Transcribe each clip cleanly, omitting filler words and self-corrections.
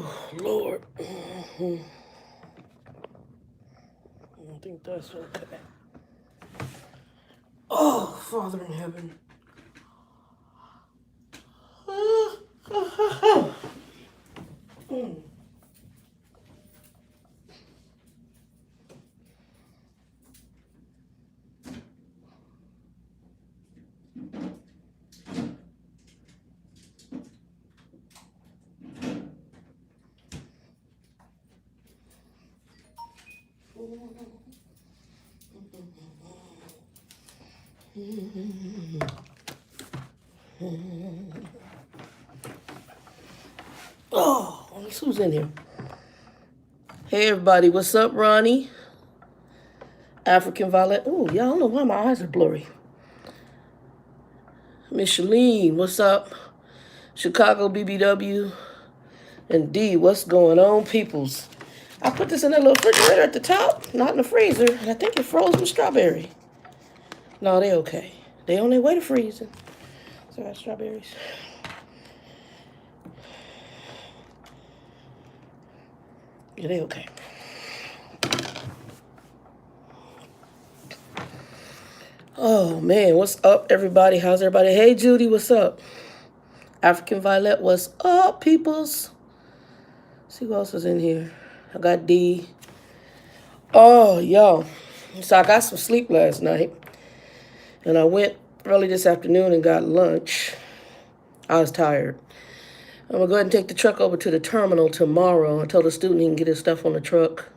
Oh, Lord. I think that's okay. Oh, Father in heaven. Oh, who's in here? Hey, everybody. What's up, Ronnie? African Violet. Oh, y'all don't know why my eyes are blurry. Miss Shalene, what's up? Chicago BBW. And D, what's going on, peoples? I put this in that little refrigerator at the top, not in the freezer, and I think it froze with strawberry. No, they okay. They on their way to freezing. So I got strawberries. Yeah, they okay. Oh, man, what's up, everybody? How's everybody? Hey, Judy, what's up? African Violet, what's up, peoples? See who else is in here. I got D. Oh, yo. So I got some sleep last night. And I went early this afternoon and got lunch. I was tired. I'm going to go ahead and take the truck over to the terminal tomorrow. I told the student he can get his stuff on the truck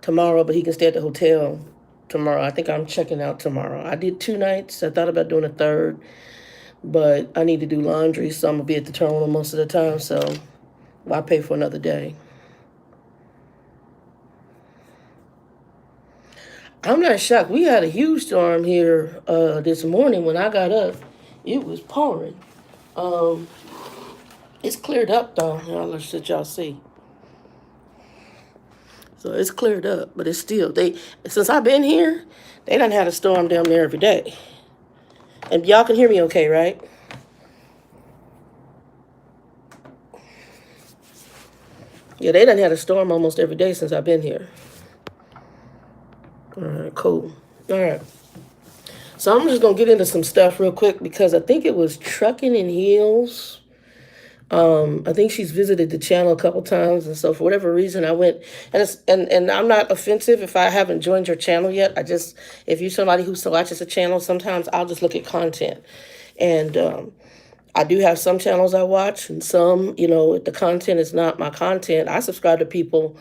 tomorrow, but he can stay at the hotel tomorrow. I think I'm checking out tomorrow. I did 2 nights. I thought about doing a third, but I need to do laundry, so I'm going to be at the terminal most of the time, so I'll pay for another day. I'm not shocked. We had a huge storm here this morning when I got up. It was pouring. It's cleared up, though. Let's let y'all see. So it's cleared up, but it's still, since I've been here, they done had a storm down there every day. And y'all can hear me okay, right? Yeah, they done had a storm almost every day since I've been here. All right, cool. All right. So I'm just going to get into some stuff real quick because I think it was Trucking in Heels. I think she's visited the channel a couple times, and so for whatever reason I went, and I'm not offensive if I haven't joined your channel yet. If you're somebody who watches a channel, sometimes I'll just look at content, and I do have some channels I watch, and some, if the content is not my content, I subscribe to people.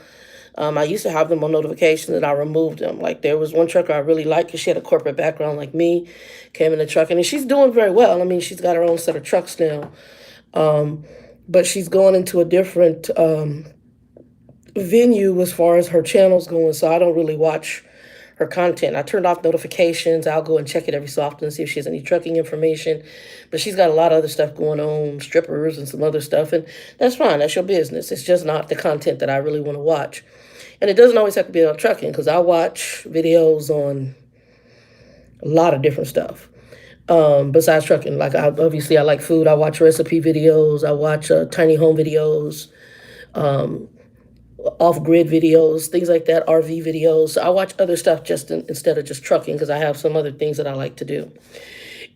I used to have them on notifications, and I removed them. Like, there was one trucker I really liked because she had a corporate background like me, came into trucking, and she's doing very well. I mean, she's got her own set of trucks now. But she's going into a different venue as far as her channel's going, so I don't really watch her content. I turned off notifications. I'll go and check it every so often and see if she has any trucking information. But she's got a lot of other stuff going on, strippers and some other stuff, and that's fine. That's your business. It's just not the content that I really want to watch. And it doesn't always have to be about trucking, because I watch videos on a lot of different stuff. Besides trucking, like obviously I like food. I watch recipe videos. I watch tiny home videos, off-grid videos, things like that, RV videos. So I watch other stuff instead of just trucking, because I have some other things that I like to do.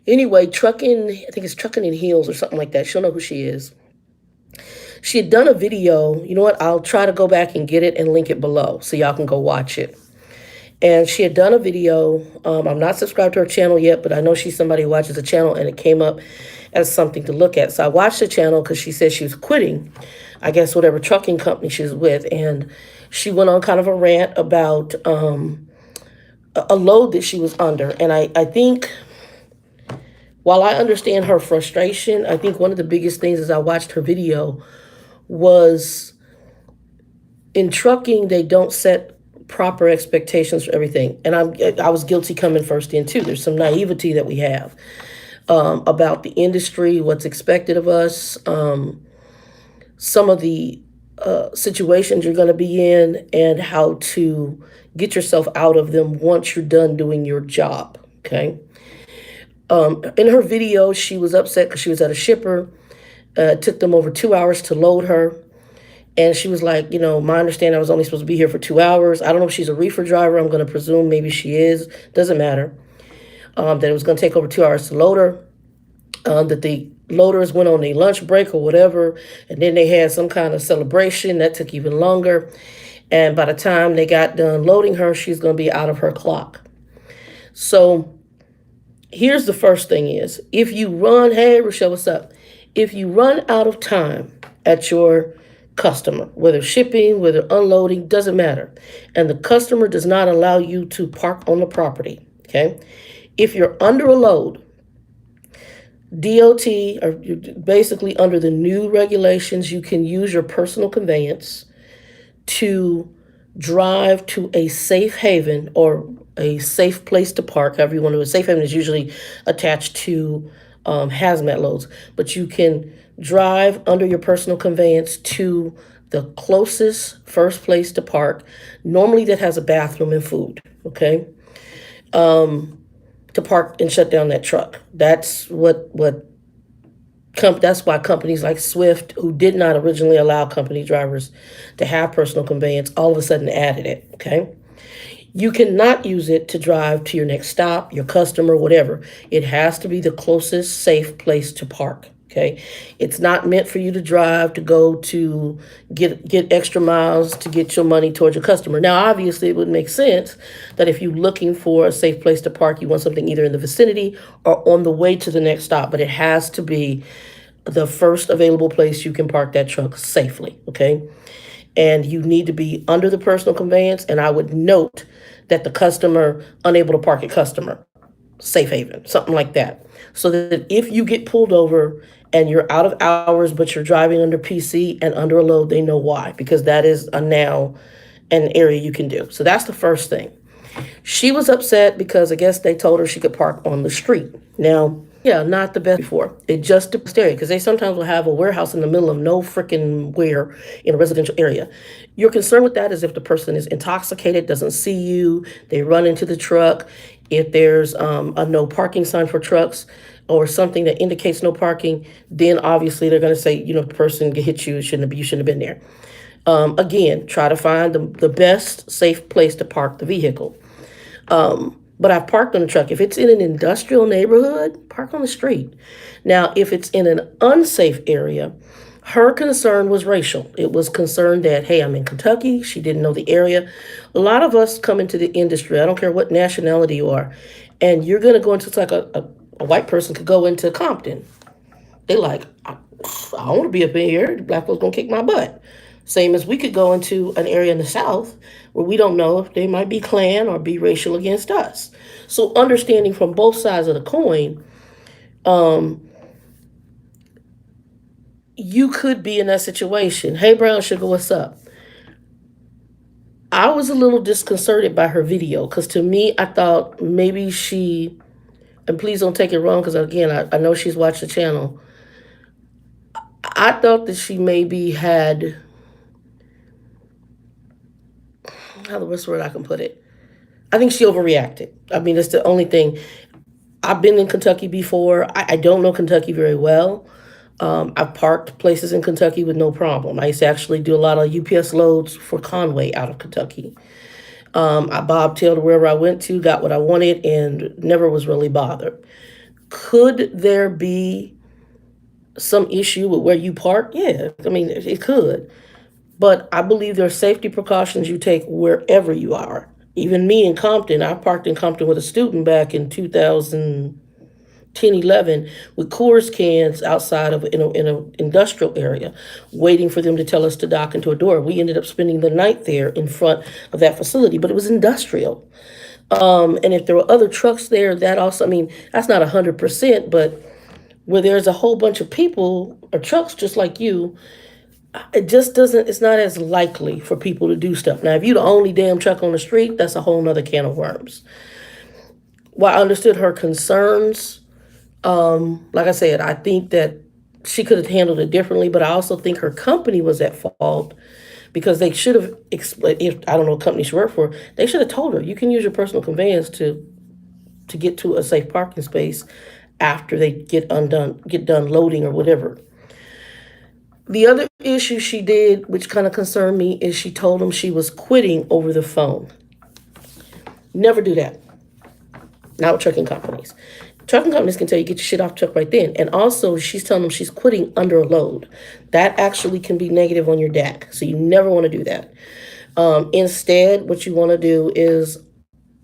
Anyway, trucking, I think it's Trucking in Heels or something like that. She'll know who she is. She had done a video. You know what? I'll try to go back and get it and link it below so y'all can go watch it. And she had done a video. I'm not subscribed to her channel yet, but I know she's somebody who watches the channel, and it came up as something to look at. So I watched the channel because she said she was quitting, I guess, whatever trucking company she was with. And she went on kind of a rant about a load that she was under. And I think, while I understand her frustration, I think one of the biggest things as I watched her video was, in trucking, they don't set proper expectations for everything. And I was guilty coming first in too. There's some naivety that we have about the industry, what's expected of us, some of the situations you're going to be in, and how to get yourself out of them once you're done doing your job. Okay. In her video, she was upset because she was at a shipper. It took them over 2 hours to load her. And she was like, my understanding, I was only supposed to be here for 2 hours. I don't know if she's a reefer driver. I'm going to presume maybe she is. Doesn't matter. That it was going to take over 2 hours to load her. That the loaders went on a lunch break or whatever. And then they had some kind of celebration that took even longer. And by the time they got done loading her, she's going to be out of her clock. So here's the first thing is, if you run, hey, Rochelle, what's up? If you run out of time at your customer, whether shipping, whether unloading, doesn't matter, and the customer does not allow you to park on the property, okay? If you're under a load, DOT, or basically under the new regulations, you can use your personal conveyance to drive to a safe haven or a safe place to park, however you want to. A safe haven is usually attached to hazmat loads, but you can drive under your personal conveyance to the closest first place to park, normally that has a bathroom and food, okay? To park and shut down that truck. That's that's why companies like Swift, who did not originally allow company drivers to have personal conveyance, all of a sudden added it, okay? You cannot use it to drive to your next stop, your customer, whatever. It has to be the closest safe place to park, okay? It's not meant for you to drive to go to get extra miles to get your money towards your customer. Now, obviously, it would make sense that if you're looking for a safe place to park, you want something either in the vicinity or on the way to the next stop, but it has to be the first available place you can park that truck safely, okay? And you need to be under the personal conveyance, and I would note that the customer, unable to park at customer, safe haven, something like that. So that if you get pulled over and you're out of hours, but you're driving under PC and under a load, they know why, because that is now an area you can do. So that's the first thing. She was upset because I guess they told her she could park on the street. Now, yeah, not the best before. It just depends area, because they sometimes will have a warehouse in the middle of no freaking where in a residential area. Your concern with that is if the person is intoxicated, doesn't see you, they run into the truck. If there's a no parking sign for trucks or something that indicates no parking, then obviously they're going to say, the person hit you, you shouldn't have been there. Again, try to find the best safe place to park the vehicle. But I've parked on the truck. If it's in an industrial neighborhood, park on the street. Now, if it's in an unsafe area, her concern was racial. It was concerned that, hey, I'm in Kentucky. She didn't know the area. A lot of us come into the industry, I don't care what nationality you are, and you're going to go into, it's like a white person could go into Compton. They like, I don't want to be up in here. The black folks going to kick my butt. Same as we could go into an area in the South where we don't know if they might be Klan or be racial against us. So understanding from both sides of the coin, you could be in that situation. Hey, Brown Sugar, what's up? I was a little disconcerted by her video because to me, I thought maybe she, and please don't take it wrong because again, I know she's watched the channel. I thought that she maybe had, what's the word I can put it? I think she overreacted. I mean, that's the only thing. I've been in Kentucky before. I don't know Kentucky very well. I've parked places in Kentucky with no problem. I used to actually do a lot of UPS loads for Conway out of Kentucky. I bobtailed wherever I went to, got what I wanted, and never was really bothered. Could there be some issue with where you park? Yeah, I mean, it could. But I believe there are safety precautions you take wherever you are. Even me in Compton, I parked in Compton with a student back in 2010, 11 with Coors cans outside of in an industrial area, waiting for them to tell us to dock into a door. We ended up spending the night there in front of that facility, but it was industrial. And if there were other trucks there, that also, I mean, that's not 100%, but where there's a whole bunch of people or trucks just like you, it just doesn't, it's not as likely for people to do stuff. Now, if you're the only damn truck on the street, that's a whole nother can of worms. While I understood her concerns, like I said, I think that she could have handled it differently, but I also think her company was at fault because they should have, if I don't know what company she worked for, they should have told her, you can use your personal conveyance to get to a safe parking space after they get done loading or whatever. The other issue she did, which kind of concerned me, is she told him she was quitting over the phone. Never do that. Not with trucking companies. Trucking companies can tell you get your shit off the truck right then. And also, she's telling them she's quitting under a load. That actually can be negative on your DAC. So you never want to do that. Instead, what you want to do is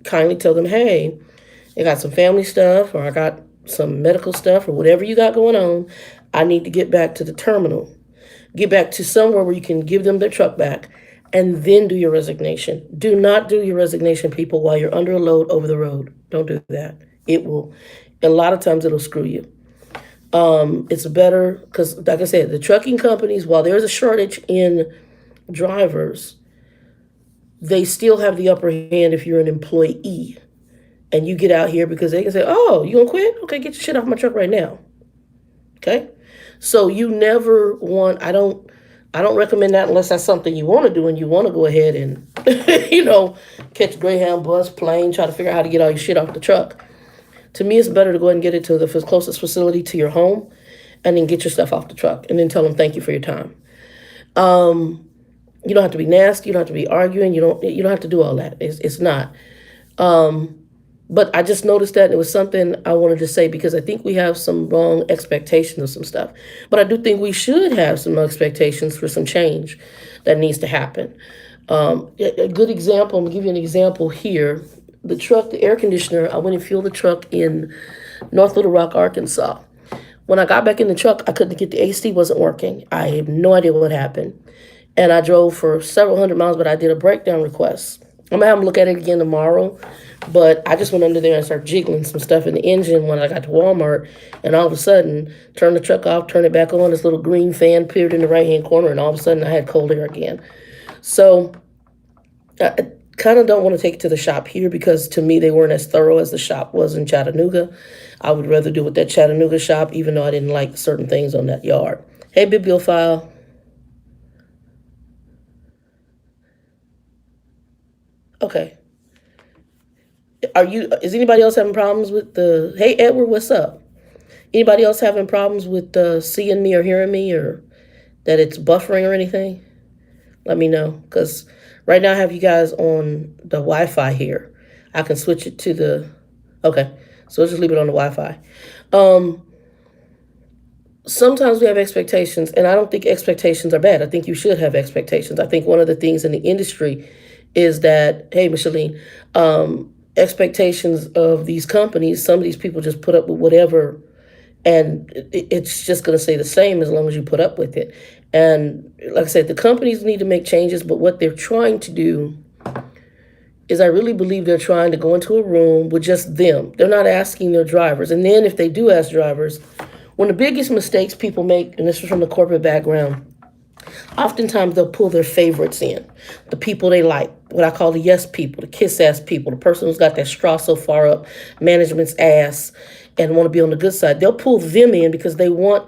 kindly tell them, hey, I got some family stuff, or I got some medical stuff, or whatever you got going on. I need to get back to the terminal. Get back to somewhere where you can give them their truck back, and then do your resignation. Do not do your resignation, people, while you're under a load over the road. Don't do that. It will, a lot of times it'll screw you. It's better, because like I said, the trucking companies, while there's a shortage in drivers, they still have the upper hand if you're an employee. And you get out here because they can say, oh, you gonna quit? Okay, get your shit off my truck right now. Okay? So you never want, I don't recommend that unless that's something you want to do and you want to go ahead and, catch Greyhound, bus, plane, try to figure out how to get all your shit off the truck. To me, it's better to go ahead and get it to the closest facility to your home and then get your stuff off the truck and then tell them thank you for your time. You don't have to be nasty. You don't have to be arguing. You don't have to do all that. It's not. But I just noticed that it was something I wanted to say because I think we have some wrong expectations of some stuff. But I do think we should have some expectations for some change that needs to happen. A good example, I'm going to give you an example here. The truck, the air conditioner, I went and fueled the truck in North Little Rock, Arkansas. When I got back in the truck, I couldn't get the AC, wasn't working. I have no idea what happened. And I drove for several hundred miles, but I did a breakdown request. I'm going to have them look at it again tomorrow. But I just went under there and started jiggling some stuff in the engine when I got to Walmart. And all of a sudden, turned the truck off, turned it back on. This little green fan appeared in the right-hand corner. And all of a sudden, I had cold air again. So I kind of don't want to take it to the shop here because to me, they weren't as thorough as the shop was in Chattanooga. I would rather do it with that Chattanooga shop, even though I didn't like certain things on that yard. Hey, bibliophile. Okay. Is anybody else having problems with hey, Edward, what's up? Anybody else having problems with seeing me or hearing me or that it's buffering or anything? Let me know, because right now I have you guys on the Wi-Fi here. I can switch it to okay, so let's just leave it on the Wi-Fi. Sometimes we have expectations, and I don't think expectations are bad. I think you should have expectations. I think one of the things in the industry is that, hey, Micheline, expectations of these companies, some of these people just put up with whatever, and it's just going to stay the same as long as you put up with it. And like I said, the companies need to make changes, but what they're trying to do is I really believe they're trying to go into a room with just them. They're not asking their drivers. And then if they do ask drivers, one of the biggest mistakes people make, and this is from the corporate background, oftentimes they'll pull their favorites in, the people they like, what I call the yes people, the kiss ass people, the person who's got that straw so far up management's ass and want to be on the good side. They'll pull them in because they know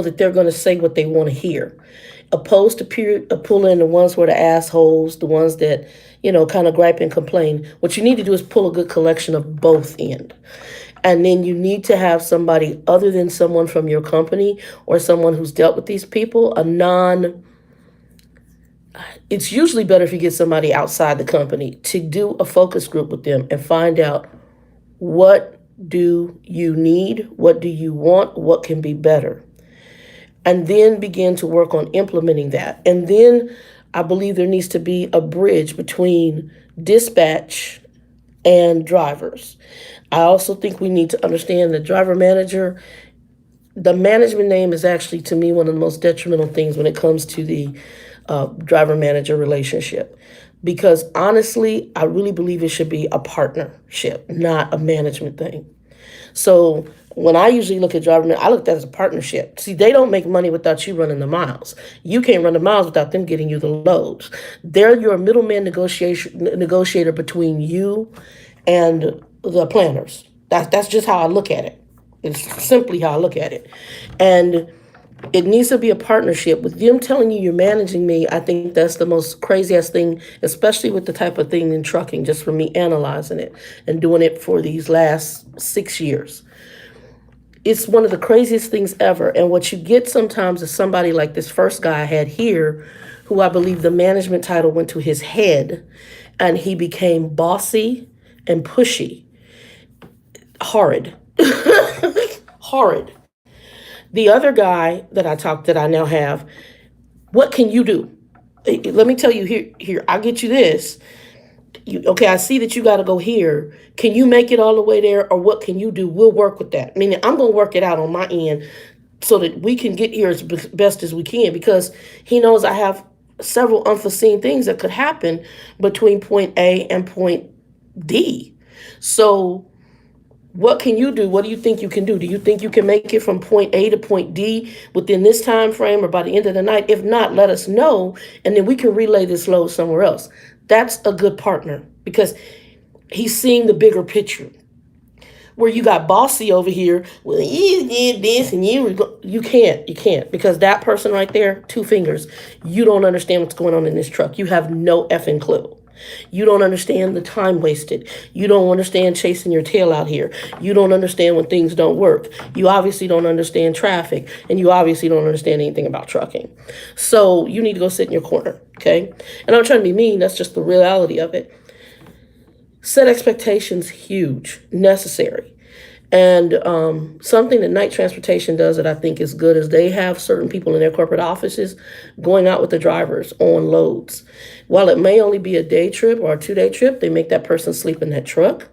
that they're going to say what they want to hear, opposed to pulling the ones who are the assholes, the ones that, kind of gripe and complain. What you need to do is pull a good collection of both in. And then you need to have somebody other than someone from your company or someone who's dealt with these people, it's usually better if you get somebody outside the company to do a focus group with them and find out what do you need, what do you want, what can be better. And then begin to work on implementing that. And then I believe there needs to be a bridge between dispatch and drivers. I also think we need to understand the driver manager. The management name is actually, to me, one of the most detrimental things when it comes to the driver manager relationship. Because honestly, I really believe it should be a partnership, not a management thing. So when I usually look at driver, I look at that as a partnership. See, they don't make money without you running the miles. You can't run the miles without them getting you the loads. They're your middleman negotiator between you and the planners. That's just how I look at it. It's simply how I look at it. And it needs to be a partnership. With them telling you you're managing me, I think that's the most craziest thing, especially with the type of thing in trucking, just from me analyzing it and doing it for these last 6 years. it's one of the craziest things ever. And what you get sometimes is somebody like this first guy I had here, who I believe the management title went to his head, and he became bossy and pushy. Horrid. Horrid. The other guy that I now have, what can you do? Let me tell you here, I'll get you this. Okay, I see that you got to go here. Can you make it all the way there, or what can you do? We'll work with that. Meaning, I'm going to work it out on my end so that we can get here as best as we can, because he knows I have several unforeseen things that could happen between point A and point D. So what can you do? What do you think you can do? Do you think you can make it from point A to point D within this time frame or by the end of the night? If not, let us know, and then we can relay this load somewhere else. That's a good partner, because he's seeing the bigger picture. Where you got bossy over here, well, you did this and you can't, because that person right there, two fingers, you don't understand what's going on in this truck. You have no effing clue. You don't understand the time wasted. You don't understand chasing your tail out here. You don't understand when things don't work. You obviously don't understand traffic, and you obviously don't understand anything about trucking. So you need to go sit in your corner, okay? And I'm not trying to be mean. That's just the reality of it. Set expectations, huge, necessary. And something that night transportation does that I think is good is they have certain people in their corporate offices going out with the drivers on loads. While it may only be a day trip or a 2-day trip, they make that person sleep in that truck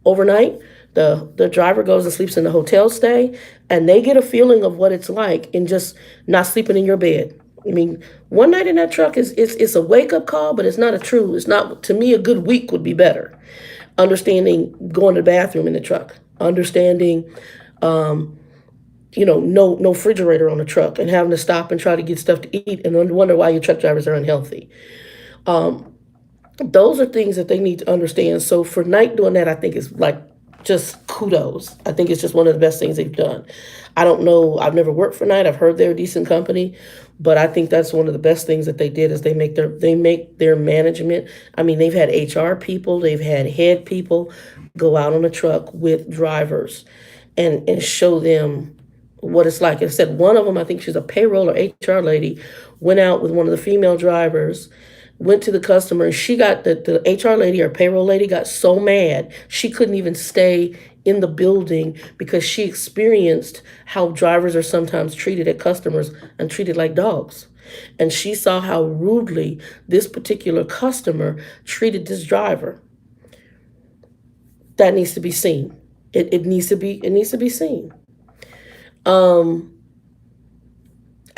overnight. The driver goes and sleeps in the hotel stay, and they get a feeling of what it's like in just not sleeping in your bed. I mean, one night in that truck it's a wake-up call, but it's not, to me, a good week would be better. Understanding going to the bathroom in the truck, understanding, no refrigerator on the truck, and having to stop and try to get stuff to eat and wonder why your truck drivers are unhealthy. Those are things that they need to understand. So for Night doing that, I think is like just kudos. I think it's just one of the best things they've done. I don't know. I've never worked for Night. I've heard they're a decent company, but I think that's one of the best things that they did is they make their management. I mean, they've had HR people, they've had head people go out on a truck with drivers and show them what it's like. I said one of them, I think she's a payroll or HR lady, went out with one of the female drivers, went to the customer, and she got the HR lady or payroll lady got so mad she couldn't even stay in the building because she experienced how drivers are sometimes treated at customers and treated like dogs. And she saw how rudely this particular customer treated this driver. That needs to be seen. It needs to be seen.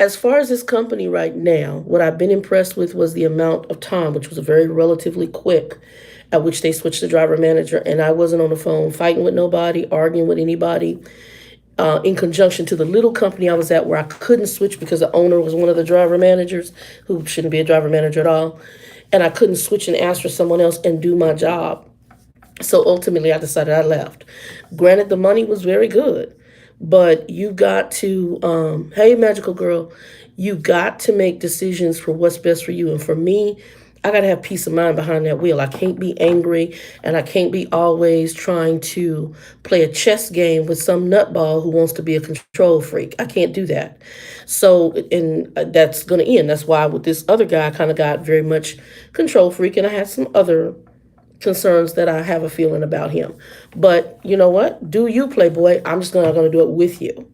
As far as this company right now, what I've been impressed with was the amount of time, which was very relatively quick, at which they switched the driver manager, and I wasn't on the phone fighting with nobody, arguing with anybody. In conjunction to the little company I was at where I couldn't switch because the owner was one of the driver managers who shouldn't be a driver manager at all, and I couldn't switch and ask for someone else and do my job. So ultimately, I decided I left. Granted, the money was very good, but you got to, hey, magical girl, you got to make decisions for what's best for you. And for me, I got to have peace of mind behind that wheel. I can't be angry, and I can't be always trying to play a chess game with some nutball who wants to be a control freak. I can't do that. So, and that's going to end. That's why with this other guy, I kind of got very much control freak, and I had some other concerns that I have a feeling about him. But you know what? Do you, Playboy? I'm just not going to do it with you.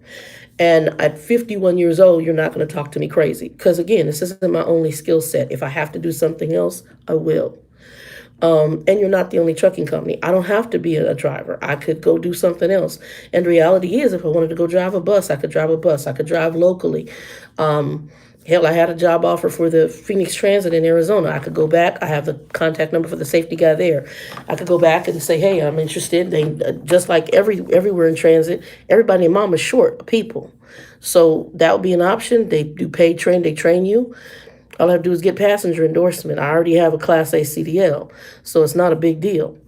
And at 51 years old, you're not going to talk to me crazy. Because again, this isn't my only skill set. If I have to do something else, I will. And you're not the only trucking company. I don't have to be a driver. I could go do something else. And the reality is, if I wanted to go drive a bus, I could drive a bus. I could drive locally. Hell, I had a job offer for the Phoenix Transit in Arizona. I could go back. I have the contact number for the safety guy there. I could go back and say, hey, I'm interested. They just like everywhere in transit, everybody and mom is short of people. So that would be an option. They do paid train. They train you. All I have to do is get passenger endorsement. I already have a Class A CDL, so it's not a big deal.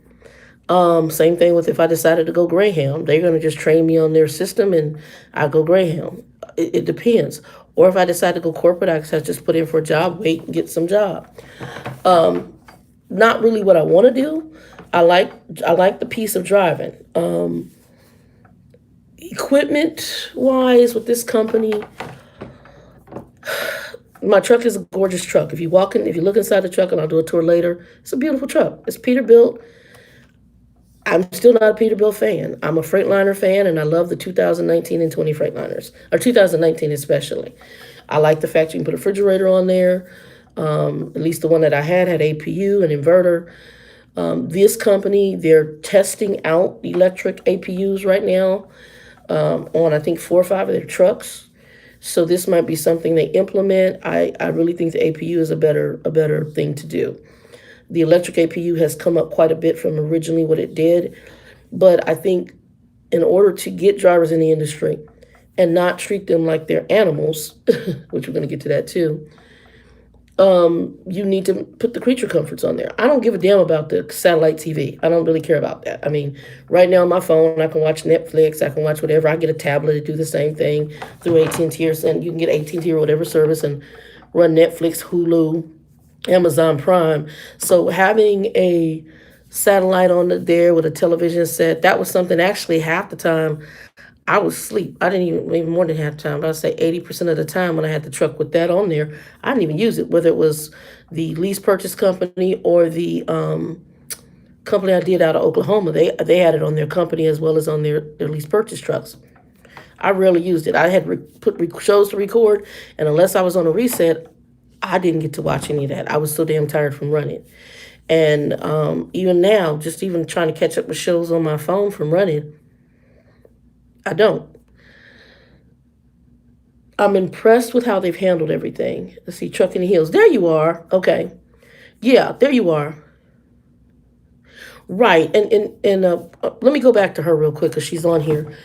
Same thing with if I decided to go Greyhound. They're going to just train me on their system and I go Greyhound. It depends. Or if I decide to go corporate, I just put in for a job, wait, and get some job. Not really what I want to do. I like the piece of driving. Equipment wise, with this company, my truck is a gorgeous truck. If you walk in, if you look inside the truck, and I'll do a tour later, it's a beautiful truck. It's Peterbilt. I'm still not a Peterbilt fan. I'm a Freightliner fan, and I love the 2019 and 20 Freightliners, or 2019 especially. I like the fact you can put a refrigerator on there. At least the one that I had APU and inverter. This company, they're testing out electric APUs right now on I think 4 or 5 of their trucks. So this might be something they implement. I really think the APU is a better thing to do. The electric APU has come up quite a bit from originally what it did, but I think in order to get drivers in the industry and not treat them like they're animals, which we're going to get to that too, you need to put the creature comforts on there. I don't give a damn about the satellite TV. I don't really care about that. I mean, right now on my phone, I can watch Netflix. I can watch whatever. I get a tablet to do the same thing through AT&T, and you can get AT&T or whatever service and run Netflix, Hulu, Amazon Prime. So having a satellite on there with a television set, that was something actually half the time I was asleep. I didn't even more than half the time. I'd say 80% of the time when I had the truck with that on there, I didn't even use it, whether it was the lease purchase company or the company I did out of Oklahoma. They had it on their company as well as on their lease purchase trucks. I rarely used it. I had put shows to record, and unless I was on a reset, I didn't get to watch any of that. I was so damn tired from running. And even now, just even trying to catch up with shows on my phone from running, I don't. I'm impressed with how they've handled everything. Let's see, Truck in the Hills. There you are. Okay. Yeah, there you are. Right. And let me go back to her real quick because she's on here.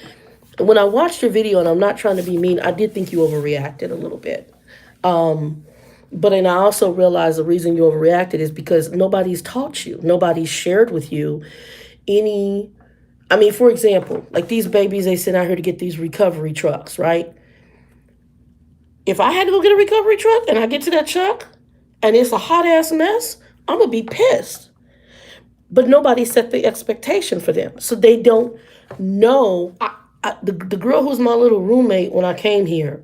When I watched your video, and I'm not trying to be mean, I did think you overreacted a little bit. But and I also realized the reason you overreacted is because nobody's taught you. Nobody's shared with you any. I mean, for example, like these babies, they sent out here to get these recovery trucks, right? If I had to go get a recovery truck and I get to that truck and it's a hot ass mess, I'm going to be pissed. But nobody set the expectation for them. So they don't know. The girl who's my little roommate when I came here,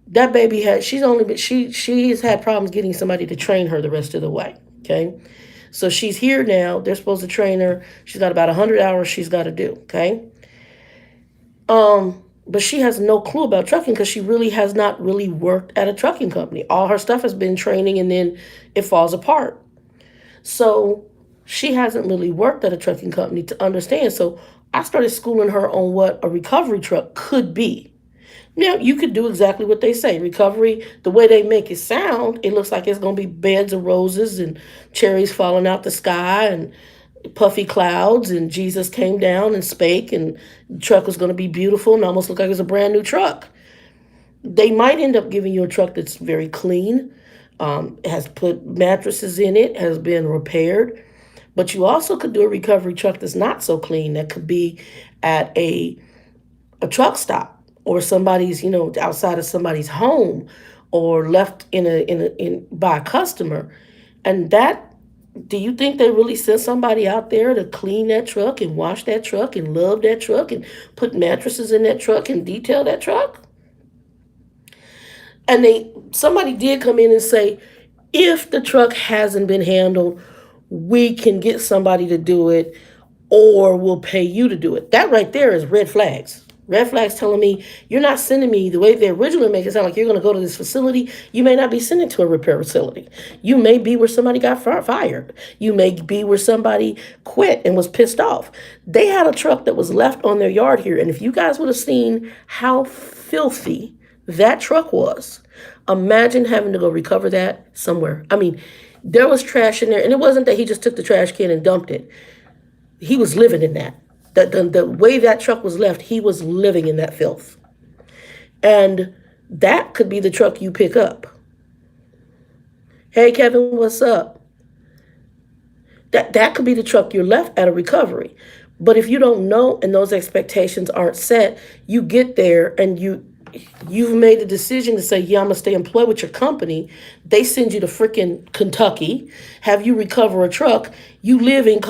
that baby she's had problems getting somebody to train her the rest of the way. Okay. So she's here now. They're supposed to train her. She's got about 100 hours she's got to do. Okay. But she has no clue about trucking because she really has not really worked at a trucking company. All her stuff has been training and then it falls apart. So she hasn't really worked at a trucking company to understand. So I started schooling her on what a recovery truck could be. Now, you could do exactly what they say. Recovery, the way they make it sound, it looks like it's going to be beds of roses and cherries falling out the sky and puffy clouds and Jesus came down and spake and the truck was going to be beautiful and almost look like it's a brand new truck. They might end up giving you a truck that's very clean, has put mattresses in it, has been repaired. But you also could do a recovery truck that's not so clean, that could be at a truck stop or somebody's, outside of somebody's home or left by a customer. And that, do you think they really sent somebody out there to clean that truck and wash that truck and love that truck and put mattresses in that truck and detail that truck? And somebody did come in and say, if the truck hasn't been handled, we can get somebody to do it or we'll pay you to do it. That right there is red flags. Red flags telling me you're not sending me the way they originally make it sound like you're going to go to this facility. You may not be sending to a repair facility. You may be where somebody got fired. You may be where somebody quit and was pissed off. They had a truck that was left on their yard here. And if you guys would have seen how filthy that truck was, imagine having to go recover that somewhere. I mean, there was trash in there. And it wasn't that he just took the trash can and dumped it. He was living in that. The way that truck was left, he was living in that filth. And that could be the truck you pick up. Hey, Kevin, what's up? That could be the truck you're left at a recovery. But if you don't know and those expectations aren't set, you get there and you've made the decision to say, yeah, I'm going to stay employed with your company. They send you to freaking Kentucky, have you recover a truck. You live in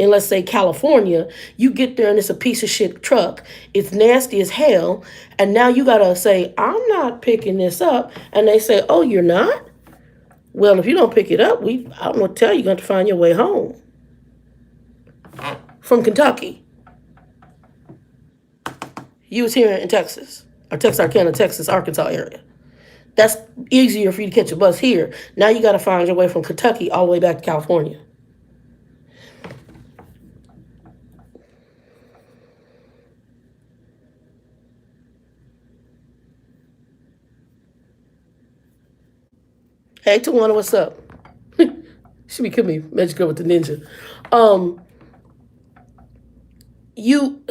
let's say, California. You get there and it's a piece of shit truck. It's nasty as hell. And now you got to say, I'm not picking this up. And they say, oh, you're not? Well, if you don't pick it up, I'm going to tell you, you're going to find your way home from Kentucky. You was here in Texas, or Texarkana, Texas, Arkansas area. That's easier for you to catch a bus here. Now you got to find your way from Kentucky all the way back to California. Hey, Tawana, what's up? She be killing me, Magic Girl with the Ninja. You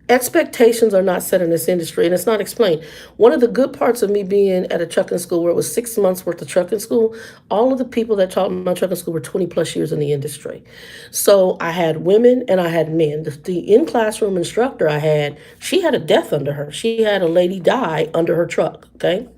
expectations are not set in this industry, and it's not explained. One of the good parts of me being at a trucking school where it was 6 months worth of trucking school, all of the people that taught my trucking school were 20 plus years in the industry. So I had women and I had men. The in-classroom instructor I had, she had a death under her. She had a lady die under her truck, okay?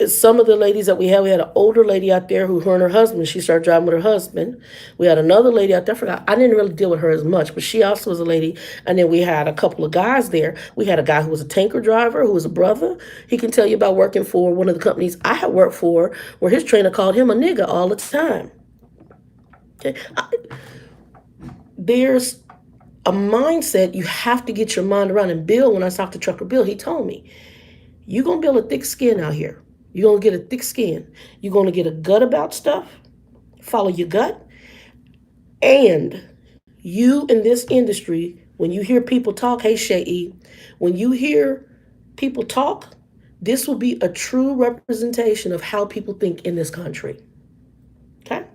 Some of the ladies that we had an older lady out there who, her and her husband, she started driving with her husband. We had another lady out there, I didn't really deal with her as much, but she also was a lady. And then we had a couple of guys there. We had a guy who was a tanker driver, who was a brother. He can tell you about working for one of the companies I had worked for, where his trainer called him a nigga all the time. Okay. There's a mindset you have to get your mind around. And Bill, when I talked to Trucker Bill, he told me, you're going to build a thick skin out here. You're going to get a thick skin. You're going to get a gut about stuff. Follow your gut. And you in this industry, when you hear people talk, hey, Shea, when you hear people talk, this will be a true representation of how people think in this country. Okay?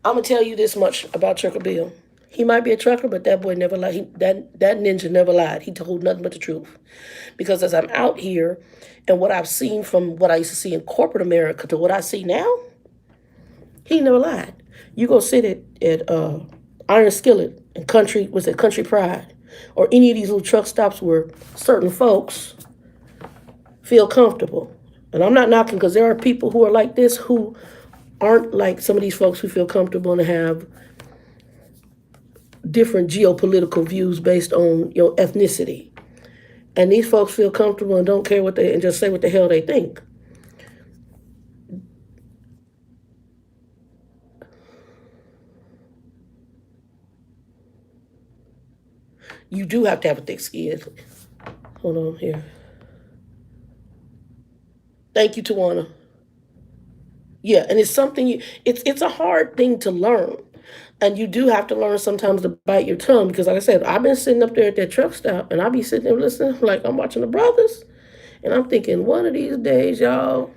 I'm going to tell you this much about Trucker Bill. He might be a trucker, but that boy never lied. That ninja never lied. He told nothing but the truth. Because as I'm out here and what I've seen from what I used to see in corporate America to what I see now, he never lied. You go sit at Iron Skillet and Country Pride, or any of these little truck stops where certain folks feel comfortable. And I'm not knocking, because there are people who are like this who aren't like some of these folks who feel comfortable and have different geopolitical views based on your ethnicity. And these folks feel comfortable and don't care and just say what the hell they think. You do have to have a thick skin. Hold on here. Thank you, Tawana. Yeah, and it's something it's a hard thing to learn. And you do have to learn sometimes to bite your tongue, because like I said, I've been sitting up there at that truck stop and I be sitting there listening like I'm watching the brothers. And I'm thinking, one of these days, y'all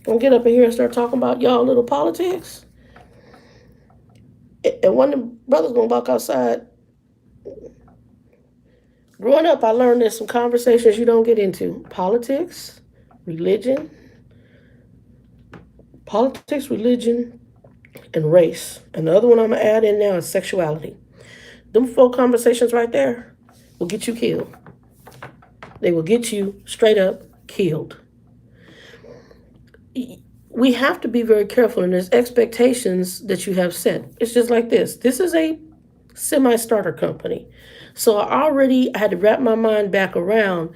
gonna get up in here and start talking about y'all little politics. And one of the brothers gonna walk outside. Growing up, I learned there's some conversations you don't get into. Religion, religion, and race. And the other one I'm going to add in now is sexuality. Them 4 conversations right there will get you killed. They will get you straight up killed. We have to be very careful, and there's expectations that you have set. It's just like this. This is a semi-starter company. So I had to wrap my mind back around.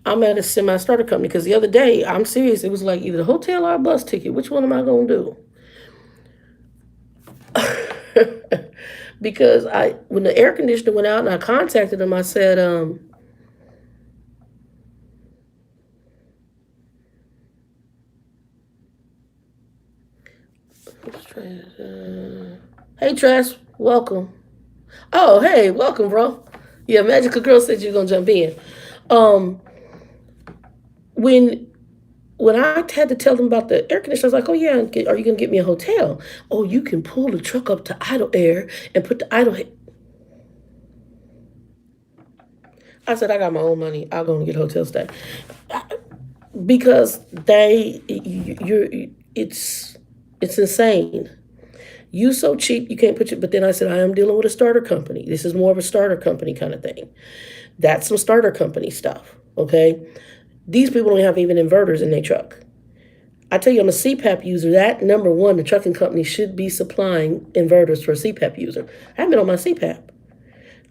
I'm at a semi-starter company, because the other day, I'm serious, it was like either a hotel or a bus ticket. Which one am I going to do? Because when the air conditioner went out and I contacted them, I said, hey, Trash, welcome. Oh, hey, welcome, bro. Yeah, Magical Girl said you're going to jump in. When I had to tell them about the air conditioner, I was like, oh, yeah, are you going to get me a hotel? Oh, you can pull the truck up to idle air and put the idle. I said, I got my own money. I'll go and get a hotel stay. Because it's insane. You so cheap you can't put your. But then I said I am dealing with a starter company. This is more of a starter company kind of thing. That's some starter company stuff. Okay, these people don't have even inverters in their truck. I tell you, I'm a CPAP user. That number one, the trucking company should be supplying inverters for a CPAP user. I haven't been on my CPAP.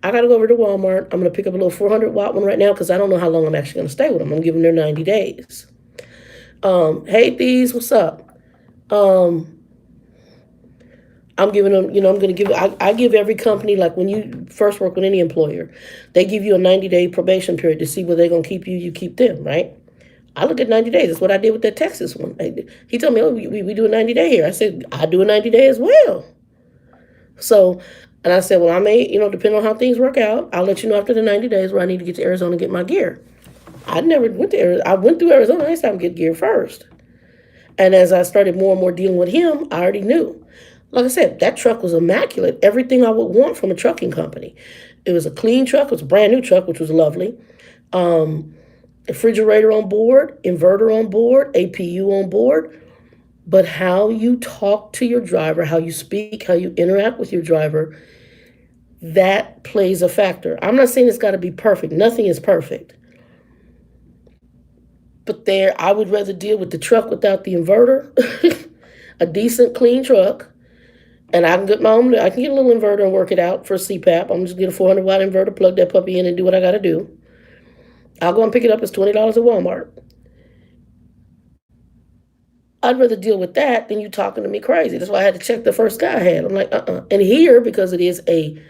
I got to go over to Walmart. I'm going to pick up a little 400-watt one right now because I don't know how long I'm actually going to stay with them. I'm giving them their 90 days. Hey, these, what's up? I'm giving them, I'm going to give, I give every company, like when you first work with any employer, they give you a 90-day probation period to see where they're going to keep you, you keep them, right? I look at 90 days. That's what I did with that Texas one. He told me, oh, we do a 90-day here. I said, I do a 90-day as well. So, and I said, well, I may, depending on how things work out, I'll let you know after the 90 days where I need to get to Arizona and get my gear. I never went to Arizona. I went through Arizona. I used to get gear first. And as I started more and more dealing with him, I already knew. Like I said, that truck was immaculate. Everything I would want from a trucking company. It was a clean truck. It was a brand new truck, which was lovely. Refrigerator on board, inverter on board, APU on board. But how you talk to your driver, how you speak, how you interact with your driver, that plays a factor. I'm not saying it's got to be perfect. Nothing is perfect. But I would rather deal with the truck without the inverter, a decent, clean truck, and I can get I can get a little inverter and work it out for CPAP. I'm just get a 400-watt inverter, plug that puppy in, and do what I got to do. I'll go and pick it up. It's $20 at Walmart. I'd rather deal with that than you talking to me crazy. That's why I had to check the first guy I had. I'm like, And here, because it is a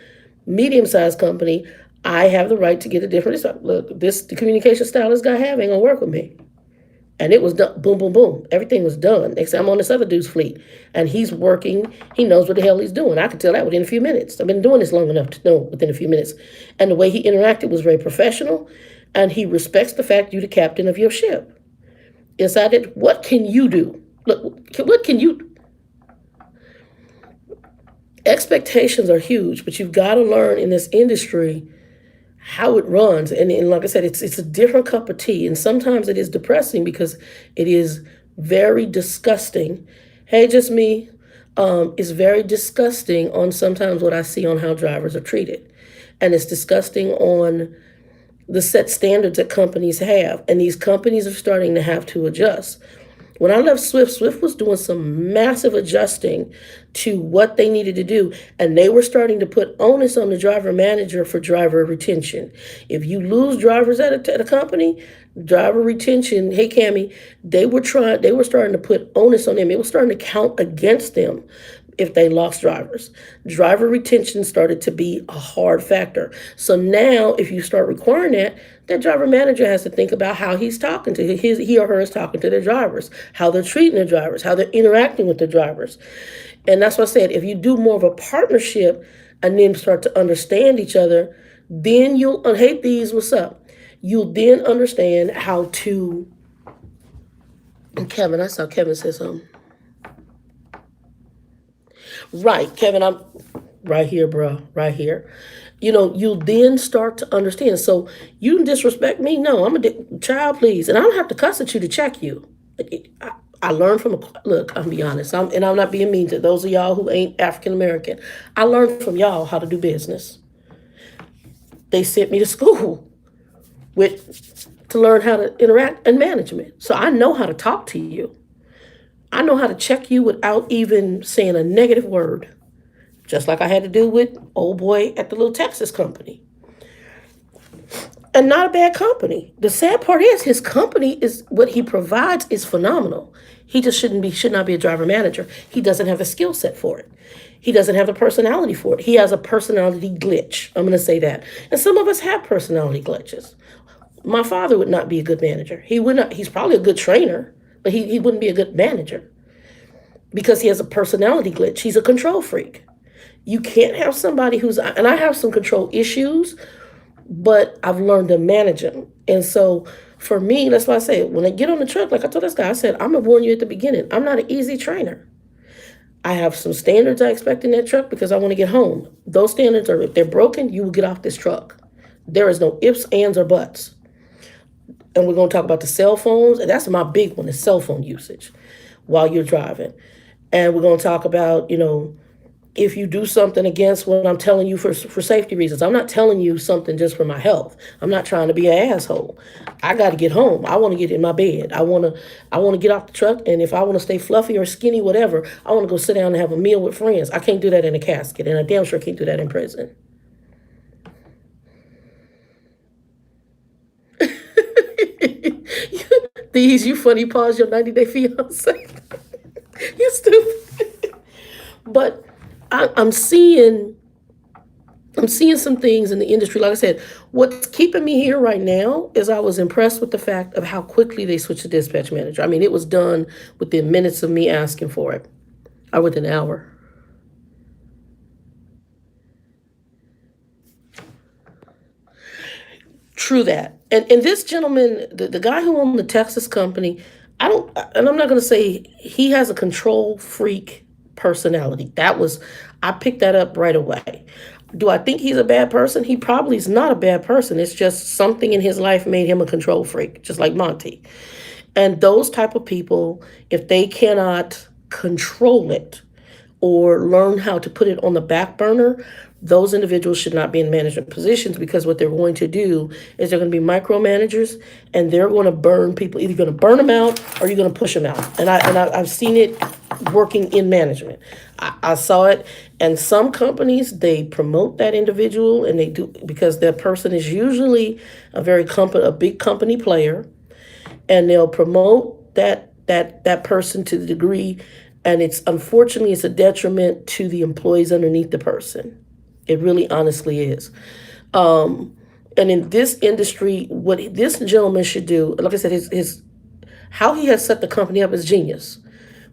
medium-sized company, I have the right to get a different. Look, the communication style this guy have ain't gonna work with me. And it was done. Boom, boom, boom. Everything was done. Next time I'm on this other dude's fleet, and he's working. He knows what the hell he's doing. I could tell that within a few minutes. I've been doing this long enough to know within a few minutes. And the way he interacted was very professional, and he respects the fact you're the captain of your ship. Inside it, what can you do? Look, what can you? Expectations are huge, but you've got to learn in this industry how it runs. And like I said, it's a different cup of tea. And sometimes it is depressing because it is very disgusting. Hey, just me. It's very disgusting on sometimes what I see on how drivers are treated. And it's disgusting on the set standards that companies have. And these companies are starting to have to adjust. When I left Swift was doing some massive adjusting to what they needed to do, and they were starting to put onus on the driver manager for driver retention. If you lose drivers at a company, driver retention, hey Cammie, they were starting to put onus on them. It was starting to count against them if they lost drivers. Driver retention started to be a hard factor. So now if you start requiring that driver manager has to think about how he's talking to he or her is talking to their drivers, how they're treating their drivers, how they're interacting with their drivers. And that's what I said, if you do more of a partnership and then start to understand each other, then you'll, hey these, what's up? You'll then understand how to, Kevin, I saw Kevin say something. Right, Kevin, I'm right here, bro, right here. You'll then start to understand. So you can disrespect me? No, I'm a child, please. And I don't have to cuss at you to check you. I learned from, look, I'll be honest, I'm not being mean to those of y'all who ain't African American. I learned from y'all how to do business. They sent me to school to learn how to interact and management. So I know how to talk to you. I know how to check you without even saying a negative word. Just like I had to do with old boy at the little Texas company. And not a bad company. The sad part is his company is what he provides is phenomenal. He just should not be a driver manager. He doesn't have the skill set for it. He doesn't have the personality for it. He has a personality glitch. I'm going to say that. And some of us have personality glitches. My father would not be a good manager. He would not. He's probably a good trainer, but he wouldn't be a good manager because he has a personality glitch. He's a control freak. You can't have somebody and I have some control issues, but I've learned to manage them. And so for me, that's why I say, when I get on the truck, like I told this guy, I said, I'm going to warn you at the beginning. I'm not an easy trainer. I have some standards I expect in that truck because I want to get home. Those standards are, if they're broken, you will get off this truck. There is no ifs, ands, or buts. And we're going to talk about the cell phones. And that's my big one, is cell phone usage while you're driving. And we're going to talk about, if you do something against what I'm telling you for safety reasons. I'm not telling you something just for my health. I'm not trying to be an asshole. I got to get home. I want to get in my bed. I want to get off the truck, and if I want to stay fluffy or skinny, whatever, I want to go sit down and have a meal with friends. I can't do that in a casket, and I damn sure can't do that in prison. These, you funny, pause your 90-day fiance. You stupid. But I'm seeing some things in the industry. Like I said, what's keeping me here right now is I was impressed with the fact of how quickly they switched to dispatch manager. I mean, it was done within minutes of me asking for it, or within an hour. True that. And this gentleman, the guy who owned the Texas company, I don't, and I'm not going to say he has a control freak personality. I picked that up right away. Do I think he's a bad person? He probably is not a bad person. It's just something in his life made him a control freak, just like Monty. And those type of people, if they cannot control it, or learn how to put it on the back burner, those individuals should not be in management positions, because what they're going to do is they're going to be micromanagers, and they're going to burn people. Either you're going to burn them out or you're going to push them out. I've seen it working in management. I saw it, and some companies, they promote that individual, and they do because that person is usually a big company player, and they'll promote that person to the degree, and it's a detriment to the employees underneath the person. It really honestly is. And in this industry, what this gentleman should do, like I said, his how he has set the company up is genius.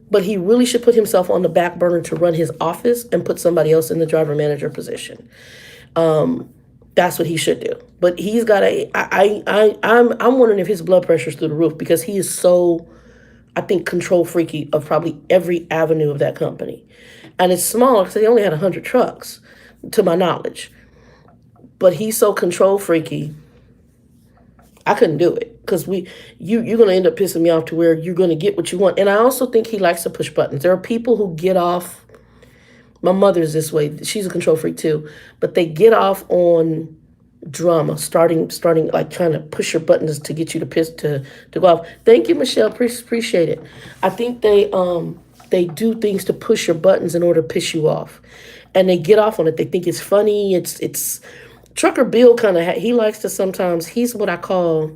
But he really should put himself on the back burner to run his office and put somebody else in the driver manager position. That's what he should do. But he's got I'm wondering if his blood pressure is through the roof, because he is so, I think, control freaky of probably every avenue of that company. And it's small because they only had 100 trucks, to my knowledge. But he's so control freaky, I couldn't do it, because you're going to end up pissing me off to where you're going to get what you want. And I also think he likes to push buttons. There are people who get off. My mother's this way. She's a control freak too. But they get off on drama, starting like trying to push your buttons to get you to to go off. Thank you, Michelle. Appreciate it. I think they do things to push your buttons in order to piss you off, and they get off on it. They think it's funny. It's Trucker Bill kind of he likes to sometimes. He's what I call.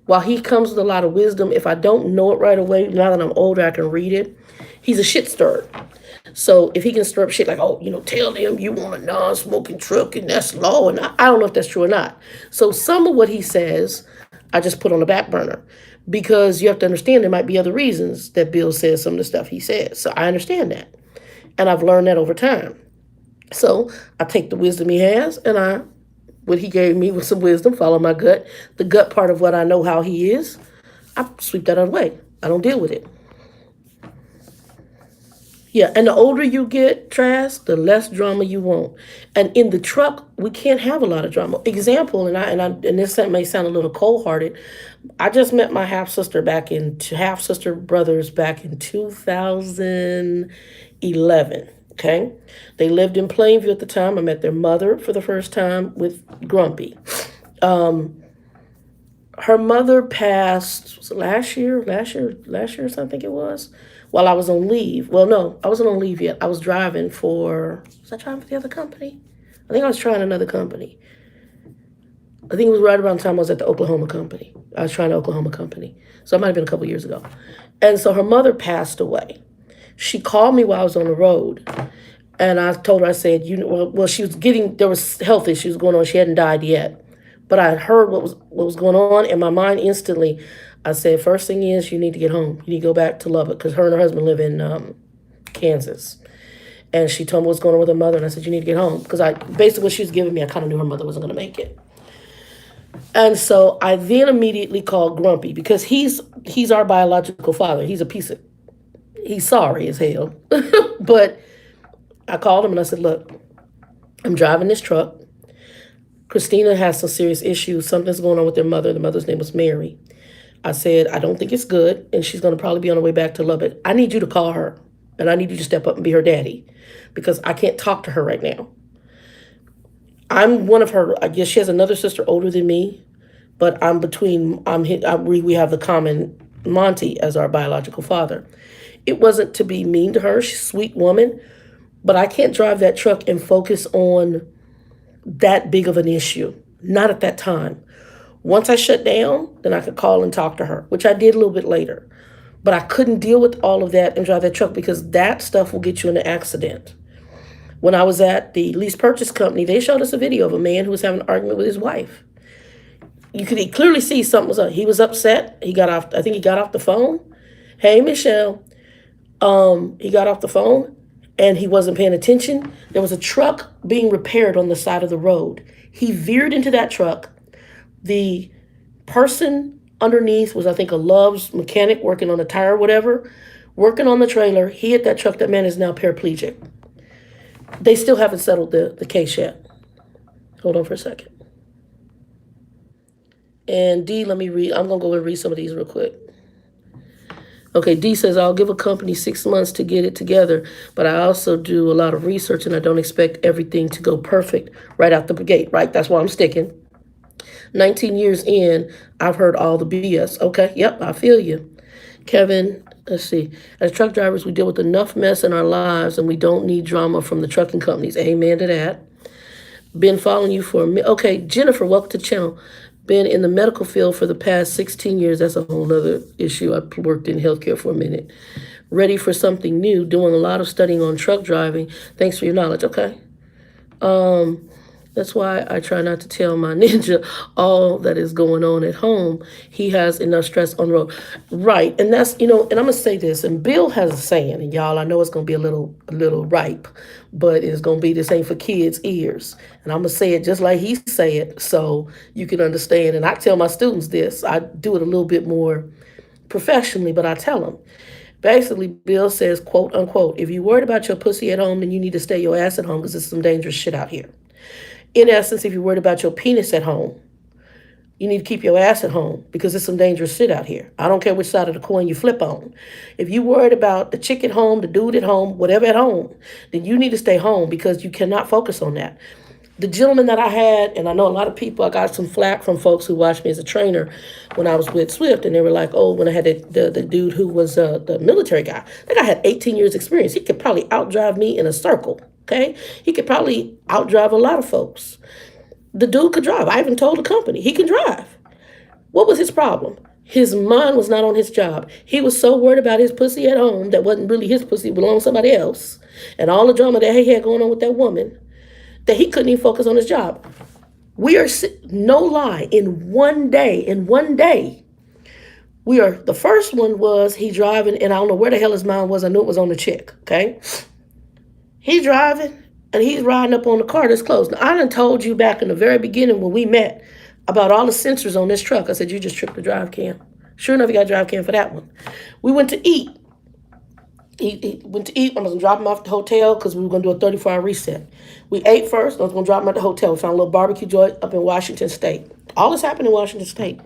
While he comes with a lot of wisdom, if I don't know it right away, now that I'm older, I can read it. He's a shit stirrer. So if he can stir up shit like, oh, tell them you want a non-smoking truck and that's law, and I don't know if that's true or not. So some of what he says, I just put on the back burner, because you have to understand there might be other reasons that Bill says some of the stuff he says. So I understand that, and I've learned that over time. So I take the wisdom he has, and what he gave me with some wisdom, follow my gut. The gut part of what I know how he is, I sweep that out of the way. I don't deal with it. Yeah, and the older you get, Trask, the less drama you want. And in the truck, we can't have a lot of drama. Example, and this may sound a little cold-hearted. I just met my half sister brothers back in 2011. Okay, they lived in Plainview at the time. I met their mother for the first time with Grumpy. Her mother passed, was it last year, or something, I think it was, while I was on leave. Well, no, I wasn't on leave yet. I was driving was I driving for the other company? I think I was trying another company. I think it was right around the time I was at the Oklahoma company. I was trying the Oklahoma company. So it might have been a couple years ago. And so her mother passed away. She called me while I was on the road. And I told her, I said, she was there was health issues going on. She hadn't died yet. But I had heard what was going on in my mind instantly. I said, first thing is, you need to get home. You need to go back to Lubbock, because her and her husband live in Kansas. And she told me what's going on with her mother, and I said, you need to get home. Because based on what she was giving me, I kind of knew her mother wasn't going to make it. And so I then immediately called Grumpy, because he's our biological father. He's sorry as hell. But I called him and I said, look, I'm driving this truck. Christina has some serious issues. Something's going on with their mother. The mother's name was Mary. I said, I don't think it's good, and she's going to probably be on her way back to Lubbock. I need you to call her. and I need you to step up and be her daddy because I can't talk to her right now. I'm one of her, I guess she has another sister older than me, but I'm between, we have the common Monty as our biological father. It wasn't to be mean to her. She's a sweet woman, but I can't drive that truck and focus on that big of an issue. Not at that time. Once I shut down, then I could call and talk to her, which I did a little bit later. But I couldn't deal with all of that and drive that truck because that stuff will get you in an accident. When I was at the lease purchase company, they showed us a video of a man who was having an argument with his wife. You could clearly see something was up. He was upset. He got off, I think he got off the phone. Hey, Michelle. He got off the phone and he wasn't paying attention. There was a truck being repaired on the side of the road. He veered into that truck. The person underneath was, I think, a Love's mechanic working on a tire or whatever, working on the trailer. He hit that truck. That man is now paraplegic. They still haven't settled the case yet. Hold on for a second. And D, let me read. I'm going to go and read some of these real quick. Okay, D says, I'll give a company 6 months to get it together, but I also do a lot of research and I don't expect everything to go perfect right out the gate, right? That's why I'm sticking. 19 years in, I've heard all the BS. Okay, yep, I feel you. Kevin, let's see. As truck drivers, we deal with enough mess in our lives and we don't need drama from the trucking companies. Amen to that. Been following you for a minute. Okay, Jennifer, welcome to the channel. Been in the medical field for the past 16 years. That's a whole other issue. I worked in healthcare for a minute. Ready for something new, doing a lot of studying on truck driving. Thanks for your knowledge. Okay. That's why I try not to tell my ninja all that is going on at home. He has enough stress on the road. Right. And that's, and I'm going to say this, and Bill has a saying, and y'all, I know it's going to be a little ripe, but it's going to be this ain't for kids' ears. And I'm going to say it just like he say it so you can understand. And I tell my students this. I do it a little bit more professionally, but I tell them. Basically, Bill says, quote, unquote, if you're worried about your pussy at home, then you need to stay your ass at home because there's some dangerous shit out here. In essence, if you're worried about your penis at home, you need to keep your ass at home because there's some dangerous shit out here. I don't care which side of the coin you flip on. If you're worried about the chick at home, the dude at home, whatever at home, then you need to stay home because you cannot focus on that. The gentleman that I had, and I know a lot of people, I got some flack from folks who watched me as a trainer when I was with Swift, and they were like, oh, when I had the dude who was the military guy, that guy had 18 years experience. He could probably outdrive me in a circle. Okay, he could probably outdrive a lot of folks. The dude could drive. I even told the company he can drive. What was his problem? His mind was not on his job. He was so worried about his pussy at home that wasn't really his pussy, it belonged to somebody else, and all the drama that he had going on with that woman, that he couldn't even focus on his job. We are, no lie, in one day, we are, the first one was he driving, and I don't know where the hell his mind was. I knew it was on the chick, okay? He's driving, and he's riding up on the car that's closed. Now, I done told you back in the very beginning when we met about all the sensors on this truck. I said, you just tripped the drive cam. Sure enough, he got a drive cam for that one. We went to eat. He went to eat. I was going to drop him off at the hotel because we were going to do a 34-hour reset. We ate first. I was going to drop him at the hotel. We found a little barbecue joint up in Washington State. All this happened in Washington State.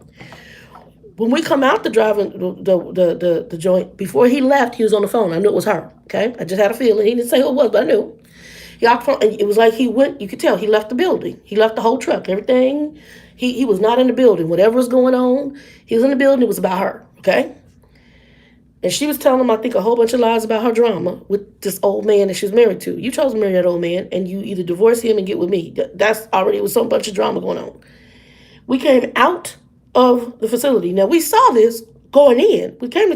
When we come out the driving the joint, before he left, he was on the phone. I knew it was her, okay? I just had a feeling. He didn't say who it was, but I knew. He got phone, and it was like he went, you could tell, he left the building. He left the whole truck, everything. He was not in the building. Whatever was going on, he was in the building. It was about her, okay? And she was telling him, I think, a whole bunch of lies about her drama with this old man that she was married to. You chose to marry that old man, and you either divorce him and get with me. That's already, it was some bunch of drama going on. We came out of the facility. Now, we saw this going in. We came,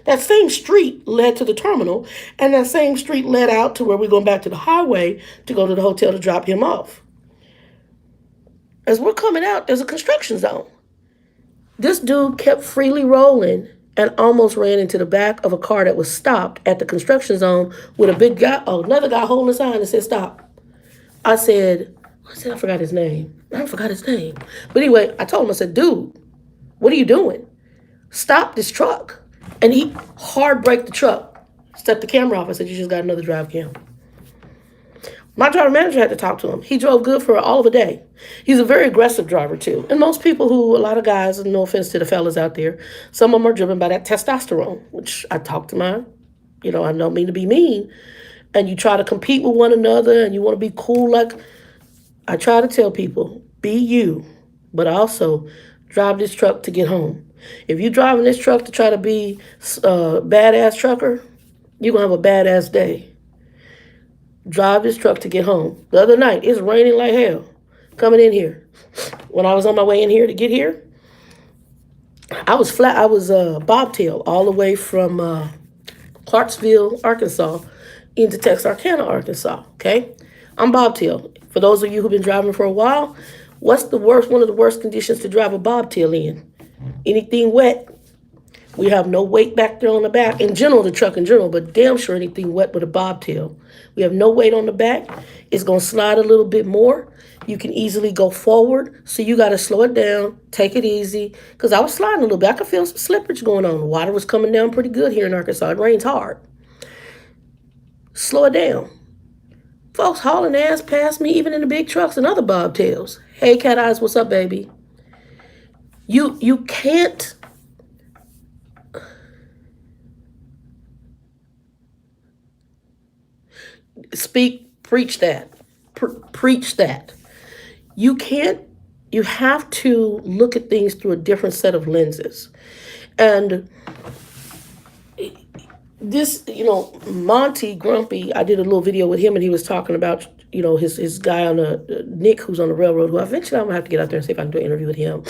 that same street led to the terminal, and that same street led out to where we're going back to the highway to go to the hotel to drop him off. As we're coming out, there's a construction zone. This dude kept freely rolling and almost ran into the back of a car that was stopped at the construction zone with a big guy, another guy holding a sign that said stop. I said, I forgot his name. But anyway, I told him, I said, dude, what are you doing? Stop this truck. And he hard braked the truck, set the camera off. I said, you just got another drive cam. My driver manager had to talk to him. He drove good for all of a day. He's a very aggressive driver, too. And most people who, a lot of guys, and no offense to the fellas out there, some of them are driven by that testosterone, which I talked to my I don't mean to be mean, and you try to compete with one another and you want to be cool. Like, I try to tell people, be you, but also drive this truck to get home. If you're driving this truck to try to be a badass trucker, you're going to have a badass day. Drive this truck to get home. The other night, it's raining like hell coming in here. When I was on my way in here to get here, I was bobtail all the way from Clarksville, Arkansas, into Texarkana, Arkansas. Okay, I'm bobtail. For those of you who've been driving for a while, what's the worst? One of the worst conditions to drive a bobtail in? Anything wet. We have no weight back there on the back. In general, the truck in general, but damn sure anything wet with a bobtail. We have no weight on the back. It's gonna slide a little bit more. You can easily go forward, so you got to slow it down, take it easy. Because I was sliding a little bit. I could feel some slippage going on. The water was coming down pretty good here in Arkansas. It rains hard. Slow it down. Folks hauling ass past me, even in the big trucks and other bobtails. Hey, Cat Eyes, what's up, baby? You can't preach that. Preach that. You can't, you have to look at things through a different set of lenses. And this, Monty Grumpy, I did a little video with him and he was talking about, his guy on Nick, who's on the railroad, who eventually I'm gonna have to get out there and see if I can do an interview with him.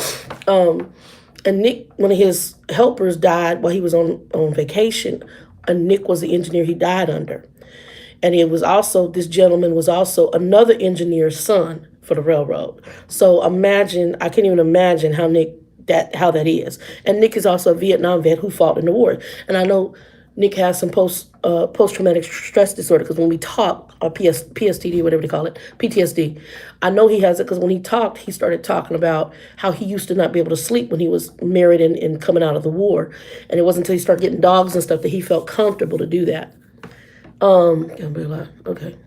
And Nick, one of his helpers died while he was on vacation, and Nick was the engineer he died under. And this gentleman was also another engineer's son for the railroad. So I can't even imagine how that is. And Nick is also a Vietnam vet who fought in the war. And I know Nick has some post-traumatic stress disorder, because when we talk, or PSTD, whatever they call it, PTSD, I know he has it because when he started talking about how he used to not be able to sleep when he was married and coming out of the war. And it wasn't until he started getting dogs and stuff that he felt comfortable to do that. Can't be alive. Okay.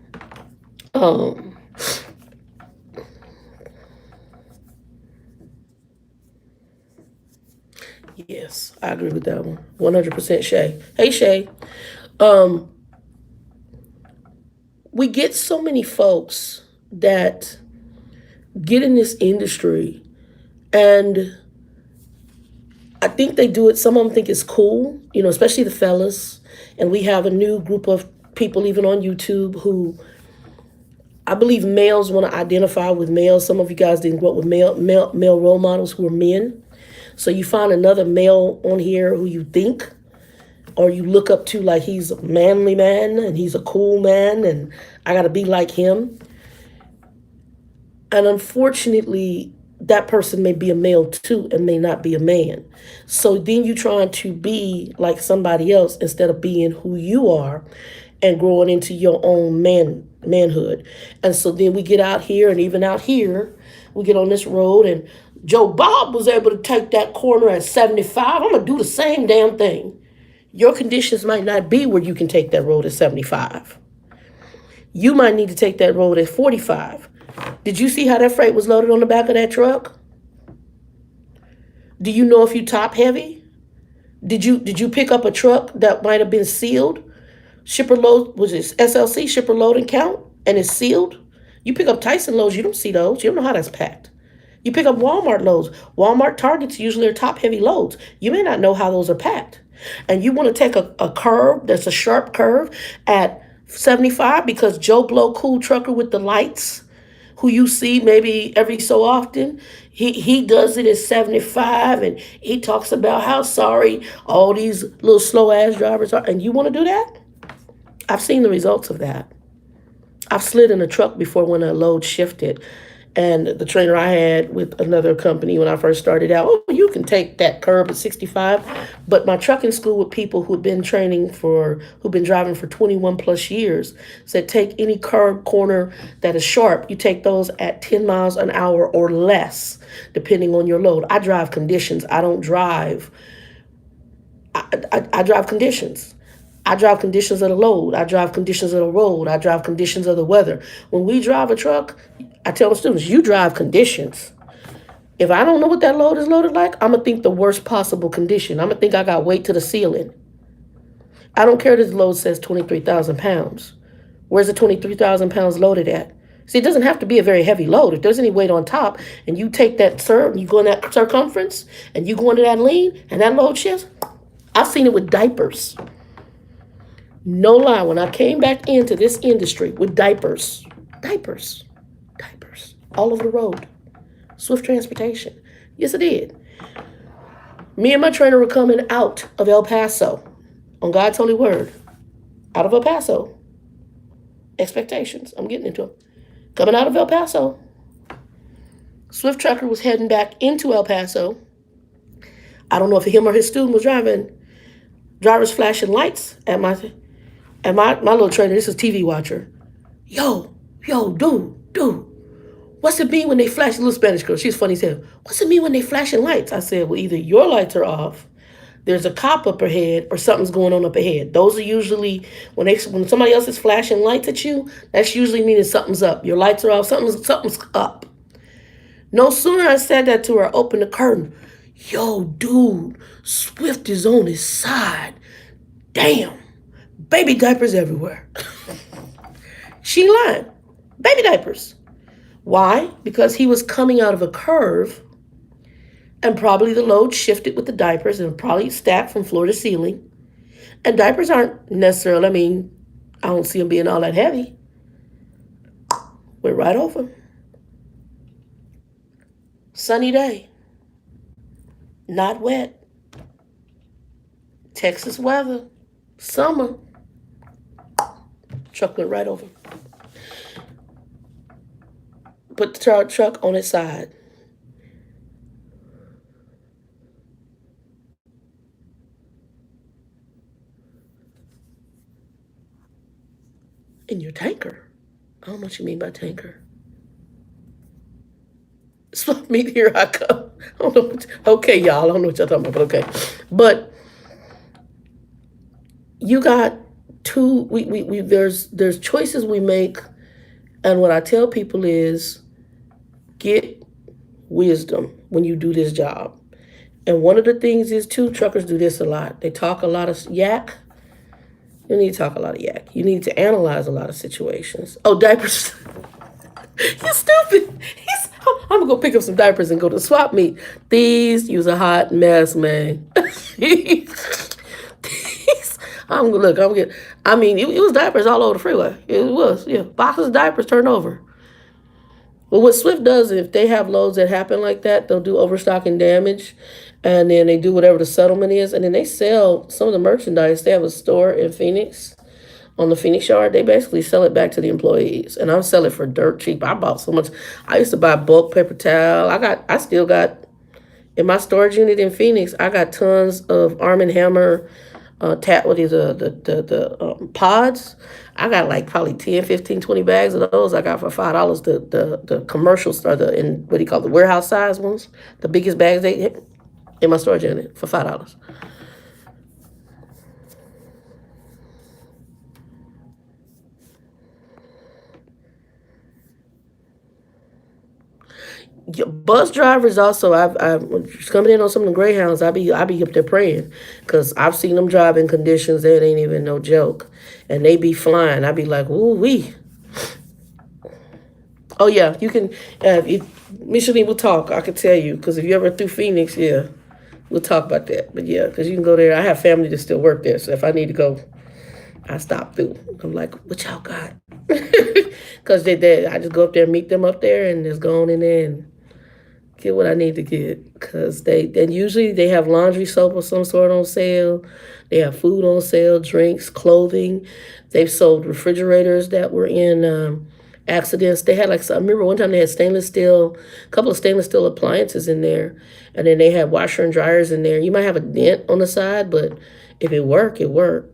Yes, I agree with that one. 100% Shay. Hey, Shay. We get so many folks that get in this industry, and I think they do it. Some of them think it's cool, especially the fellas. And we have a new group of people, even on YouTube, who I believe males want to identify with males. Some of you guys didn't grow up with male role models who are men. So you find another male on here who you think or you look up to, like he's a manly man and he's a cool man and I got to be like him. And unfortunately, that person may be a male too and may not be a man. So then you're trying to be like somebody else instead of being who you are and growing into your own manhood. And so then we get out here, and even out here, we get on this road, and Joe Bob was able to take that corner at 75. I'm going to do the same damn thing. Your conditions might not be where you can take that road at 75. You might need to take that road at 45. Did you see how that freight was loaded on the back of that truck? Do you know if you top heavy? Did you pick up a truck that might have been sealed? Shipper load, was it SLC, shipper load and count, and it's sealed? You pick up Tyson loads, you don't see those. You don't know how that's packed. You pick up Walmart loads. Walmart Targets usually are top heavy loads. You may not know how those are packed. And you want to take a curve that's a sharp curve at 75 because Joe Blow Cool Trucker with the lights, who you see maybe every so often, he does it at 75, and he talks about how sorry all these little slow ass drivers are. And you want to do that? I've seen the results of that. I've slid in a truck before when a load shifted, and the trainer I had with another company when I first started out, you can take that curb at 65. But my trucking school with people who've been driving for 21 plus years said take any curb corner that is sharp. You take those at 10 miles an hour or less, depending on your load. I drive conditions. I don't drive. I drive conditions. I drive conditions of the load. I drive conditions of the road. I drive conditions of the weather. When we drive a truck, I tell the students, you drive conditions. If I don't know what that load is loaded like, I'm going to think the worst possible condition. I'm going to think I got weight to the ceiling. I don't care that the load says 23,000 pounds. Where's the 23,000 pounds loaded at? See, it doesn't have to be a very heavy load. If there's any weight on top and you take that you go in that circumference and you go into that lean and that load shifts, I've seen it with diapers. No lie, when I came back into this industry with diapers, all over the road, Swift Transportation. Yes, I did. Me and my trainer were coming out of El Paso, on God's holy word, out of El Paso. Expectations, I'm getting into them. Coming out of El Paso, Swift Trucker was heading back into El Paso. I don't know if him or his student was driving. Drivers flashing lights at my little trainer. This is TV watcher. Yo, dude. What's it mean when they flash? A little Spanish girl. She's funny as hell. What's it mean when they flashing lights? I said, well, either your lights are off, there's a cop up ahead, or something's going on up ahead. Those are usually when somebody else is flashing lights at you. That's usually meaning something's up. Your lights are off. Something's up. No sooner I said that to her, I opened the curtain. Yo, dude, Swift is on his side. Damn, baby diapers everywhere. She lying. Baby diapers. Why? Because he was coming out of a curve and probably the load shifted with the diapers and probably stacked from floor to ceiling. And diapers aren't necessarily, I don't see them being all that heavy. Went right over. Sunny day. Not wet. Texas weather. Summer. Truck went right over. Put the truck on its side. In your tanker. I don't know what you mean by tanker. Swap meet, here I come. I don't know. Okay, y'all. I don't know what y'all talking about, but okay. But you got two. There's choices we make, and what I tell people is, get wisdom when you do this job. And one of the things is too, truckers do this a lot. They talk a lot of yak. You need to talk a lot of yak. You need to analyze a lot of situations. Oh, diapers. You're stupid. I'm going to go pick up some diapers and go to the swap meet. These use a hot mess, man. It was diapers all over the freeway. It was, yeah. Boxes of diapers turned over. But what Swift does, if they have loads that happen like that, they'll do overstocking damage, and then they do whatever the settlement is, and then they sell some of the merchandise. They have a store in Phoenix, on the Phoenix yard. They basically sell it back to the employees, and I'll sell it for dirt cheap. I bought so much. I used to buy bulk paper towel. I still got, in my storage unit in Phoenix, I got tons of Arm& Hammer the pods. I got like probably 10, 15, 20 bags of those. I got for $5. The commercials are the warehouse size ones, the biggest bags they in my storage unit for $5. Bus drivers also, I've coming in on some of the Greyhounds. I be up there praying, because I've seen them drive in conditions that ain't even no joke, and they be flying. I be like, ooh wee. Oh yeah, you can. Micheline will talk. I can tell you, because if you ever through Phoenix, yeah, we'll talk about that. But yeah, because you can go there. I have family that still work there, so if I need to go, I stop through. I'm like, what y'all got? Because I just go up there and meet them up there, and just go on in there and get what I need to get. Because usually they have laundry soap of some sort on sale. They have food on sale, drinks, clothing. They've sold refrigerators that were in accidents. They had I remember one time they had a couple of stainless steel appliances in there, and then they had washer and dryers in there. You might have a dent on the side, but if it worked, it worked.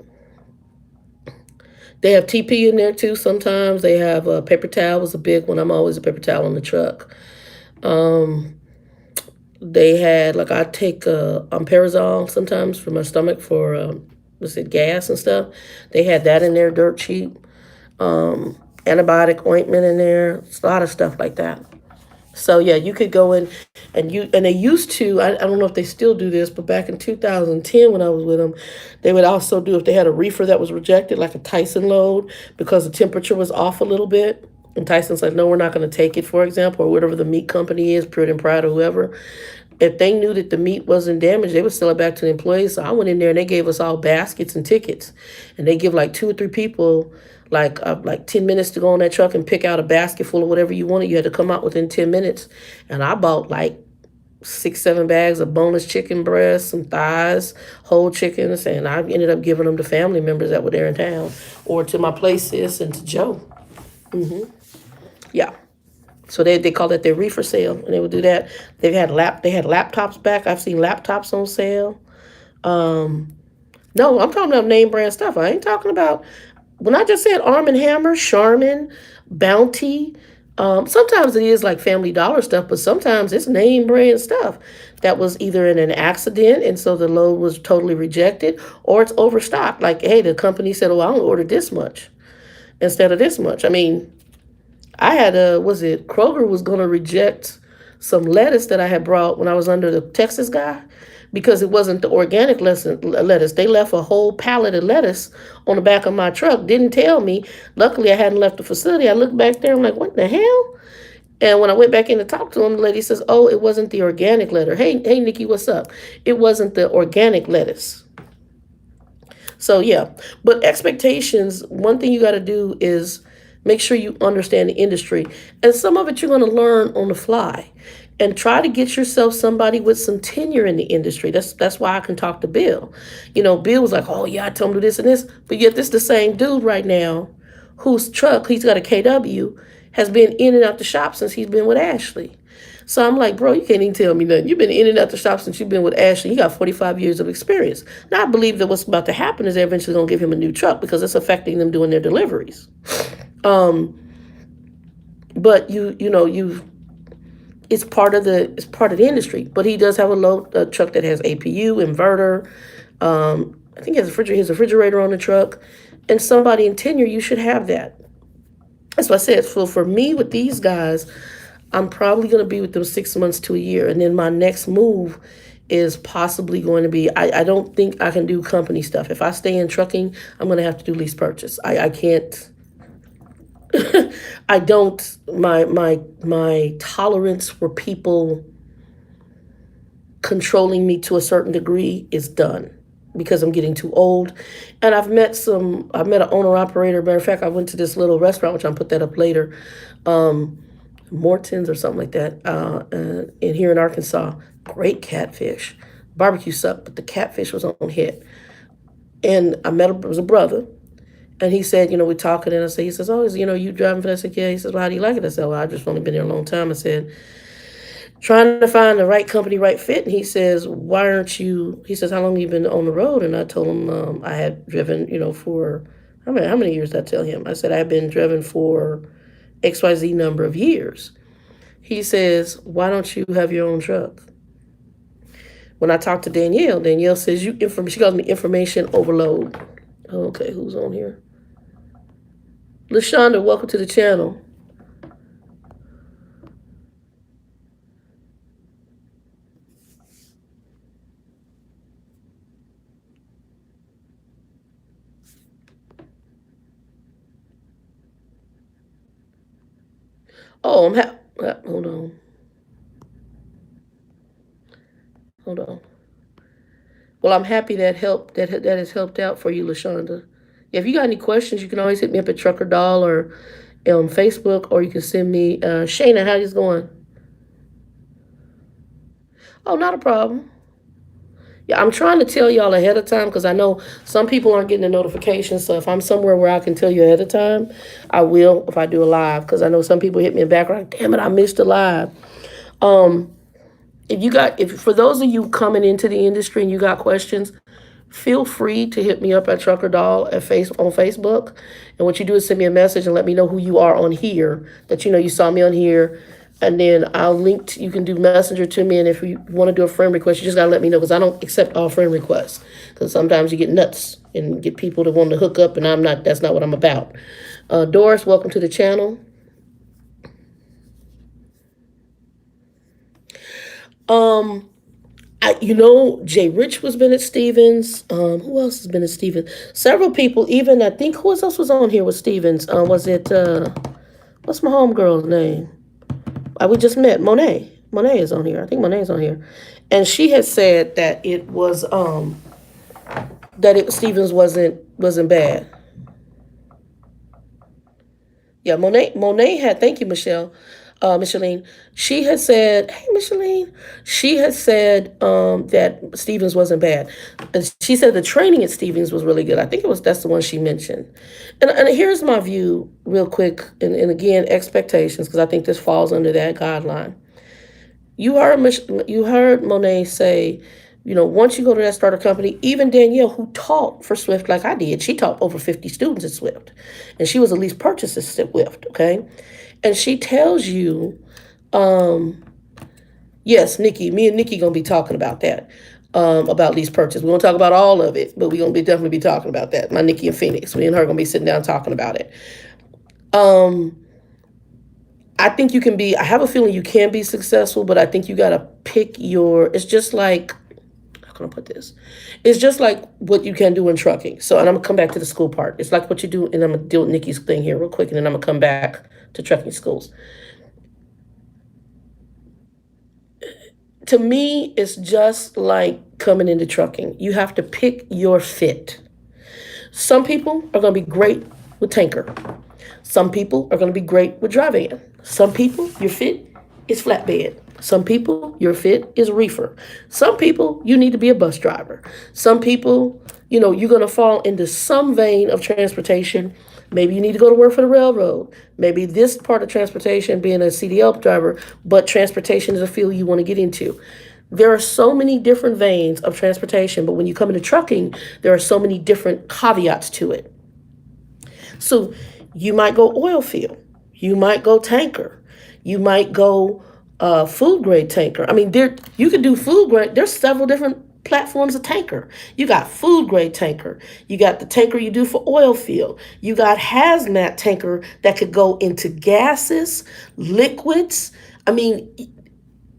They have TP in there too sometimes. They have paper towel was a big one. I'm always a paper towel on the truck. They had, I take Amperazole sometimes for my stomach for, gas and stuff. They had that in there, dirt cheap. Antibiotic ointment in there. It's a lot of stuff like that. So yeah, you could go in and they used to. I don't know if they still do this, but back in 2010 when I was with them, they would also do if they had a reefer that was rejected, like a Tyson load, because the temperature was off a little bit. And Tyson said, no, we're not going to take it, for example, or whatever the meat company is, Pure and Proud or whoever. If they knew that the meat wasn't damaged, they would sell it back to the employees. So I went in there and they gave us all baskets and tickets, and they give like 2 or 3 people like 10 minutes to go on that truck and pick out a basket full of whatever you wanted. You had to come out within 10 minutes, and I bought like 6, 7 bags of boneless chicken breasts, some thighs, whole chickens, and I ended up giving them to family members that were there in town, or to my place sis and to Joe. Yeah. So they call it their reefer sale, and they would do that. They had laptops back. I've seen laptops on sale. No, I'm talking about name brand stuff. I ain't talking about when I just said Arm and Hammer, Charmin, Bounty. Sometimes it is like Family Dollar stuff, but sometimes it's name brand stuff that was either in an accident and so the load was totally rejected, or it's overstocked. Like, hey, the company said, "Oh, I only ordered this much instead of this much." I mean, I had was it Kroger was going to reject some lettuce that I had brought when I was under the Texas guy because it wasn't the organic lettuce. They left a whole pallet of lettuce on the back of my truck. Didn't tell me. Luckily, I hadn't left the facility. I looked back there. I'm like, what the hell? And when I went back in to talk to him, the lady says, "Oh, it wasn't the organic lettuce. Hey, Nikki, what's up? It wasn't the organic lettuce." So yeah, but expectations. One thing you got to do is make sure you understand the industry, and some of it you're going to learn on the fly, and try to get yourself somebody with some tenure in the industry. That's why I can talk to Bill. Bill was like, "Oh yeah, I told him to do this and this," but yet this is the same dude right now, whose truck he's got a KW has been in and out the shop since he's been with Ashley. So I'm like, bro, you can't even tell me nothing. You've been in and out the shop since you've been with Ashley. You got 45 years of experience. Now I believe that what's about to happen is they're eventually going to give him a new truck because it's affecting them doing their deliveries. But it's part of the industry. But he does have a truck that has APU inverter. I think he has a refrigerator on the truck, and somebody in tenure, you should have that. That's what I said. So for me with these guys, I'm probably going to be with them 6 months to a year. And then my next move is possibly going to be, I don't think I can do company stuff. If I stay in trucking, I'm going to have to do lease purchase. I can't, I don't, my tolerance for people controlling me to a certain degree is done because I'm getting too old. And I've met an owner operator. Matter of fact, I went to this little restaurant, which I'll put that up later. Morton's or something like that, in here in Arkansas. Great catfish. Barbecue sucked, but the catfish was on hit. And it was a brother, and he said, we're talking, and he says, "Oh, you driving for that?" I said, "Yeah." He says, "Well, how do you like it?" I said, "Well, I've just only been here a long time." I said, "Trying to find the right company, right fit." And he says, "Why aren't you?" He says, "How long have you been on the road?" And I told him I had driven, for how many years did I tell him? I said I had been driven for XYZ number of years. He says, "Why don't you have your own truck?" When I talked to Danielle says, she calls me information overload. Okay, who's on here? LaShonda, welcome to the channel. Oh, hold on. Hold on. Well, I'm happy that has helped out for you, LaShonda. If you got any questions, you can always hit me up at Trucker Doll or on Facebook, or you can send me, Shayna, how you going? Oh, not a problem. Yeah, I'm trying to tell y'all ahead of time because I know some people aren't getting the notifications. So if I'm somewhere where I can tell you ahead of time, I will if I do a live, because I know some people hit me in the background. Damn it, I missed a live. Um, if for those of you coming into the industry and you got questions, feel free to hit me up at Trucker Doll on Facebook. And what you do is send me a message and let me know who you are on here, that you saw me on here. And then you can do Messenger to me. And if you want to do a friend request, you just got to let me know, because I don't accept all friend requests. Because sometimes you get nuts and get people that want to hook up, and that's not what I'm about. Doris, welcome to the channel. Um, Jay Rich was been at Stevens. Who else has been at Stevens? Several people. Even I think who else was on here with Stevens? Was it what's my homegirl's name? We just met Monet. Monet is on here. I think Monet is on here, and she had said that it was Stevens wasn't bad. Yeah, Monet had. Thank you, Michelle. Micheline. She had said, "Hey, Micheline." She had said that Stevens wasn't bad. And she said the training at Stevens was really good. I think that's the one she mentioned. And here's my view, real quick, and again, expectations, because I think this falls under that guideline. You heard Monet say, once you go to that starter company, even Danielle, who taught for Swift like I did, she taught over 50 students at Swift, and she was a lease purchase at Swift. Okay, and she tells you, yes, Nikki, me and Nikki gonna be talking about that. About lease purchase. We won't talk about all of it, but we're gonna definitely be talking about that. My Nikki and Phoenix. Me and her gonna be sitting down talking about it. Um, I think you can be, I have a feeling you can be successful, but I think you got to pick it's just like, how can I put this? It's just like what you can do in trucking. So, and I'm going to come back to the school part. It's like what you do, and I'm going to deal with Nikki's thing here real quick, and then I'm going to come back to trucking schools. To me, it's just like coming into trucking. You have to pick your fit. Some people are going to be great with tanker. Some people are going to be great with dry van. Some people, your fit is flatbed. Some people, your fit is reefer. Some people, you need to be a bus driver. Some people, you're going to fall into some vein of transportation. Maybe you need to go to work for the railroad. Maybe this part of transportation being a CDL driver, but transportation is a field you want to get into. There are so many different veins of transportation, but when you come into trucking, there are so many different caveats to it. So you might go oil field. You might go tanker. You might go food grade tanker. I mean, you could do food grade. There's several different platforms of tanker. You got food grade tanker. You got the tanker you do for oil field. You got hazmat tanker that could go into gases, liquids. I mean,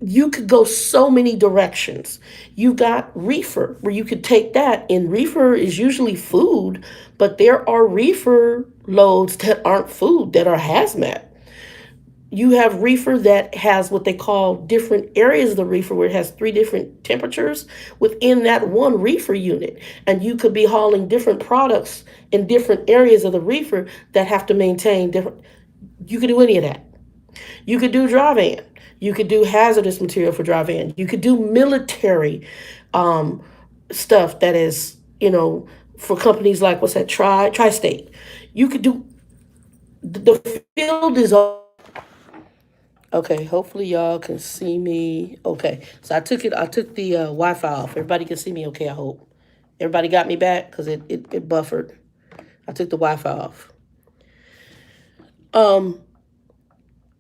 you could go so many directions. You got reefer, where you could take that, and reefer is usually food, but there are reefer loads that aren't food, that are hazmat. You have reefer that has what they call different areas of the reefer, where it has 3 different temperatures within that one reefer unit. And you could be hauling different products in different areas of the reefer that have to maintain different. You could do any of that. You could do dry van. You could do hazardous material for dry van. You could do military stuff that is, for companies like, what's that, Tri-State. You could do, the field is all. Okay, hopefully y'all can see me. Okay, so I took the Wi-Fi off. Everybody can see me okay, I hope. Everybody got me back because it buffered. I took the Wi-Fi off.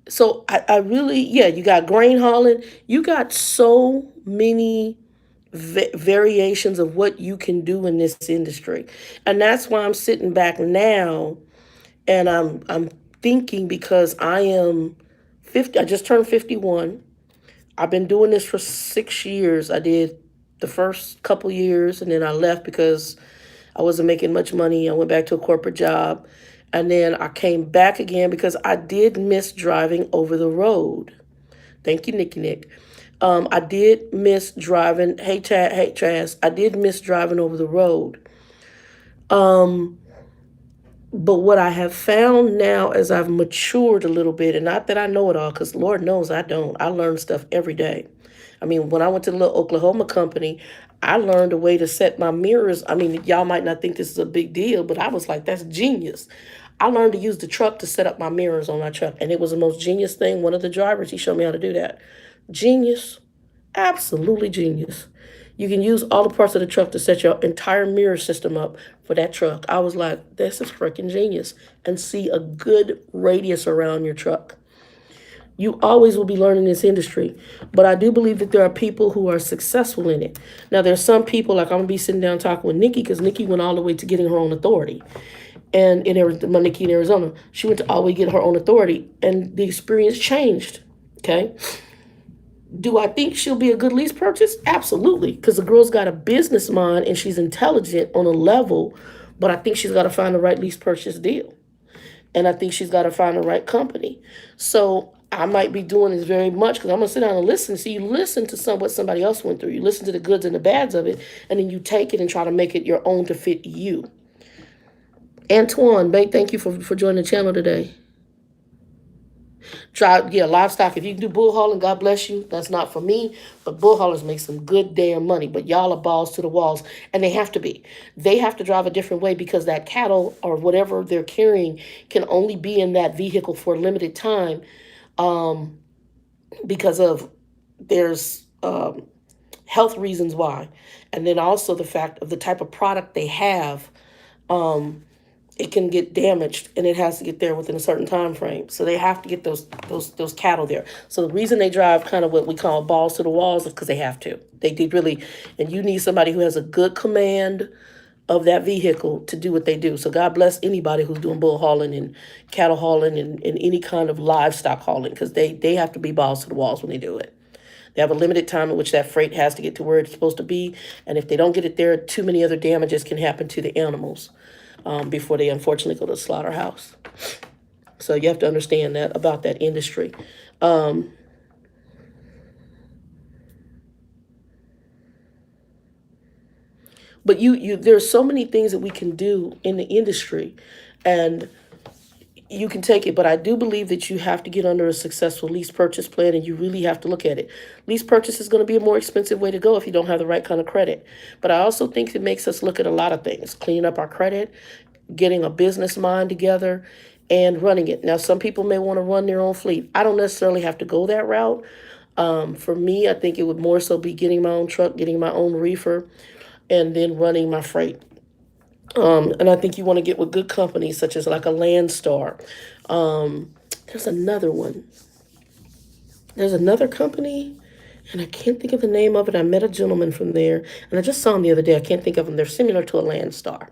So I really, yeah, you got grain hauling. You got so many variations of what you can do in this industry. And that's why I'm sitting back now and I'm thinking, because I am 50, I just turned 51. I've been doing this for 6 years. I did the first couple years and then I left because I wasn't making much money. I went back to a corporate job. And then I came back again because I did miss driving over the road. Thank you, Nicky Nick. I did miss driving. Hey, Chaz. I did miss driving over the road. But what I have found now as I've matured a little bit, and not that I know it all, because Lord knows I don't. I learn stuff every day. I mean, when I went to the little Oklahoma company, I learned a way to set my mirrors. I mean, y'all might not think this is a big deal, but I was like, that's genius. I learned to use the truck to set up my mirrors on my truck, and it was the most genius thing. One of the drivers, he showed me how to do that. Genius. Absolutely genius. You can use all the parts of the truck to set your entire mirror system up for that truck. I was like, this is freaking genius. And see a good radius around your truck. You always will be learning this industry. But I do believe that there are people who are successful in it. Now, there's some people, like I'm going to be sitting down talking with Nikki, because Nikki went all the way to getting her own authority. And in Arizona, Nikki in Arizona, she went to all the way get her own authority. And the experience changed. Okay? Do I think she'll be a good lease purchase? Absolutely, because the girl's got a business mind and she's intelligent on a level, but I think she's got to find the right lease purchase deal. And I think she's got to find the right company. So I might be doing this very much because I'm going to sit down and listen. So you listen to what somebody else went through. You listen to the goods and the bads of it, and then you take it and try to make it your own to fit you. Antoine, thank you for joining the channel today. Livestock. If you can do bull hauling, God bless you. That's not for me. But bull haulers make some good damn money. But y'all are balls to the walls. And they have to be. They have to drive a different way because that cattle or whatever they're carrying can only be in that vehicle for a limited time, because of there's health reasons why. And then also the fact of the type of product they have. It can get damaged and it has to get there within a certain time frame. So they have to get those cattle there. So the reason they drive kind of what we call balls to the walls is because they have to. They really, and you need somebody who has a good command of that vehicle to do what they do. So God bless anybody who's doing bull hauling and cattle hauling and any kind of livestock hauling, because they have to be balls to the walls when they do it. They have a limited time in which that freight has to get to where it's supposed to be. And if they don't get it there, too many other damages can happen to the animals. Before they unfortunately go to the slaughterhouse. So you have to understand that about that industry. But there's so many things that we can do in the industry, and you can take it, but I do believe that you have to get under a successful lease purchase plan, and you really have to look at it. Lease purchase is going to be a more expensive way to go if you don't have the right kind of credit. But I also think it makes us look at a lot of things, cleaning up our credit, getting a business mind together, and running it. Now, some people may want to run their own fleet. I don't necessarily have to go that route. For me, I think it would more so be getting my own truck, getting my own reefer, and then running my freight. And I think you want to get with good companies such as like a Landstar. There's another one. There's another company, and I can't think of the name of it. I met a gentleman from there, and I just saw him the other day. I can't think of them. They're similar to a Landstar.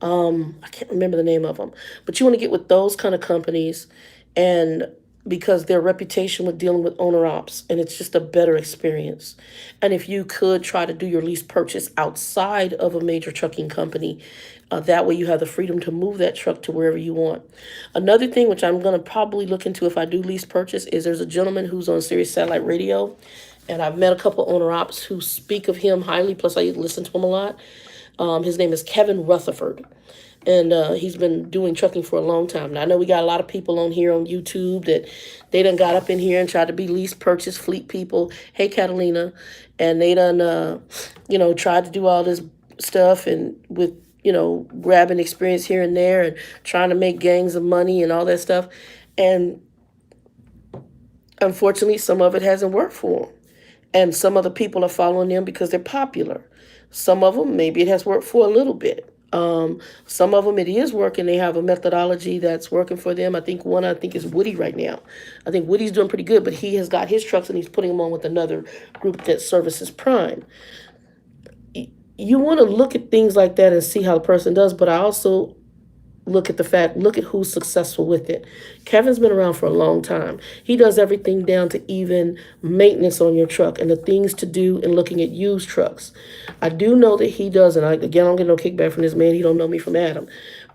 I can't remember the name of them. But you want to get with those kind of companies, and because their reputation with dealing with owner ops, and it's just a better experience. And if you could try to do your lease purchase outside of a major trucking company, that way you have the freedom to move that truck to wherever you want. Another thing which I'm going to probably look into if I do lease purchase is there's a gentleman who's on Sirius Satellite Radio, and I've met a couple owner ops who speak of him highly, plus I listen to him a lot. His name is Kevin Rutherford. And he's been doing trucking for a long time. Now, I know we got a lot of people on here on YouTube that they done got up in here and tried to be lease purchase fleet people. Hey, Catalina. And they done, tried to do all this stuff and with, grabbing experience here and there and trying to make gangs of money and all that stuff. And unfortunately, some of it hasn't worked for them. And some other people are following them because they're popular. Some of them, maybe it has worked for a little bit. Some of them it is working. They have a methodology that's working for them. I think is Woody right now. I think Woody's doing pretty good, but he has got his trucks and he's putting them on with another group that services Prime. You want to look at things like that and see how the person does, but I also look at who's successful with it. Kevin's been around for a long time. He does everything down to even maintenance on your truck and the things to do in looking at used trucks. I do know that he does, and I don't get no kickback from this man. He don't know me from Adam.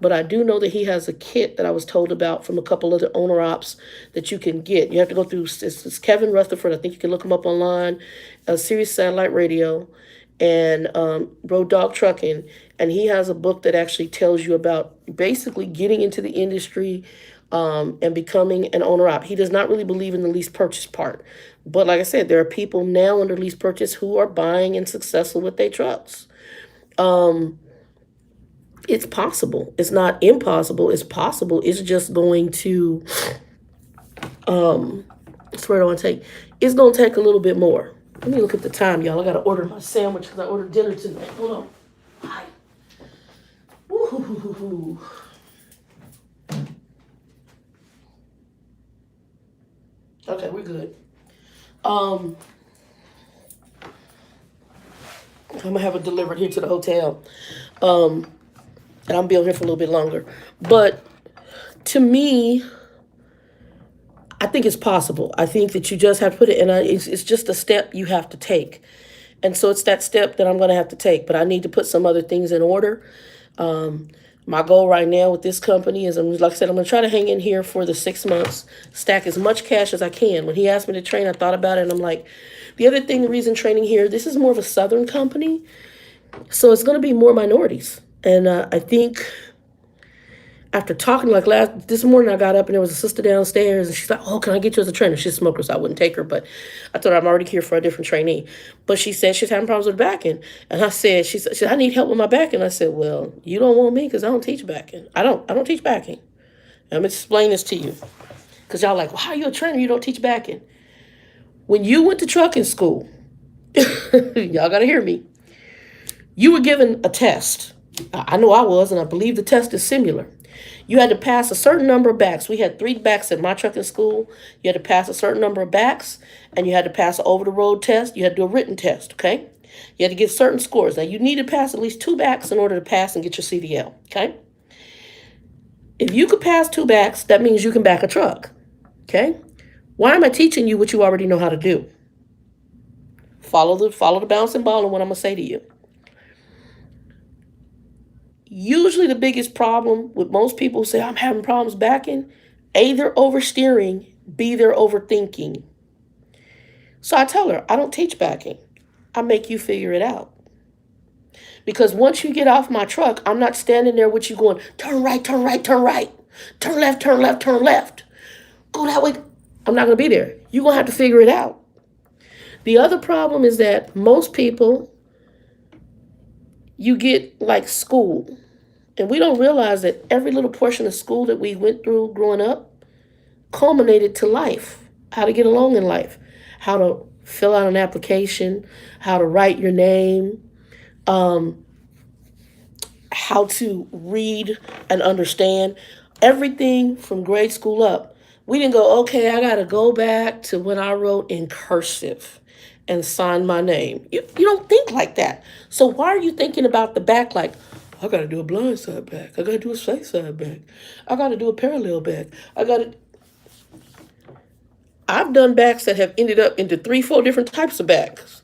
But I do know that he has a kit that I was told about from a couple other owner ops that you can get. You have to go through, it's Kevin Rutherford. I think you can look him up online, Sirius Satellite Radio, and Road Dog Trucking. And he has a book that actually tells you about basically getting into the industry and becoming an owner op. He does not really believe in the lease purchase part. But like I said, there are people now under lease purchase who are buying and successful with their trucks. It's possible. It's not impossible. It's possible. It's just going to, that's where I want to take. It's going to take a little bit more. Let me look at the time, y'all. I got to order my sandwich because I ordered dinner tonight. Hold on. Hi. Woo-hoo-hoo-hoo-hoo. Okay, we're good. I'm gonna have it delivered here to the hotel. And I'll be on here for a little bit longer. But to me, I think it's possible. I think that you just have to put it in. It's just a step you have to take. And so it's that step that I'm going to have to take. But I need to put some other things in order. My goal right now with this company is, like I said, I'm going to try to hang in here for the 6 months, stack as much cash as I can. When he asked me to train, I thought about it, and I'm like, the other thing, the reason training here, this is more of a Southern company, so it's going to be more minorities. And I think after talking, like this morning, I got up and there was a sister downstairs, and she's like, "Oh, can I get you as a trainer?" She's a smoker, so I wouldn't take her, but I told her I'm already here for a different trainee. But she said she's having problems with backing, and I said, she said, "I need help with my backing." I said, "Well, you don't want me because I don't teach backing. I don't teach backing." And I'm gonna explain this to you, because y'all like, "Well, how are you a trainer? You don't teach backing." When you went to trucking school, y'all gotta hear me. You were given a test. I know I was, and I believe the test is similar. You had to pass a certain number of backs. We had 3 backs at my trucking school. You had to pass a certain number of backs, and you had to pass an over-the-road test. You had to do a written test, okay? You had to get certain scores. Now, you need to pass at least 2 backs in order to pass and get your CDL, okay? If you could pass 2 backs, that means you can back a truck, okay? Why am I teaching you what you already know how to do? Follow the bouncing ball and what I'm going to say to you. Usually the biggest problem with most people who say, "I'm having problems backing," A, they're oversteering, B, they're overthinking. So I tell her, I don't teach backing. I make you figure it out. Because once you get off my truck, I'm not standing there with you going, "Turn right, turn right, turn right. Turn left, turn left, turn left. Go that way." I'm not going to be there. You're going to have to figure it out. The other problem is that most people, you get like school. And we don't realize that every little portion of school that we went through growing up culminated to life, how to get along in life, how to fill out an application, how to write your name, how to read and understand. Everything from grade school up. We didn't go, "Okay, I got to go back to when I wrote in cursive and signed my name." You don't think like that. So why are you thinking about the back like, "I got to do a blind side back. I got to do a straight side back. I got to do a parallel back. I've done backs that have ended up into 3, 4 different types of backs,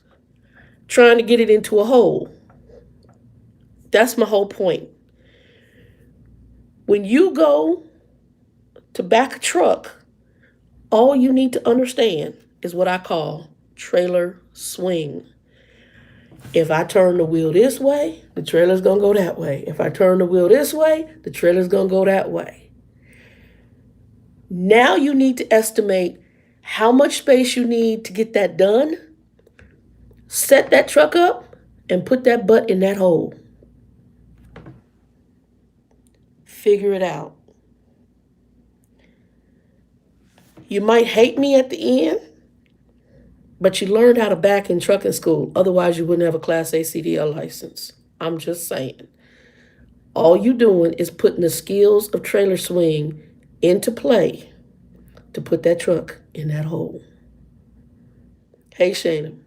trying to get it into a hole. That's my whole point. When you go to back a truck, all you need to understand is what I call trailer swing. If I turn the wheel this way, the trailer's going to go that way. If I turn the wheel this way, the trailer's going to go that way. Now you need to estimate how much space you need to get that done. Set that truck up and put that butt in that hole. Figure it out. You might hate me at the end, but you learned how to back in trucking school. Otherwise, you wouldn't have a Class A CDL license. I'm just saying. All you doing is putting the skills of trailer swing into play to put that truck in that hole. Hey, Shana.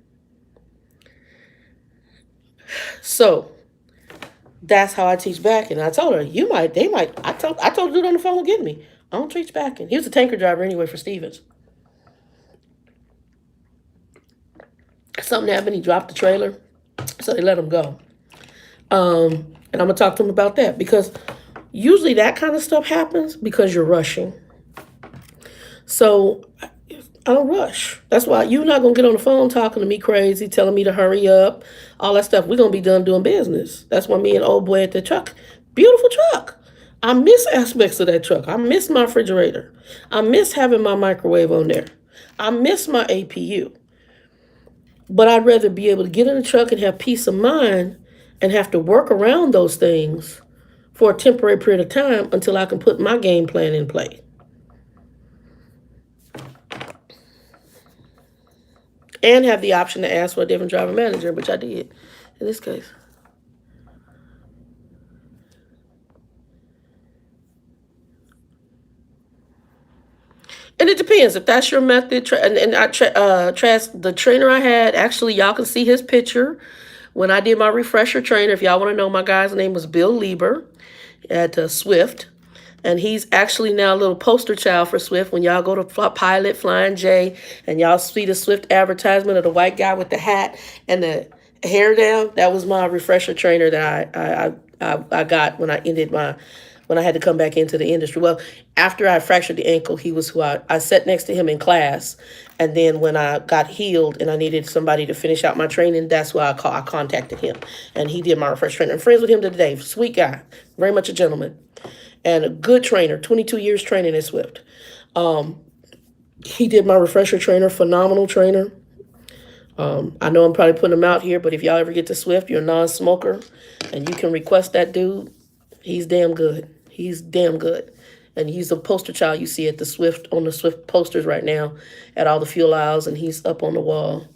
So that's how I teach backing. I told her, I told the dude on the phone, "Get me. I don't teach backing." He was a tanker driver anyway for Stevens. Something happened, he dropped the trailer, so they let him go. And I'm going to talk to him about that, because usually that kind of stuff happens because you're rushing. So I don't rush. That's why you're not going to get on the phone talking to me crazy, telling me to hurry up, all that stuff. We're going to be done doing business. That's why me and old boy at the truck, beautiful truck. I miss aspects of that truck. I miss my refrigerator. I miss having my microwave on there. I miss my APU. But I'd rather be able to get in the truck and have peace of mind and have to work around those things for a temporary period of time until I can put my game plan in play. And have the option to ask for a different driver manager, which I did in this case. And it depends if that's your method. The trainer I had, actually, y'all can see his picture when I did my refresher trainer. If y'all want to know, my guy's name was Bill Lieber at Swift. And he's actually now a little poster child for Swift. When y'all go to Pilot, Flying J, and y'all see the Swift advertisement of the white guy with the hat and the hair down, that was my refresher trainer that I got when I had to come back into the industry. Well, after I fractured the ankle, he was who I sat next to him in class. And then when I got healed and I needed somebody to finish out my training, that's why I contacted him. And he did my refresher training. I'm friends with him today. Sweet guy. Very much a gentleman. And a good trainer. 22 years training at Swift. He did my refresher trainer. Phenomenal trainer. I know I'm probably putting him out here, but if y'all ever get to Swift, you're a non-smoker, and you can request that dude, he's damn good. He's damn good. And he's the poster child you see at the Swift, on the Swift posters right now at all the fuel aisles, and he's up on the wall.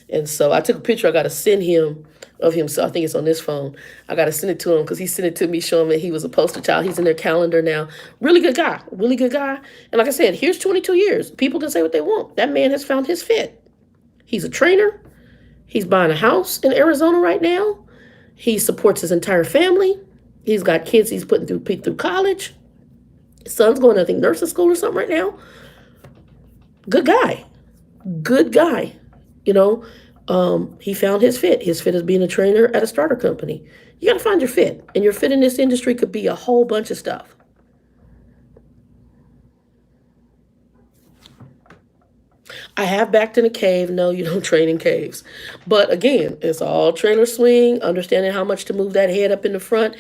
And so I took a picture. I got to send him of him. So I think it's on this phone. I got to send it to him because he sent it to me showing that he was a poster child. He's in their calendar now. Really good guy. Really good guy. And like I said, here's 22 years. People can say what they want. That man has found his fit. He's a trainer. He's buying a house in Arizona right now. He supports his entire family. He's got kids he's putting through college. His son's going to, I think, nursing school or something right now. Good guy. Good guy. You know, he found his fit. His fit is being a trainer at a starter company. You got to find your fit. And your fit in this industry could be a whole bunch of stuff. I have backed in a cave. No, you don't train in caves. But again, it's all trailer swing, understanding how much to move that head up in the front,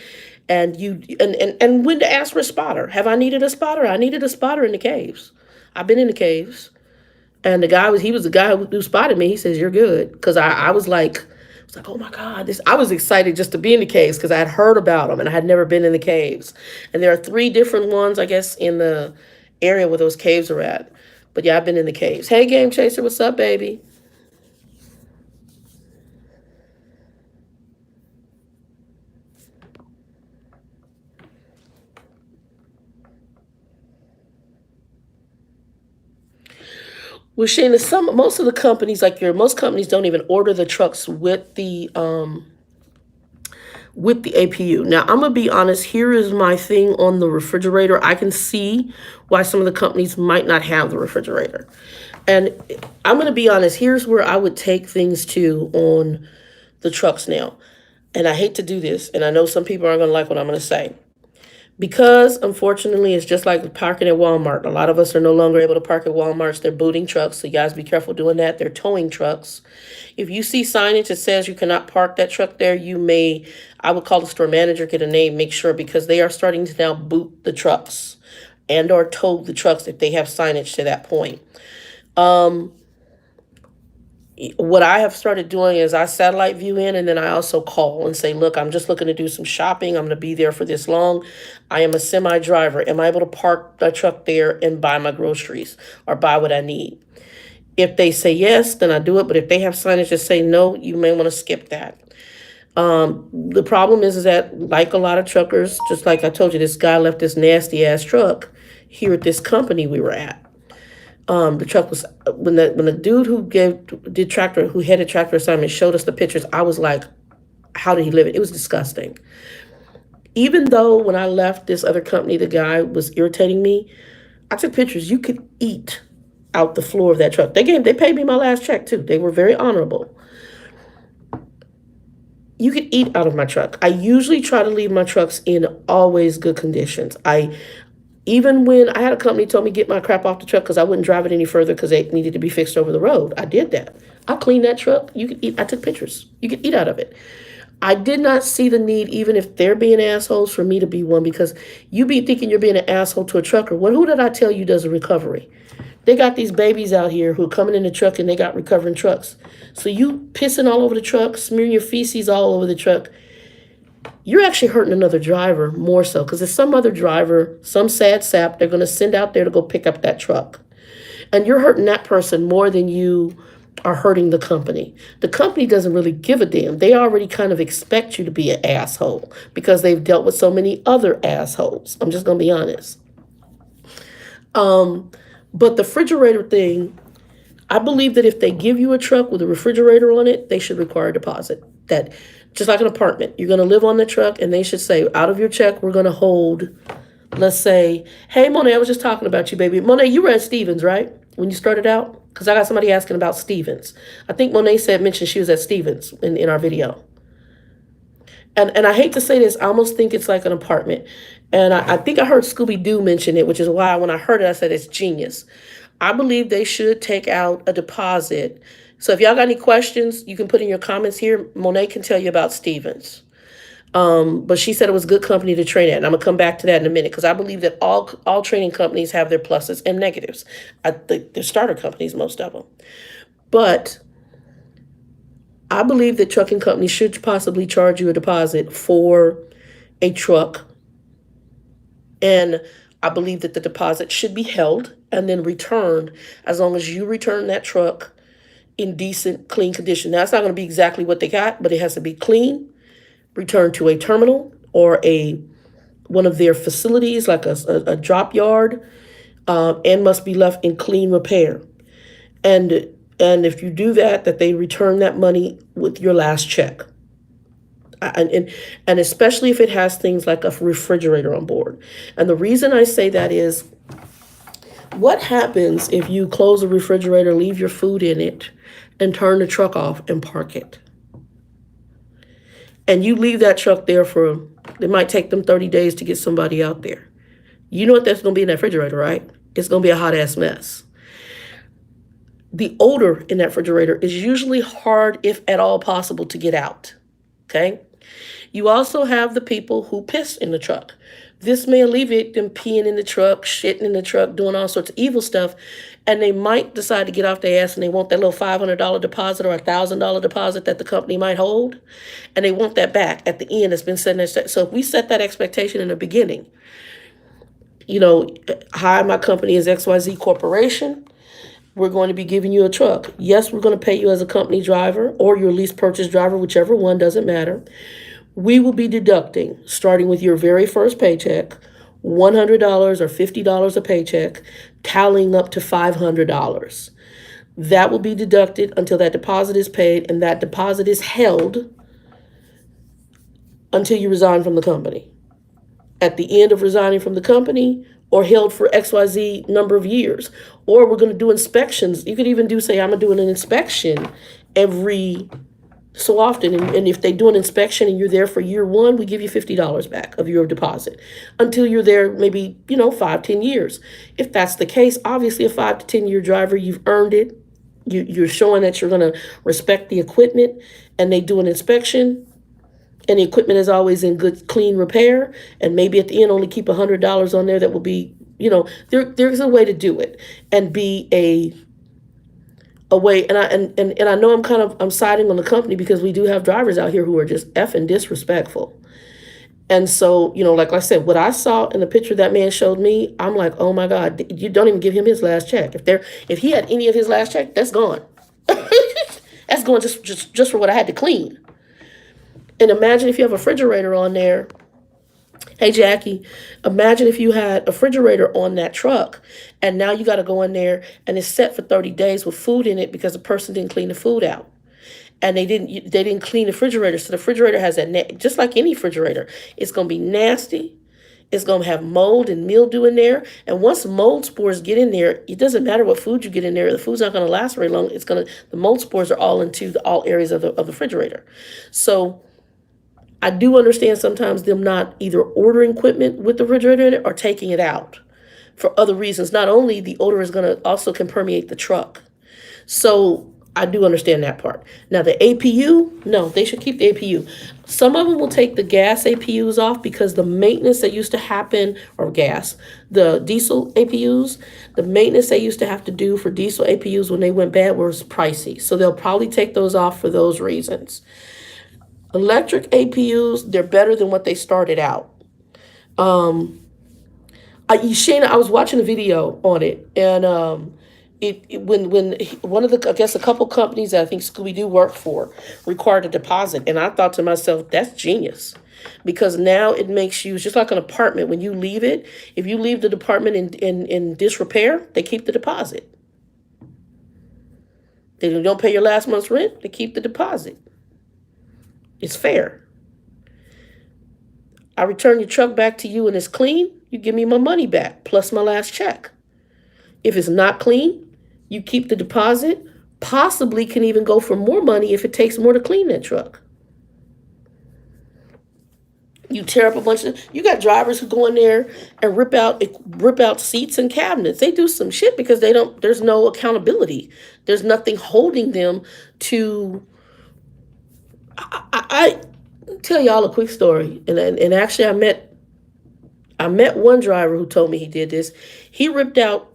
and and when to ask for a spotter. Have I needed a spotter? I needed a spotter in the caves. I've been in the caves. And he was the guy who spotted me. He says, "You're good." Because I was like, oh my God, I was excited just to be in the caves because I had heard about them and I had never been in the caves. And there are 3 different ones, I guess, in the area where those caves are at. But yeah, I've been in the caves. Hey, Game Chaser, what's up, baby? Well, Shayna, most of the companies, most companies don't even order the trucks with the APU. Now, I'm gonna be honest. Here is my thing on the refrigerator. I can see why some of the companies might not have the refrigerator, and I'm gonna be honest. Here's where I would take things to on the trucks now. And I hate to do this, and I know some people aren't gonna like what I'm gonna say. Because, unfortunately, it's just like parking at Walmart. A lot of us are no longer able to park at Walmarts. They're booting trucks, so you guys be careful doing that. They're towing trucks. If you see signage that says you cannot park that truck there, I would call the store manager, get a name, make sure, because they are starting to now boot the trucks and or tow the trucks if they have signage to that point. What I have started doing is I satellite view in, and then I also call and say, look, I'm just looking to do some shopping. I'm going to be there for this long. I am a semi driver. Am I able to park my truck there and buy my groceries or buy what I need? If they say yes, then I do it. But if they have signage that say no, you may want to skip that. The problem is that, like a lot of truckers, just like I told you, this guy left this nasty ass truck here at this company we were at. The truck was, when the dude who headed tractor assignment showed us the pictures, I was like, how did he live it? It was disgusting. Even though when I left this other company, the guy was irritating me, I took pictures. You could eat out the floor of that truck. They paid me my last check too. They were very honorable. You could eat out of my truck. I usually try to leave my trucks in always good conditions. Even when I had a company told me get my crap off the truck because I wouldn't drive it any further because it needed to be fixed over the road. I did that. I cleaned that truck. You could eat. I took pictures. You could eat out of it. I did not see the need, even if they're being assholes, for me to be one, because you be thinking you're being an asshole to a trucker. Who did I tell you does a recovery? They got these babies out here who are coming in the truck and they got recovering trucks. So you pissing all over the truck, smearing your feces all over the truck, you're actually hurting another driver more so, because there's some other driver, some sad sap, they're going to send out there to go pick up that truck. And you're hurting that person more than you are hurting the company. The company doesn't really give a damn. They already kind of expect you to be an asshole because they've dealt with so many other assholes. I'm just going to be honest. But the refrigerator thing, I believe that if they give you a truck with a refrigerator on it, they should require a deposit. That, just like an apartment, you're going to live on the truck, and they should say, out of your check, we're going to hold let's say, hey, Monet, I was just talking about you, baby. Monet, you were at Stevens, right? When you started out? Because I got somebody asking about Stevens. I think Monet mentioned she was at Stevens in our video. And I hate to say this, I almost think it's like an apartment. And I think I heard Scooby Doo mention it, which is why when I heard it, I said it's genius. I believe they should take out a deposit. So if y'all got any questions, you can put in your comments here. Monet can tell you about Stevens. But she said it was good company to train at. And I'm gonna come back to that in a minute because I believe that all training companies have their pluses and negatives. I think they're starter companies, most of them. But I believe that trucking companies should possibly charge you a deposit for a truck. And I believe that the deposit should be held and then returned as long as you return that truck in decent, clean condition. Now, it's not going to be exactly what they got, but it has to be clean, returned to a terminal or one of their facilities, like a drop yard, and must be left in clean repair. And if you do that they return that money with your last check. And especially if it has things like a refrigerator on board. And the reason I say that is, what happens if you close the refrigerator, leave your food in it, and turn the truck off and park it? And you leave that truck there it might take them 30 days to get somebody out there. You know what that's going to be in that refrigerator, right? It's going to be a hot ass mess. The odor in that refrigerator is usually hard, if at all possible, to get out. Okay? You also have the people who piss in the truck. This may alleviate them peeing in the truck, shitting in the truck, doing all sorts of evil stuff, and they might decide to get off their ass and they want that little $500 deposit or $1,000 deposit that the company might hold, and they want that back at the end. It's been set there. So if we set that expectation in the beginning, hi, my company is XYZ Corporation. We're going to be giving you a truck. Yes, we're going to pay you as a company driver or your lease purchase driver, whichever one, doesn't matter. We will be deducting, starting with your very first paycheck, $100 or $50 a paycheck, tallying up to $500. That will be deducted until that deposit is paid, and that deposit is held until you resign from the company. At the end of resigning from the company, or held for XYZ number of years. Or we're going to do inspections. You could even say, I'm going to do an inspection every so often. And if they do an inspection and you're there for year one, we give you $50 back of your deposit until you're there maybe, 5-10 years. If that's the case, obviously a 5 to 10 year driver, you've earned it. You're showing that you're going to respect the equipment, and they do an inspection. And the equipment is always in good, clean repair. And maybe at the end only keep $100 on there. That will be, there's a way to do it and be a way. And I know I'm siding on the company because we do have drivers out here who are just effing disrespectful. And so, like I said, what I saw in the picture that man showed me, I'm like, oh my God, you don't even give him his last check. If he had any of his last check, that's gone. That's going just for what I had to clean. And imagine if you have a refrigerator on there. Hey, Jackie, imagine if you had a refrigerator on that truck and now you got to go in there and it's set for 30 days with food in it because the person didn't clean the food out. And they didn't clean the refrigerator. So the refrigerator has just like any refrigerator, it's going to be nasty. It's going to have mold and mildew in there. And once mold spores get in there, it doesn't matter what food you get in there. The food's not going to last very long. The mold spores are all into all areas of the refrigerator. So I do understand sometimes them not either ordering equipment with the refrigerator in it or taking it out for other reasons. Not only the odor is going to also can permeate the truck. So I do understand that part. Now the APU, no, they should keep the APU. Some of them will take the gas APUs off because the maintenance that used to happen, the diesel APUs, the maintenance they used to have to do for diesel APUs when they went bad was pricey. So they'll probably take those off for those reasons. Electric APUs, they're better than what they started out. Shayna, I was watching a video on it, and when one of the, I guess a couple companies that I think Scooby Doo worked for required a deposit, and I thought to myself, that's genius, because now it makes you just like an apartment. When you leave it, if you leave the department in disrepair, they keep the deposit. They don't pay your last month's rent, they keep the deposit. It's fair. I return your truck back to you and it's clean. you give me my money back plus my last check. If it's not clean, you keep the deposit, possibly can even go for more money if it takes more to clean that truck. You tear up a bunch of, you got drivers who go in there and rip out seats and cabinets. They do some shit because there's no accountability. There's nothing holding them to. I tell y'all a quick story, and actually I met one driver who told me he did this. He ripped out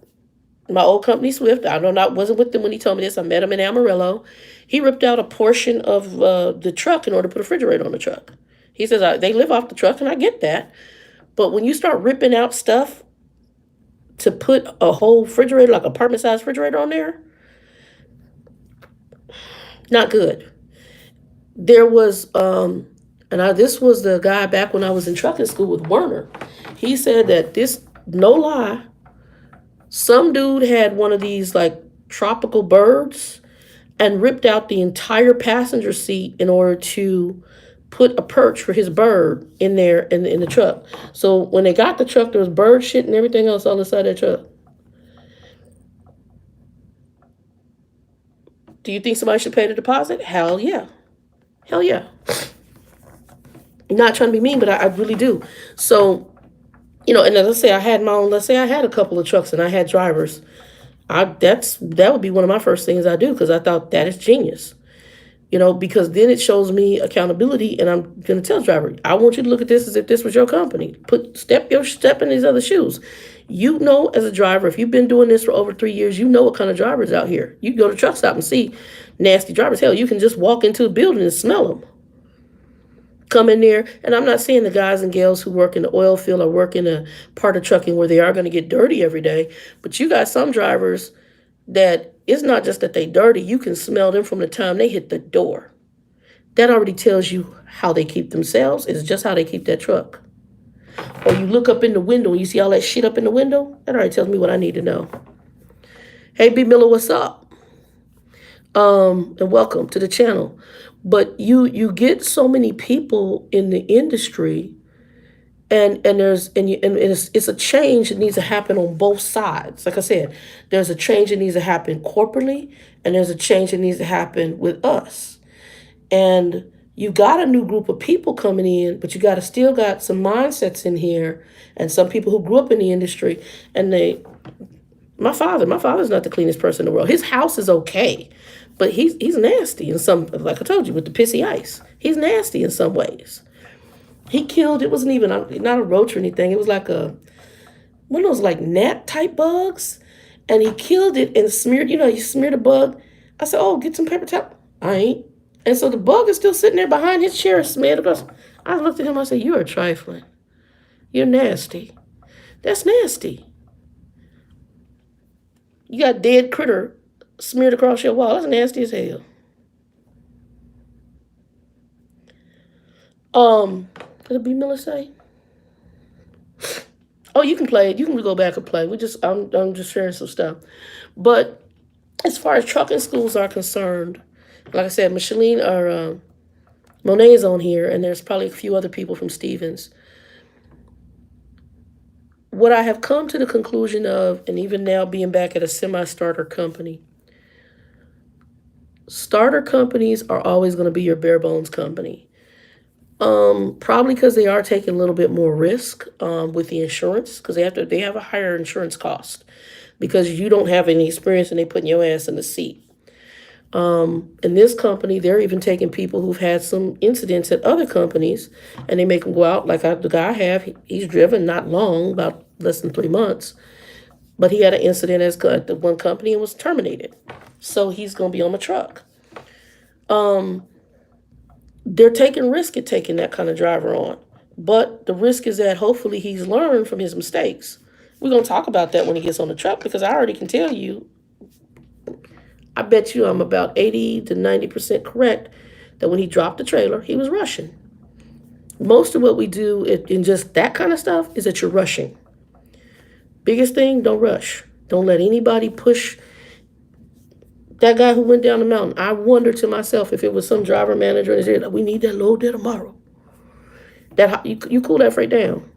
my old company Swift. I don't know, I wasn't with them when he told me this. I met him in Amarillo. He ripped out a portion of the truck in order to put a refrigerator on the truck. He says they live off the truck, and I get that. But when you start ripping out stuff to put a whole refrigerator, like apartment-sized refrigerator on there, not good. There was, this was the guy back when I was in trucking school with Werner. He said that this, no lie, some dude had one of these like tropical birds and ripped out the entire passenger seat in order to put a perch for his bird in there in the truck. So when they got the truck, there was bird shit and everything else on the side of the truck. Do you think somebody should pay the deposit? Hell yeah. Hell yeah. I'm not trying to be mean, but I really do. So, and let's say I had a couple of trucks and I had drivers. That would be one of my first things I do, because I thought that is genius. Because then it shows me accountability, and I'm going to tell the driver, I want you to look at this as if this was your company. Step in these other shoes. As a driver, if you've been doing this for over 3 years, you know what kind of drivers out here. You go to truck stop and see nasty drivers. Hell, you can just walk into a building and smell them. Come in there, and I'm not saying the guys and gals who work in the oil field or work in a part of trucking where they are going to get dirty every day, but you got some drivers that it's not just that they dirty, you can smell them from the time they hit the door. That already tells you how they keep themselves. It's just how they keep that truck. Or you look up in the window and you see all that shit up in the window, that already tells me what I need to know. Hey, B. Miller, what's up? And welcome to the channel. But you get so many people in the industry, and it's a change that needs to happen on both sides. Like I said, there's a change that needs to happen corporately, and there's a change that needs to happen with us. And you got a new group of people coming in, but you still got some mindsets in here, and some people who grew up in the industry, and my father's not the cleanest person in the world. His house is okay, but he's nasty in some, like I told you, with the pissy ice. He's nasty in some ways. He killed, it wasn't even, not a roach or anything. It was like one of those like gnat type bugs. And he killed it and smeared, you smeared a bug. I said, oh, get some paper towel. I ain't. And so the bug is still sitting there behind his chair, smeared across. I looked at him, I said, you are trifling. You're nasty. That's nasty. You got dead critter smeared across your wall. That's nasty as hell. What did B. Miller say? Oh, you can play it. You can go back and play. I'm just sharing some stuff. But as far as trucking schools are concerned, like I said, Micheline or Monet is on here, and there's probably a few other people from Stevens. What I have come to the conclusion of, and even now being back at a semi-starter company, starter companies are always going to be your bare bones company. Probably because they are taking a little bit more risk with the insurance, because they have a higher insurance cost because you don't have any experience and they putting your ass in the seat. In this company, they're even taking people who've had some incidents at other companies, and they make them go out. Like the guy I have, he's driven not long, about less than 3 months, but he had an incident at the one company and was terminated. So he's going to be on the truck. They're taking risk at taking that kind of driver on. But the risk is that hopefully he's learned from his mistakes. We're going to talk about that when he gets on the truck, because I already can tell you, I bet you I'm about 80 to 90% correct that when he dropped the trailer, he was rushing. Most of what we do in just that kind of stuff is that you're rushing. Biggest thing, don't rush. Don't let anybody push. That guy who went down the mountain, I wonder to myself if it was some driver manager and said, we need that load there tomorrow. You cool that freight down.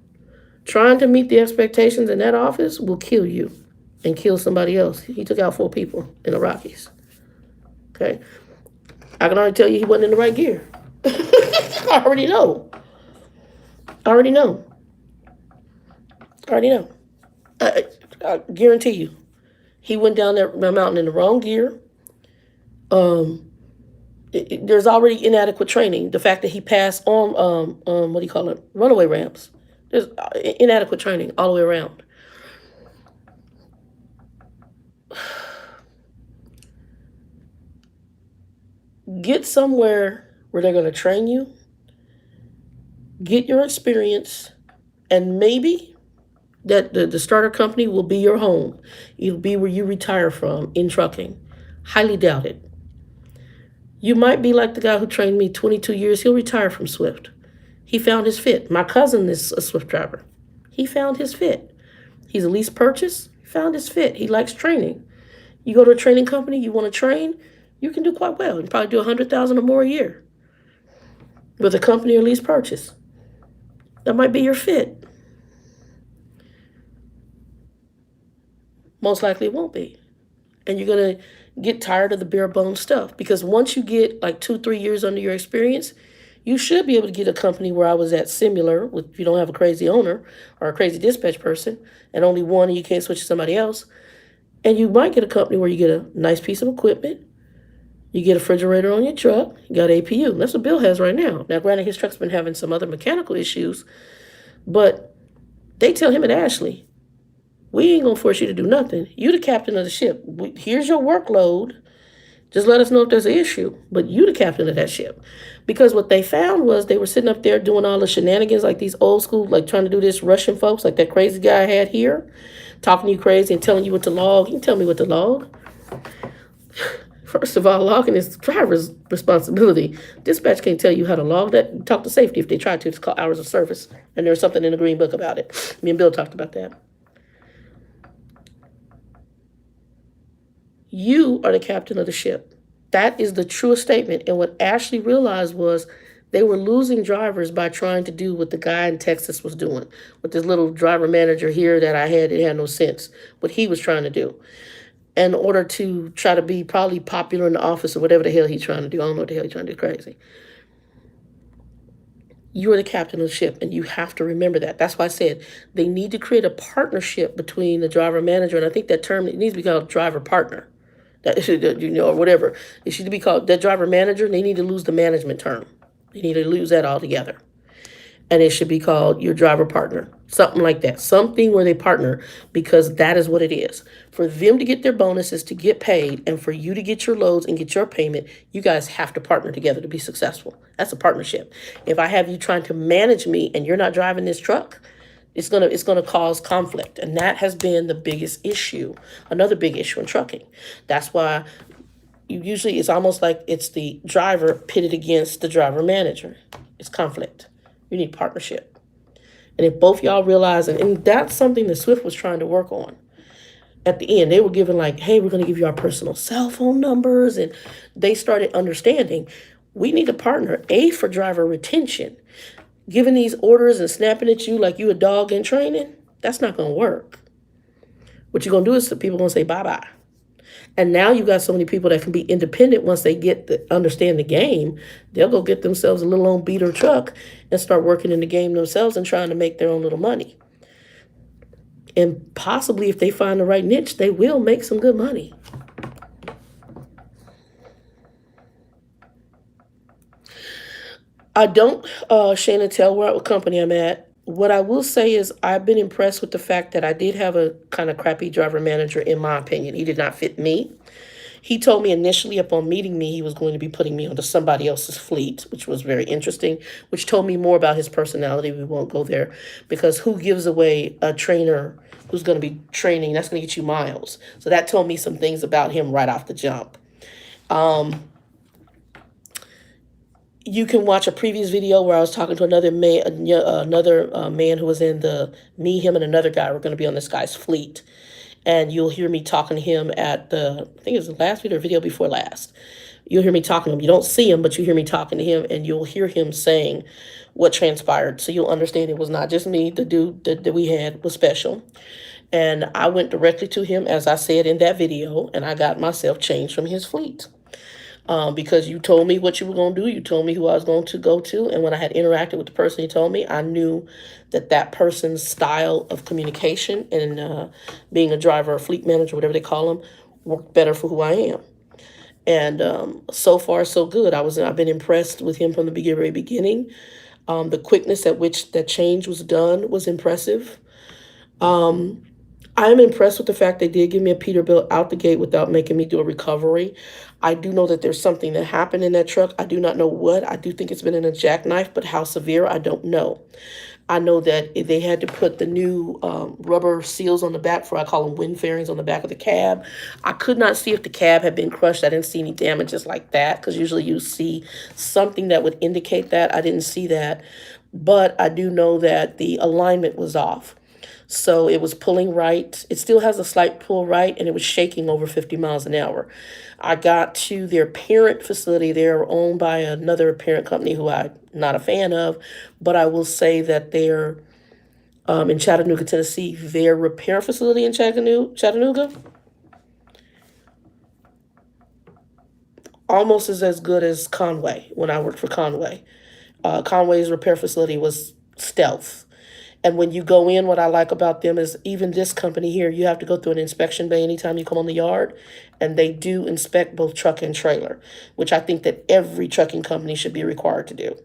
Trying to meet the expectations in that office will kill you and kill somebody else. He took out 4 people in the Rockies. Okay. I can already tell you he wasn't in the right gear. I already know. I already know. I already know. I guarantee you. He went down that mountain in the wrong gear. There's already inadequate training. The fact that he passed on, what do you call it? Runaway ramps. There's inadequate training all the way around. Get somewhere where they're going to train you, get your experience, and maybe that the starter company will be your home. It'll be where you retire from in trucking. Highly doubt it. You might be like the guy who trained me 22 years. He'll retire from Swift. He found his fit. My cousin is a Swift driver. He found his fit. He's a lease purchase. He found his fit. He likes training. You go to a training company, you want to train, you can do quite well. You can probably do 100,000 or more a year with a company or lease purchase. That might be your fit. Most likely it won't be. And you're going to get tired of the bare bones stuff, because once you get like 2-3 years under your experience, you should be able to get a company where I was at similar, with you don't have a crazy owner or a crazy dispatch person and only one and you can't switch to somebody else. And you might get a company where you get a nice piece of equipment, you get a refrigerator on your truck, you got APU. That's what Bill has right now. Now, granted, his truck's been having some other mechanical issues, but they tell him at Ashley, we ain't gonna force you to do nothing. You the captain of the ship. Here's your workload. Just let us know if there's an issue. But you the captain of that ship. Because what they found was they were sitting up there doing all the shenanigans, like these old school, like trying to do this Russian folks, like that crazy guy I had here, talking to you crazy and telling you what to log. You can tell me what to log. First of all, logging is the driver's responsibility. Dispatch can't tell you how to log that. Talk to safety if they try to. It's called hours of service. And there's something in the green book about it. Me and Bill talked about that. You are the captain of the ship. That is the truest statement. And what Ashley realized was they were losing drivers by trying to do what the guy in Texas was doing. With this little driver manager here that I had, it had no sense. What he was trying to do. In order to try to be probably popular in the office or whatever the hell he's trying to do. I don't know what the hell he's trying to do. Crazy. You are the captain of the ship, and you have to remember that. That's why I said they need to create a partnership between the driver manager, and I think that term, it needs to be called driver partner. That should, or whatever. It should be called that driver manager, and they need to lose the management term. They need to lose that altogether. And it should be called your driver partner. Something like that. Something where they partner, because that is what it is. For them to get their bonuses, to get paid, and for you to get your loads and get your payment, you guys have to partner together to be successful. That's a partnership. If I have you trying to manage me and you're not driving this truck, it's gonna cause conflict. And that has been the biggest issue. Another big issue in trucking. That's why usually it's almost like it's the driver pitted against the driver manager. It's conflict. You need partnership. And if both y'all realize, and that's something that Swift was trying to work on. At the end, they were giving like, hey, we're going to give you our personal cell phone numbers. And they started understanding we need a partner, A, for driver retention. Giving these orders and snapping at you like you a dog in training, that's not going to work. What you're going to do is people going to say bye-bye. And now you got so many people that can be independent once they understand the game. They'll go get themselves a little old beater truck and start working in the game themselves and trying to make their own little money. And possibly if they find the right niche, they will make some good money. I don't, Shannon, tell what company I'm at. What I will say is I've been impressed with the fact that I did have a kind of crappy driver manager, in my opinion. He did not fit me. He told me initially upon meeting me, he was going to be putting me onto somebody else's fleet, which was very interesting, which told me more about his personality. We won't go there, because who gives away a trainer who's going to be training? That's going to get you miles. So that told me some things about him right off the jump. You can watch a previous video where I was talking to another man who was in him, and another guy were going to be on this guy's fleet. And you'll hear me talking to him at I think it was the last video or video before last. You'll hear me talking to him. You don't see him, but you hear me talking to him, and you'll hear him saying what transpired. So you'll understand it was not just me. The dude that we had was special. And I went directly to him, as I said in that video, and I got myself changed from his fleet. Because you told me what you were going to do. You told me who I was going to go to. And when I had interacted with the person you told me, I knew that that person's style of communication and being a driver or fleet manager, whatever they call them, worked better for who I am. And so far, so good. I've been impressed with him from the very beginning. The quickness at which that change was done was impressive. I am impressed with the fact they did give me a Peterbilt out the gate without making me do a recovery. I do know that there's something that happened in that truck. I do not know what. I do think it's been in a jackknife, but how severe, I don't know. I know that they had to put the new rubber seals on the back, for I call them wind fairings, on the back of the cab. I could not see if the cab had been crushed. I didn't see any damages like that, because usually you see something that would indicate that. I didn't see that. But I do know that the alignment was off. So it was pulling right. It still has a slight pull right, and it was shaking over 50 miles an hour. I got to their parent facility. They're owned by another parent company who I'm not a fan of, but I will say that they're in Chattanooga, Tennessee. Their repair facility in Chattanooga almost is as good as Conway when I worked for Conway. Conway's repair facility was stealth. And when you go in, what I like about them is even this company here, you have to go through an inspection bay anytime you come on the yard. And they do inspect both truck and trailer, which I think that every trucking company should be required to do.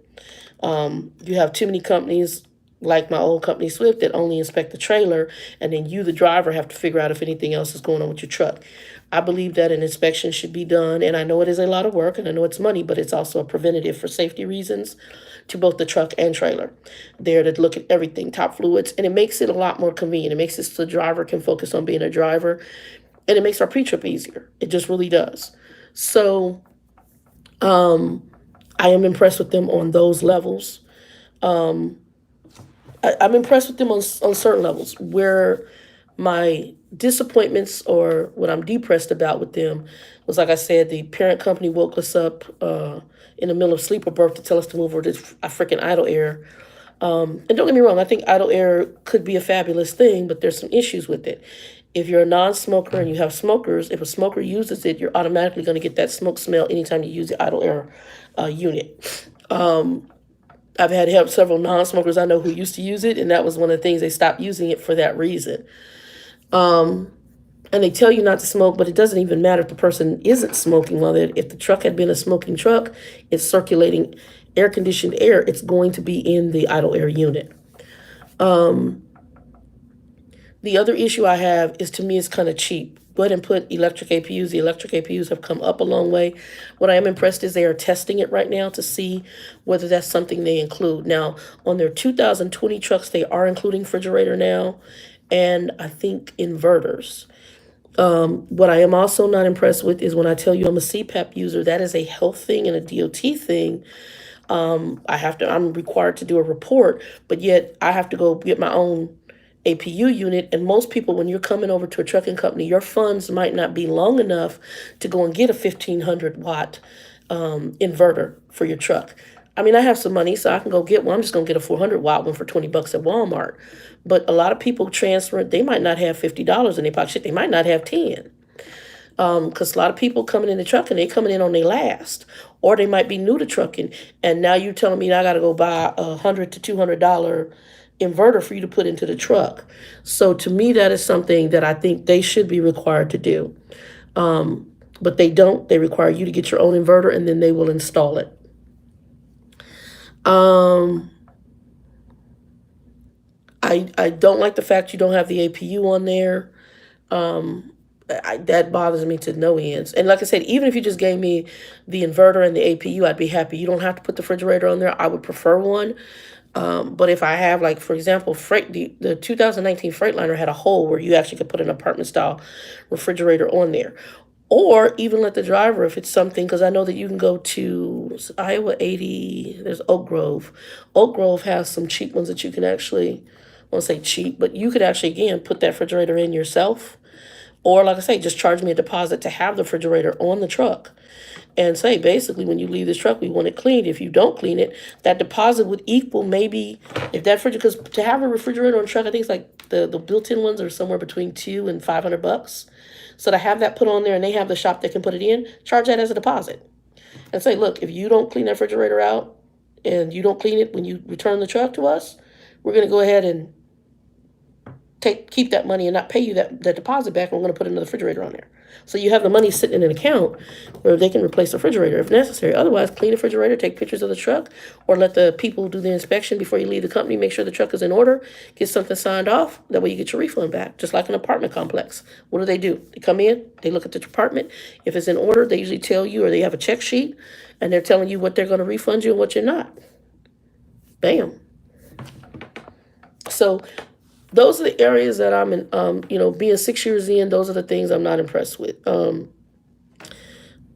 You have too many companies like my old company Swift that only inspect the trailer, and then you, the driver, have to figure out if anything else is going on with your truck. I believe that an inspection should be done, and I know it is a lot of work, and I know it's money, but it's also a preventative for safety reasons to both the truck and trailer. There to look at everything, top fluids, and it makes it a lot more convenient. It makes it so the driver can focus on being a driver, and it makes our pre-trip easier. It just really does. So I am impressed with them on those levels. I'm impressed with them on certain levels. Where my disappointments or what I'm depressed about with them was, like I said, the parent company woke us up in the middle of sleep or birth to tell us to move over to a freaking idle air. And don't get me wrong, I think idle air could be a fabulous thing, but there's some issues with it. If you're a non-smoker and you have smokers, if a smoker uses it, you're automatically going to get that smoke smell anytime you use the idle air unit. I've had help several non-smokers I know who used to use it, and that was one of the things they stopped using it for that reason. And they tell you not to smoke, but it doesn't even matter if the person isn't smoking. Well, if the truck had been a smoking truck, it's circulating air-conditioned air. It's going to be in the idle air unit. The other issue I have is, to me, it's kind of cheap. Go ahead and put electric APUs. The electric APUs have come up a long way. What I am impressed is they are testing it right now to see whether that's something they include. Now, on their 2020 trucks, they are including refrigerator now, and I think inverters. What I am also not impressed with is when I tell you I'm a CPAP user, that is a health thing and a DOT thing. I'm required to do a report, but yet I have to go get my own APU unit. And most people, when you're coming over to a trucking company, your funds might not be long enough to go and get a 1,500 watt inverter for your truck. I mean, I have some money, so I can go get one. I'm just going to get a 400 watt one for $20 at Walmart. But a lot of people transfer it. They might not have $50 in their pocket. Shit, they might not have 10. Because a lot of people coming in the trucking, they coming in on their last, or they might be new to trucking. And now you're telling me I got to go buy $100 to $200 inverter for you to put into the truck. So to me, that is something that I think they should be required to do. But they don't. They require you to get your own inverter, and then they will install it. I don't like the fact you don't have the APU on there. That bothers me to no ends. And like I said, even if you just gave me the inverter and the APU, I'd be happy. You don't have to put the refrigerator on there. I would prefer one. But if I have, like, for example, the 2019 Freightliner had a hole where you actually could put an apartment style refrigerator on there. Or even let the driver, if it's something, because I know that you can go to Iowa 80, there's Oak Grove. Oak Grove has some cheap ones that you can actually, I won't say cheap, but you could actually, again, put that refrigerator in yourself. Or like I say, just charge me a deposit to have the refrigerator on the truck. And say, basically, when you leave this truck, we want it cleaned. If you don't clean it, that deposit would equal maybe, if that refrigerator, because to have a refrigerator on a truck, I think it's like the built-in ones are somewhere between $200 and $500. So to have that put on there and they have the shop that can put it in, charge that as a deposit. And say, look, if you don't clean that refrigerator out and you don't clean it when you return the truck to us, we're going to go ahead and keep that money and not pay you that deposit back, and we're going to put another refrigerator on there. So you have the money sitting in an account where they can replace the refrigerator if necessary. Otherwise, clean the refrigerator, take pictures of the truck, or let the people do the inspection before you leave the company, make sure the truck is in order, get something signed off. That way you get your refund back, just like an apartment complex. What do? They come in, they look at the apartment. If it's in order, they usually tell you, or they have a check sheet, and they're telling you what they're going to refund you and what you're not. Bam. So those are the areas that I'm in, being 6 years in, those are the things I'm not impressed with. The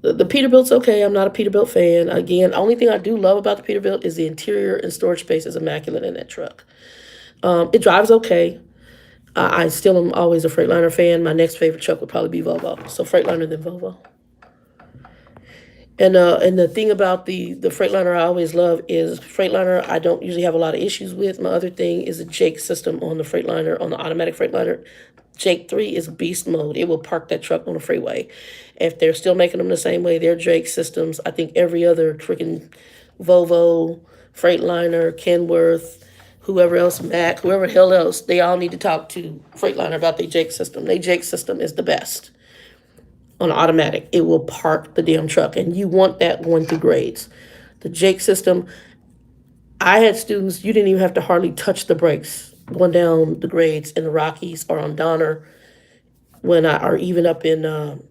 Peterbilt's okay. I'm not a Peterbilt fan. Again, the only thing I do love about the Peterbilt is the interior and storage space is immaculate in that truck. It drives okay. I still am always a Freightliner fan. My next favorite truck would probably be Volvo. So Freightliner, then Volvo. And the thing about the Freightliner I always love is Freightliner I don't usually have a lot of issues with. My other thing is the Jake system on the Freightliner, on the automatic Freightliner. Jake 3 is beast mode. It will park that truck on the freeway. If they're still making them the same way, they're Jake systems. I think every other freaking Volvo, Freightliner, Kenworth, whoever else, Mack, whoever the hell else, they all need to talk to Freightliner about their Jake system. Their Jake system is the best. On automatic, it will park the damn truck, and you want that going through grades. The Jake system, I had students, you didn't even have to hardly touch the brakes going down the grades in the Rockies or on Donner, or even up in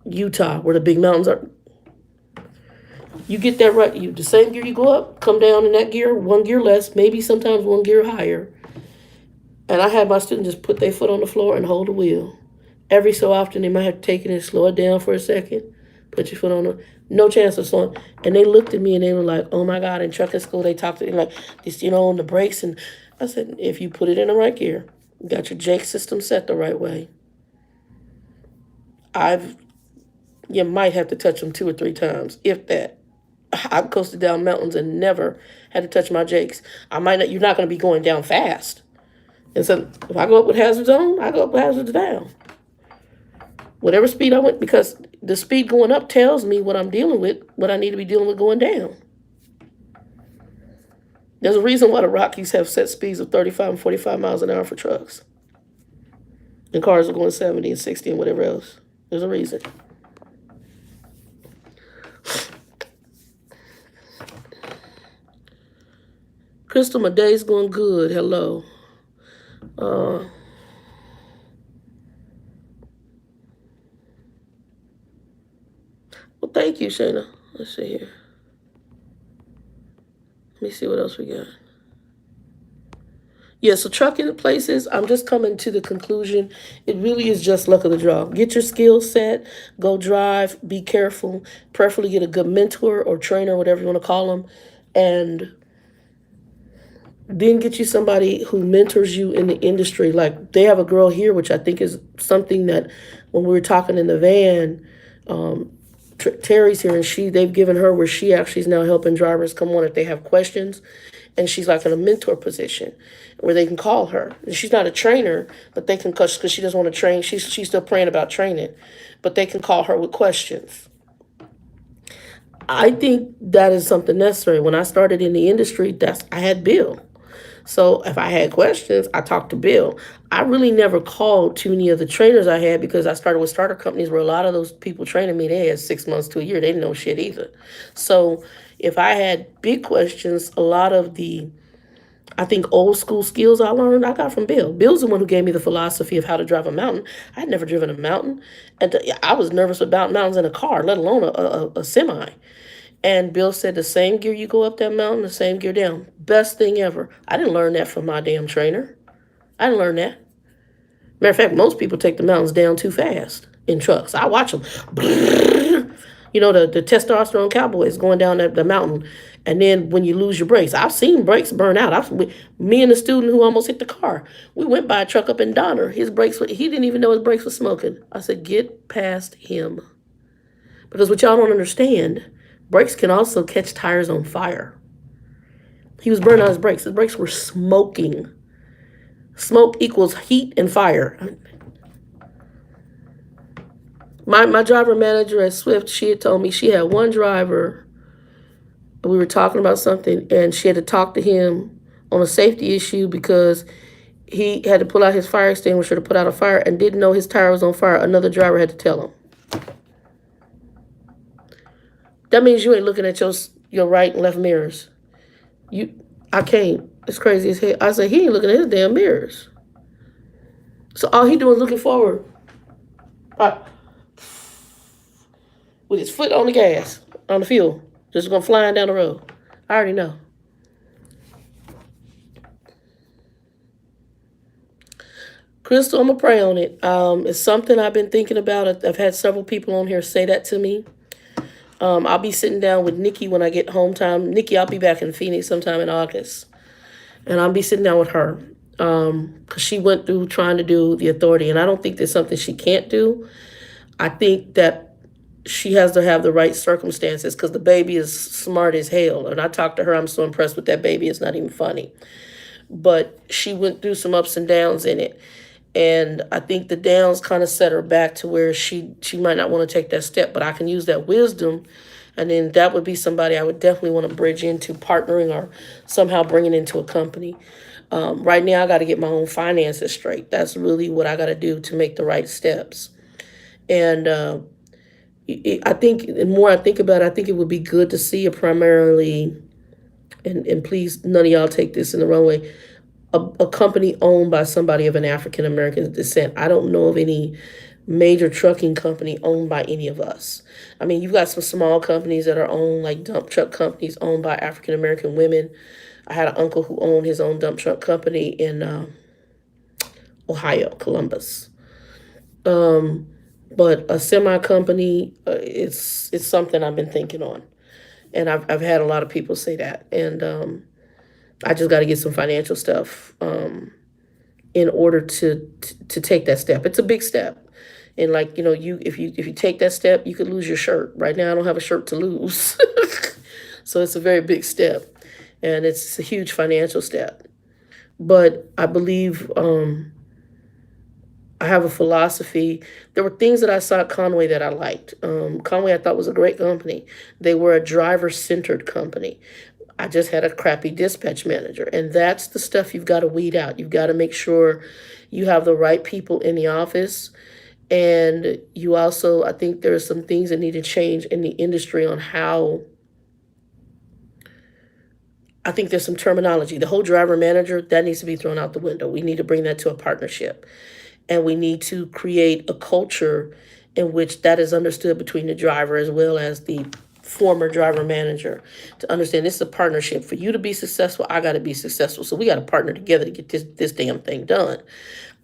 Utah where the big mountains are. You get that right. The same gear you go up, come down in that gear, one gear less, maybe sometimes one gear higher. And I had my students just put their foot on the floor and hold the wheel. Every so often, they might have to take it and slow it down for a second. Put your foot on it. No chance of slowing. And they looked at me and they were like, oh my God, in trucking school, they talked to me like, this, on the brakes. And I said, if you put it in the right gear, you got your Jake system set the right way, you might have to touch them 2 or 3 times, if that. I've coasted down mountains and never had to touch my Jakes. You're not going to be going down fast. And so if I go up with hazards on, I go up with hazards down. Whatever speed I went, because the speed going up tells me what I'm dealing with, what I need to be dealing with going down. There's a reason why the Rockies have set speeds of 35 and 45 miles an hour for trucks. And cars are going 70 and 60 and whatever else. There's a reason. Crystal, my day's going good. Hello. Well, thank you, Shayna. Let's see here. Let me see what else we got. Yeah, so trucking places, I'm just coming to the conclusion. It really is just luck of the draw. Get your skill set, go drive, be careful, preferably get a good mentor or trainer, whatever you want to call them, and then get you somebody who mentors you in the industry. Like they have a girl here, which I think is something that when we were talking in the van, Terry's here, and they've given her where she actually is now helping drivers come on if they have questions, and she's like in a mentor position where they can call her. And she's not a trainer, but they can, because she doesn't want to train. She's still praying about training, but they can call her with questions. I think that is something necessary. When I started in the industry, I had Bill. So if I had questions, I talked to Bill. I really never called too many of the trainers I had because I started with starter companies where a lot of those people training me, they had 6 months to a year. They didn't know shit either. So if I had big questions, a lot of the, I think, old school skills I learned, I got from Bill. Bill's the one who gave me the philosophy of how to drive a mountain. I had never driven a mountain. And I was nervous about mountains in a car, let alone a semi. And Bill said the same gear you go up that mountain, the same gear down. Best thing ever. I didn't learn that from my damn trainer. I didn't learn that. Matter of fact, most people take the mountains down too fast in trucks. I watch them. The testosterone cowboys going down the mountain. And then when you lose your brakes, I've seen brakes burn out. Me and the student who almost hit the car, we went by a truck up in Donner. His brakes, he didn't even know his brakes were smoking. I said, get past him. Because what y'all don't understand, brakes can also catch tires on fire. He was burning out his brakes. His brakes were smoking. Smoke equals heat and fire. My driver manager at Swift, she had told me she had one driver. We were talking about something, and she had to talk to him on a safety issue because he had to pull out his fire extinguisher to put out a fire and didn't know his tire was on fire. Another driver had to tell him. That means you ain't looking at your right and left mirrors. I can't. It's crazy as hell. I said, he ain't looking at his damn mirrors. So all he doing is looking forward. With his foot on the gas, on the fuel. Just going flying down the road. I already know. Crystal, I'm going to pray on it. It's something I've been thinking about. I've had several people on here say that to me. I'll be sitting down with Nikki when I get home time. Nikki, I'll be back in Phoenix sometime in August. And I'll be sitting down with her. Because she went through trying to do the authority. And I don't think there's something she can't do. I think that she has to have the right circumstances because the baby is smart as hell. And I talked to her. I'm so impressed with that baby. It's not even funny. But she went through some ups and downs in it. And I think the downs kind of set her back to where she might not want to take that step. But I can use that wisdom. And then that would be somebody I would definitely want to bridge into partnering or somehow bringing into a company. Right now, I got to get my own finances straight. That's really what I got to do to make the right steps. And I think the more I think about it, I think it would be good to see a primarily, and please, none of y'all take this in the wrong way, a company owned by somebody of an African American descent. I don't know of any major trucking company owned by any of us. I mean, you've got some small companies that are owned, like dump truck companies owned by African American women. I had an uncle who owned his own dump truck company in Ohio, Columbus. But a semi company, it's something I've been thinking on, and I've had a lot of people say that, and I just got to get some financial stuff in order to take that step. It's a big step, and like if you take that step, you could lose your shirt. Right now, I don't have a shirt to lose, so it's a very big step, and it's a huge financial step. But I believe. I have a philosophy. There were things that I saw at Conway that I liked. Conway I thought was a great company. They were a driver-centered company. I just had a crappy dispatch manager. And that's the stuff you've got to weed out. You've got to make sure you have the right people in the office. And you also, I think there are some things that need to change in the industry on how, I think there's some terminology. The whole driver manager, that needs to be thrown out the window. We need to bring that to a partnership. And we need to create a culture in which that is understood between the driver as well as the former driver manager to understand this is a partnership. For you to be successful, I got to be successful. So we got to partner together to get this damn thing done.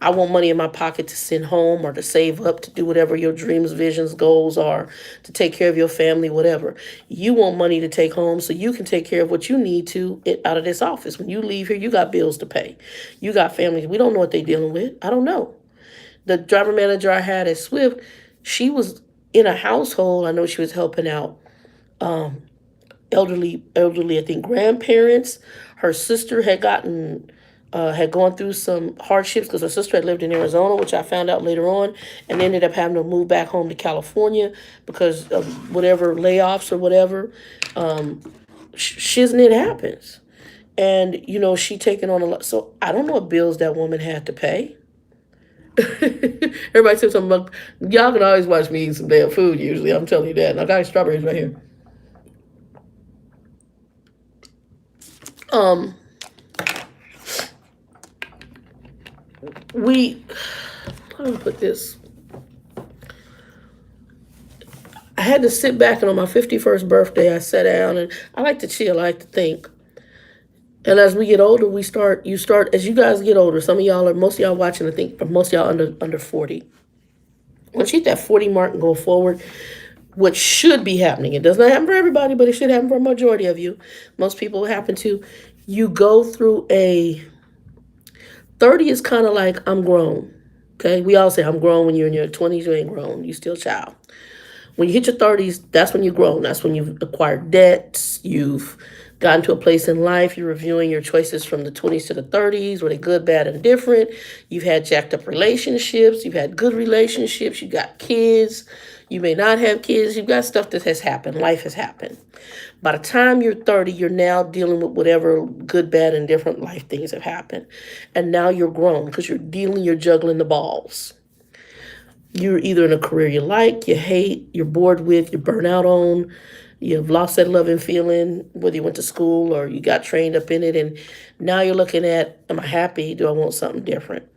I want money in my pocket to send home or to save up to do whatever your dreams, visions, goals are, to take care of your family, whatever. You want money to take home so you can take care of what you need to out of this office. When you leave here, you got bills to pay. You got families. We don't know what they're dealing with. I don't know. The driver manager I had at Swift, she was in a household. I know she was helping out elderly, I think, grandparents. Her sister had gone through some hardships because her sister had lived in Arizona, which I found out later on, and ended up having to move back home to California because of whatever layoffs or whatever. Shiznit happens. And, she taking on a lot. So I don't know what bills that woman had to pay. Everybody says something about, y'all can always watch me eat some damn food usually. I'm telling you that. And I got strawberries right here. How do I put this? I had to sit back, and on my 51st birthday, I sat down, and I like to chill, I like to think. And as we get older, as you guys get older, most of y'all watching, I think, but most of y'all under 40. Once you hit that 40 mark and go forward, what should be happening, it does not happen for everybody, but it should happen for a majority of you. Most people happen to, you go through a 30 is kind of like I'm grown. Okay, we all say I'm grown. When you're in your 20s, you ain't grown. You still a child. When you hit your 30s, that's when you've grown. That's when you've acquired debts. You've gotten to a place in life. You're reviewing your choices from the 20s to the 30s. Were they good, bad, and different? You've had jacked up relationships. You've had good relationships. You got kids. You may not have kids. You've got stuff that has happened. Life has happened. By the time you're 30, you're now dealing with whatever good, bad, and different life things have happened. And now you're grown because you're juggling the balls. You're either in a career you like, you hate, you're bored with, you burn out on, you've lost that loving feeling, whether you went to school or you got trained up in it. And now you're looking at, am I happy? Do I want something different?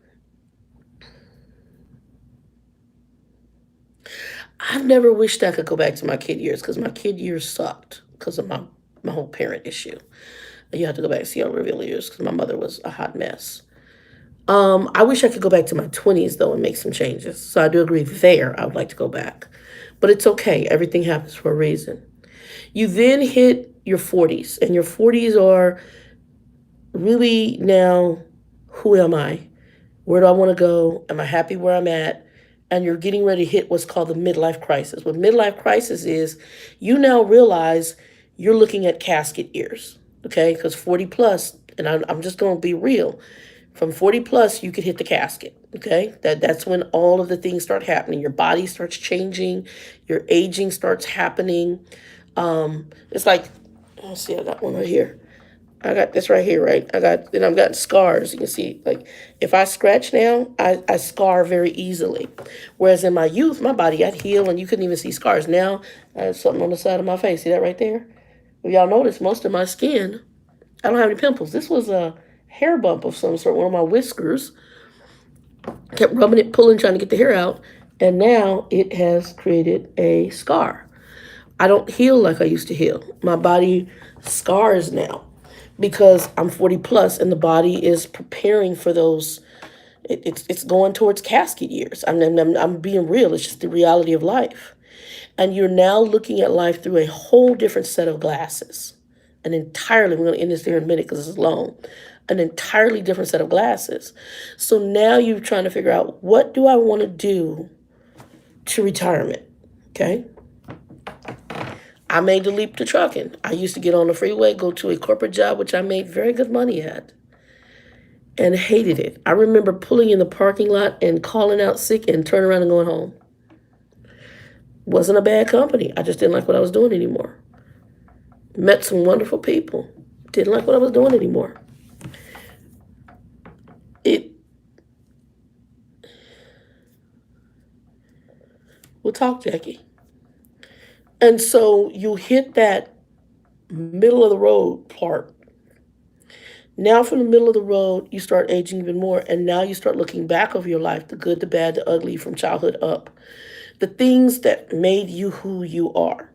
I've never wished I could go back to my kid years because my kid years sucked because of my whole parent issue. You have to go back and see our reveal years because my mother was a hot mess. I wish I could go back to my 20s though and make some changes. So I do agree there. I would like to go back. But it's okay. Everything happens for a reason. You then hit your 40s, and your 40s are really now, who am I? Where do I want to go? Am I happy where I'm at? And you're getting ready to hit what's called the midlife crisis. What midlife crisis is, you now realize you're looking at casket years, okay? Because 40 plus, and I'm just going to be real, from 40 plus, you could hit the casket, okay? That's when all of the things start happening. Your body starts changing. Your aging starts happening. It's like, let's see, I got one right here. I got this right here, right? I've got scars. You can see, like, if I scratch now, I scar very easily. Whereas in my youth, my body, I'd heal and you couldn't even see scars. Now, I have something on the side of my face. See that right there? If y'all notice, most of my skin, I don't have any pimples. This was a hair bump of some sort, one of my whiskers. Kept rubbing it, pulling, trying to get the hair out. And now it has created a scar. I don't heal like I used to heal. My body scars now because I'm 40 plus and the body is preparing for those. It's going towards casket years. I'm being real. It's just the reality of life. And you're now looking at life through a whole different set of glasses. We're going to end this here in a minute because it's long. An entirely different set of glasses. So now you're trying to figure out, what do I want to do to retirement? Okay. I made the leap to trucking. I used to get on the freeway, go to a corporate job, which I made very good money at, and hated it. I remember pulling in the parking lot and calling out sick and turning around and going home. Wasn't a bad company. I just didn't like what I was doing anymore. Met some wonderful people. Didn't like what I was doing anymore. We'll talk, Jackie. And so you hit that middle of the road part. Now from the middle of the road, you start aging even more. And now you start looking back over your life, the good, the bad, the ugly, from childhood up. The things that made you who you are.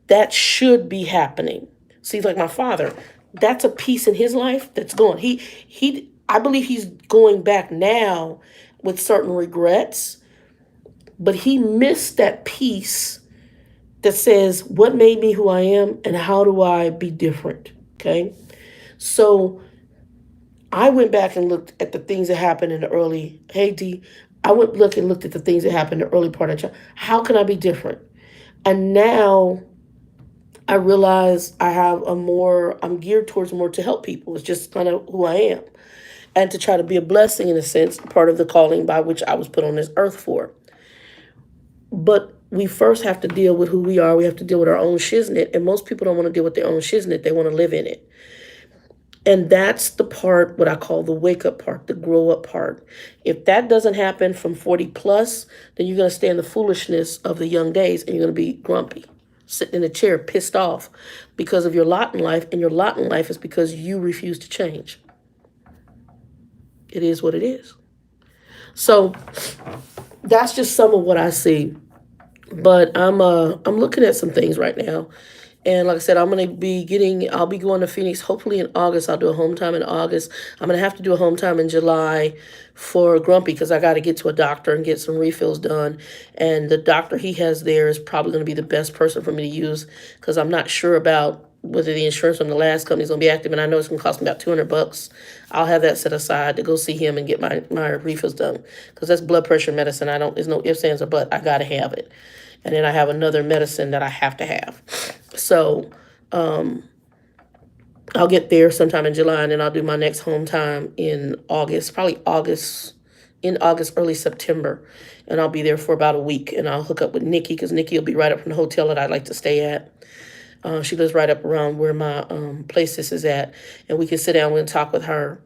That should be happening. See, like my father, that's a piece in his life that's gone. I believe he's going back now with certain regrets, but he missed that piece that says, what made me who I am and how do I be different? Okay. So I went back and looked at the things that happened in the early, hey D, I went look and looked at the things that happened in the early part of the child. How can I be different? And now I realize I'm geared towards more to help people. It's just kind of who I am. And to try to be a blessing, in a sense, part of the calling by which I was put on this earth for. But we first have to deal with who we are. We have to deal with our own shiznit. And most people don't want to deal with their own shiznit. They want to live in it. And that's the part, what I call the wake up part, the grow up part. If that doesn't happen from 40 plus, then you're going to stay in the foolishness of the young days and you're going to be grumpy, sitting in a chair, pissed off because of your lot in life. And your lot in life is because you refuse to change. It is what it is. So that's just some of what I see. But I'm looking at some things right now, And like I said, I'll be going to Phoenix hopefully in August. I'll do a home time in August. I'm going to have to do a home time in July for Grumpy because I got to get to a doctor and get some refills done. And the doctor he has there is probably going to be the best person for me to use because I'm not sure about whether the insurance from the last company is going to be active. And I know it's going to cost me about $200. I'll have that set aside to go see him and get my refills done because that's blood pressure medicine. There's no ifs, ands, or but. I got to have it. And then I have another medicine that I have to have. So I'll get there sometime in July, and then I'll do my next home time in August, probably in August, early September. And I'll be there for about a week, and I'll hook up with Nikki because Nikki will be right up from the hotel that I'd like to stay at. She lives right up around where my place this is at, and we can sit down and talk with her.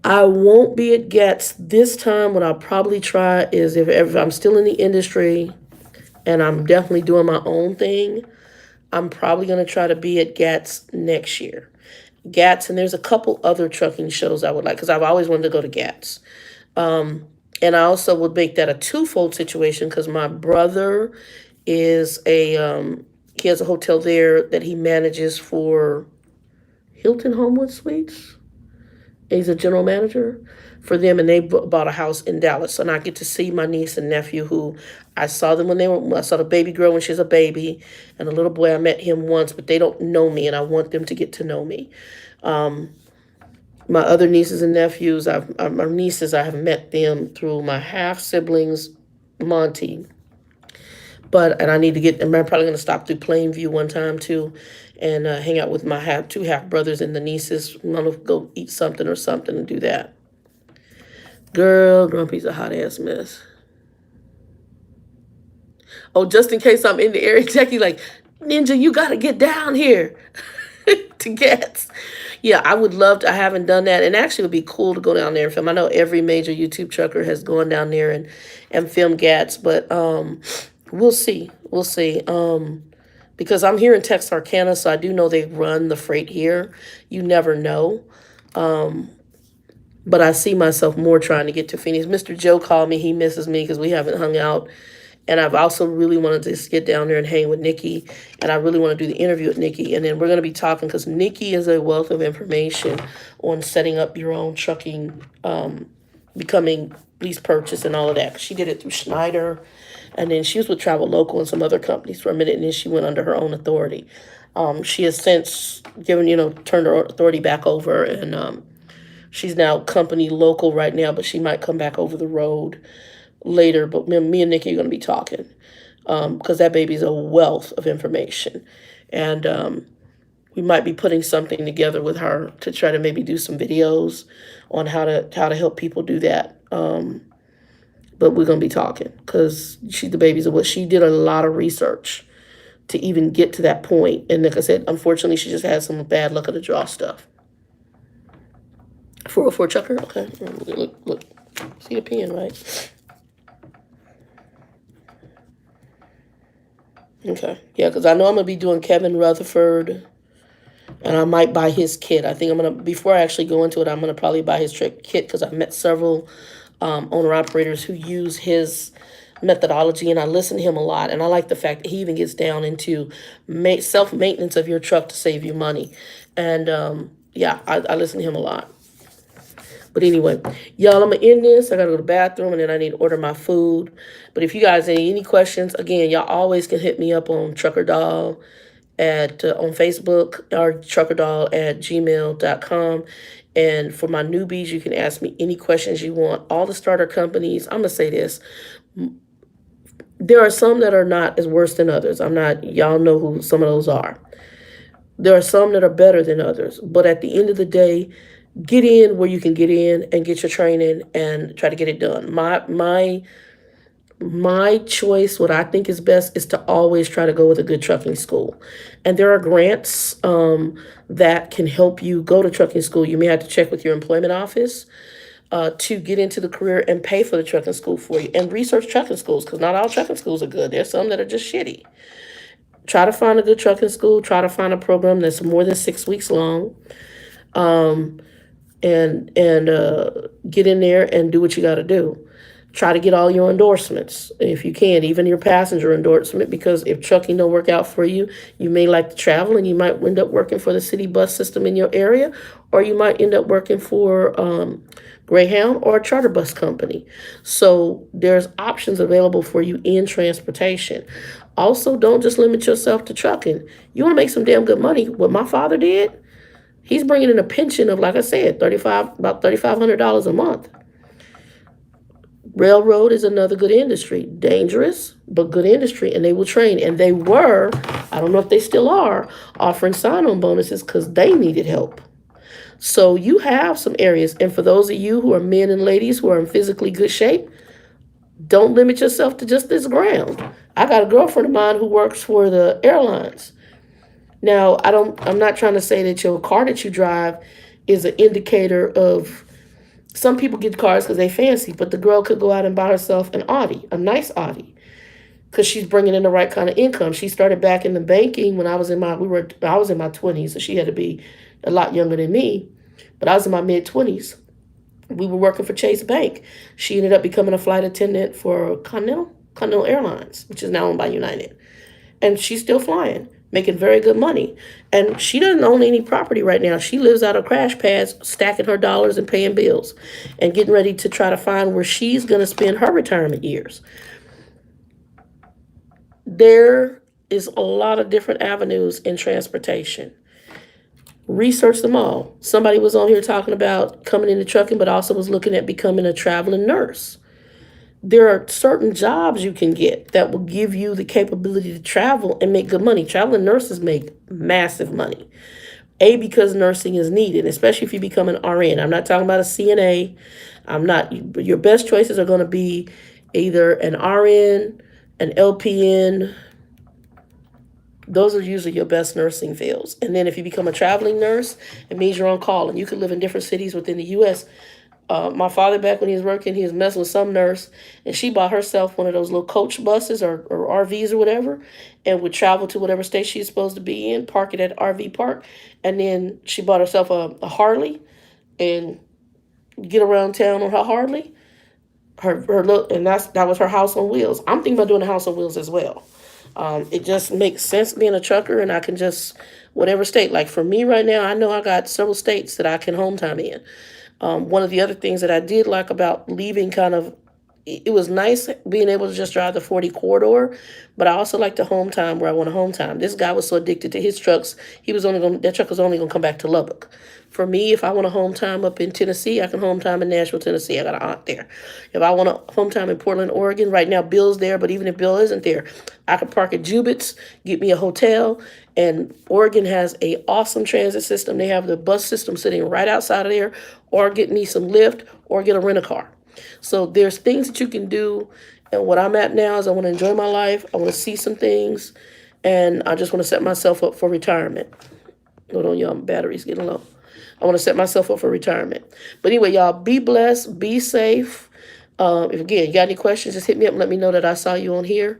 I won't be at Gets this time. What I'll probably try is if I'm still in the industry and I'm definitely doing my own thing, I'm probably going to try to be at Gats next year. Gats, and there's a couple other trucking shows I would like because I've always wanted to go to Gats. And I also would make that a twofold situation because my brother is he has a hotel there that he manages for Hilton Homewood Suites. He's a general manager for them, and they bought a house in Dallas. And I get to see my niece and nephew, who I saw them I saw the baby girl when she was a baby, and the little boy, I met him once, but they don't know me, and I want them to get to know me. My other nieces and nephews, my nieces, I have met them through my half siblings, Monty. And I need to I'm probably going to stop through Plainview one time too, and hang out with my two half brothers and the nieces. I'm gonna go eat something and do that. Girl, Grumpy's a hot ass mess. Oh, just in case I'm in the area, Jackie like, Ninja, you gotta get down here to Gats. Yeah, I would love to. I haven't done that, and actually, it would be cool to go down there and film. I know every major YouTube trucker has gone down there and filmed Gats, but we'll see. We'll see. Because I'm here in Texarkana, so I do know they run the freight here. You never know. But I see myself more trying to get to Phoenix. Mr. Joe called me. He misses me because we haven't hung out. And I've also really wanted to just get down there and hang with Nikki. And I really want to do the interview with Nikki. And then we're going to be talking because Nikki is a wealth of information on setting up your own trucking, becoming lease purchase and all of that. She did it through Schneider. And then she was with Travel Local and some other companies for a minute. And then she went under her own authority. She has since turned her authority back over. And she's now company local right now, but she might come back over the road later. But me and Nikki are going to be talking because that baby's a wealth of information. And we might be putting something together with her to try to maybe do some videos on how to help people do that. But we're going to be talking because the baby's she did a lot of research to even get to that point. And like I said, unfortunately, she just had some bad luck of the draw stuff. 404 Chucker? Okay. Look. See the pen, right? Okay. Yeah, because I know I'm going to be doing Kevin Rutherford, and I might buy his kit. I think before I actually go into it, I'm going to probably buy his kit because I've met several owner-operators who use his methodology, and I listen to him a lot. And I like the fact that he even gets down into self-maintenance of your truck to save you money. And, I listen to him a lot. But anyway, y'all, I'm going to end this. I got to go to the bathroom, and then I need to order my food. But if you guys have any questions, again, y'all always can hit me up on Trucker Doll on Facebook or truckerdoll@gmail.com. And for my newbies, you can ask me any questions you want. All the starter companies, I'm going to say this. There are some that are not as worse than others. Y'all know who some of those are. There are some that are better than others. But at the end of the day, get in where you can get in and get your training and try to get it done. My choice, what I think is best, is to always try to go with a good trucking school. And there are grants that can help you go to trucking school. You may have to check with your employment office to get into the career and pay for the trucking school for you. And research trucking schools, because not all trucking schools are good. There's some that are just shitty. Try to find a good trucking school. Try to find a program that's more than 6 weeks long. And get in there and do what you got to do. Try to get all your endorsements if you can, even your passenger endorsement, because if trucking don't work out for you, you may like to travel and you might end up working for the city bus system in your area, or you might end up working for Greyhound or a charter bus company. So there's options available for you in transportation. Also, don't just limit yourself to trucking. You want to make some damn good money. What my father did, he's bringing in a pension of, like I said, about $3,500 a month. Railroad is another good industry. Dangerous, but good industry, and they will train. And they were, I don't know if they still are, offering sign-on bonuses because they needed help. So you have some areas. And for those of you who are men and ladies who are in physically good shape, don't limit yourself to just this ground. I got a girlfriend of mine who works for the airlines. Now, I'm not trying to say that your car that you drive is an indicator of, some people get cars because they fancy, but the girl could go out and buy herself an Audi, a nice Audi, because she's bringing in the right kind of income. She started back in the banking when I was in my 20s, so she had to be a lot younger than me, but I was in my mid 20s. We were working for Chase Bank. She ended up becoming a flight attendant for Continental Airlines, which is now owned by United, and she's still flying, making very good money. And she doesn't own any property right now. She lives out of crash pads, stacking her dollars and paying bills and getting ready to try to find where she's going to spend her retirement years. There is a lot of different avenues in transportation. Research them all. Somebody was on here talking about coming into trucking, but also was looking at becoming a traveling nurse. There are certain jobs you can get that will give you the capability to travel and make good money. Traveling nurses make massive money. Because nursing is needed, especially if you become an RN. I'm not talking about a CNA. Your best choices are going to be either an RN, an LPN. Those are usually your best nursing fields. And then if you become a traveling nurse, it means you're on call and you could live in different cities within the U.S. My father, back when he was working, he was messing with some nurse, and she bought herself one of those little coach buses or RVs or whatever, and would travel to whatever state she's supposed to be in, park it at RV park, and then she bought herself a Harley and get around town on her Harley. Her look, and that was her house on wheels. I'm thinking about doing a house on wheels as well. It just makes sense being a trucker, and I can just, whatever state. Like for me right now, I know I got several states that I can home time in. One of the other things that I did like about leaving it was nice being able to just drive the 40 corridor, but I also like the home time where I want a home time. This guy was so addicted to his trucks, that truck was only going to come back to Lubbock. For me, if I want a home time up in Tennessee, I can home time in Nashville, Tennessee. I got an aunt there. If I want a home time in Portland, Oregon, right now Bill's there, but even if Bill isn't there, I can park at Jubit's, get me a hotel, and Oregon has a awesome transit system. They have the bus system sitting right outside of there, or get me some Lyft, or get a rent-a-car. So there's things that you can do, and what I'm at now is I want to enjoy my life. I want to see some things, and I just want to set myself up for retirement. Hold on, y'all, my battery's getting low. I want to set myself up for retirement. But anyway, y'all, be blessed, be safe. If, again, you got any questions, just hit me up and let me know that I saw you on here.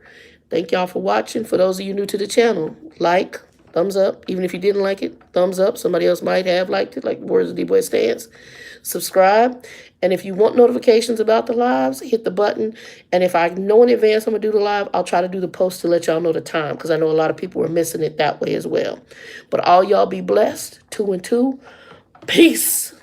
Thank y'all for watching. For those of you new to the channel, like, thumbs up. Even if you didn't like it, thumbs up. Somebody else might have liked it, like Words of D-Boy Stance. Subscribe. And if you want notifications about the lives, hit the button. And if I know in advance I'm going to do the live, I'll try to do the post to let y'all know the time, because I know a lot of people are missing it that way as well. But all y'all be blessed. 2 and 2. Peace.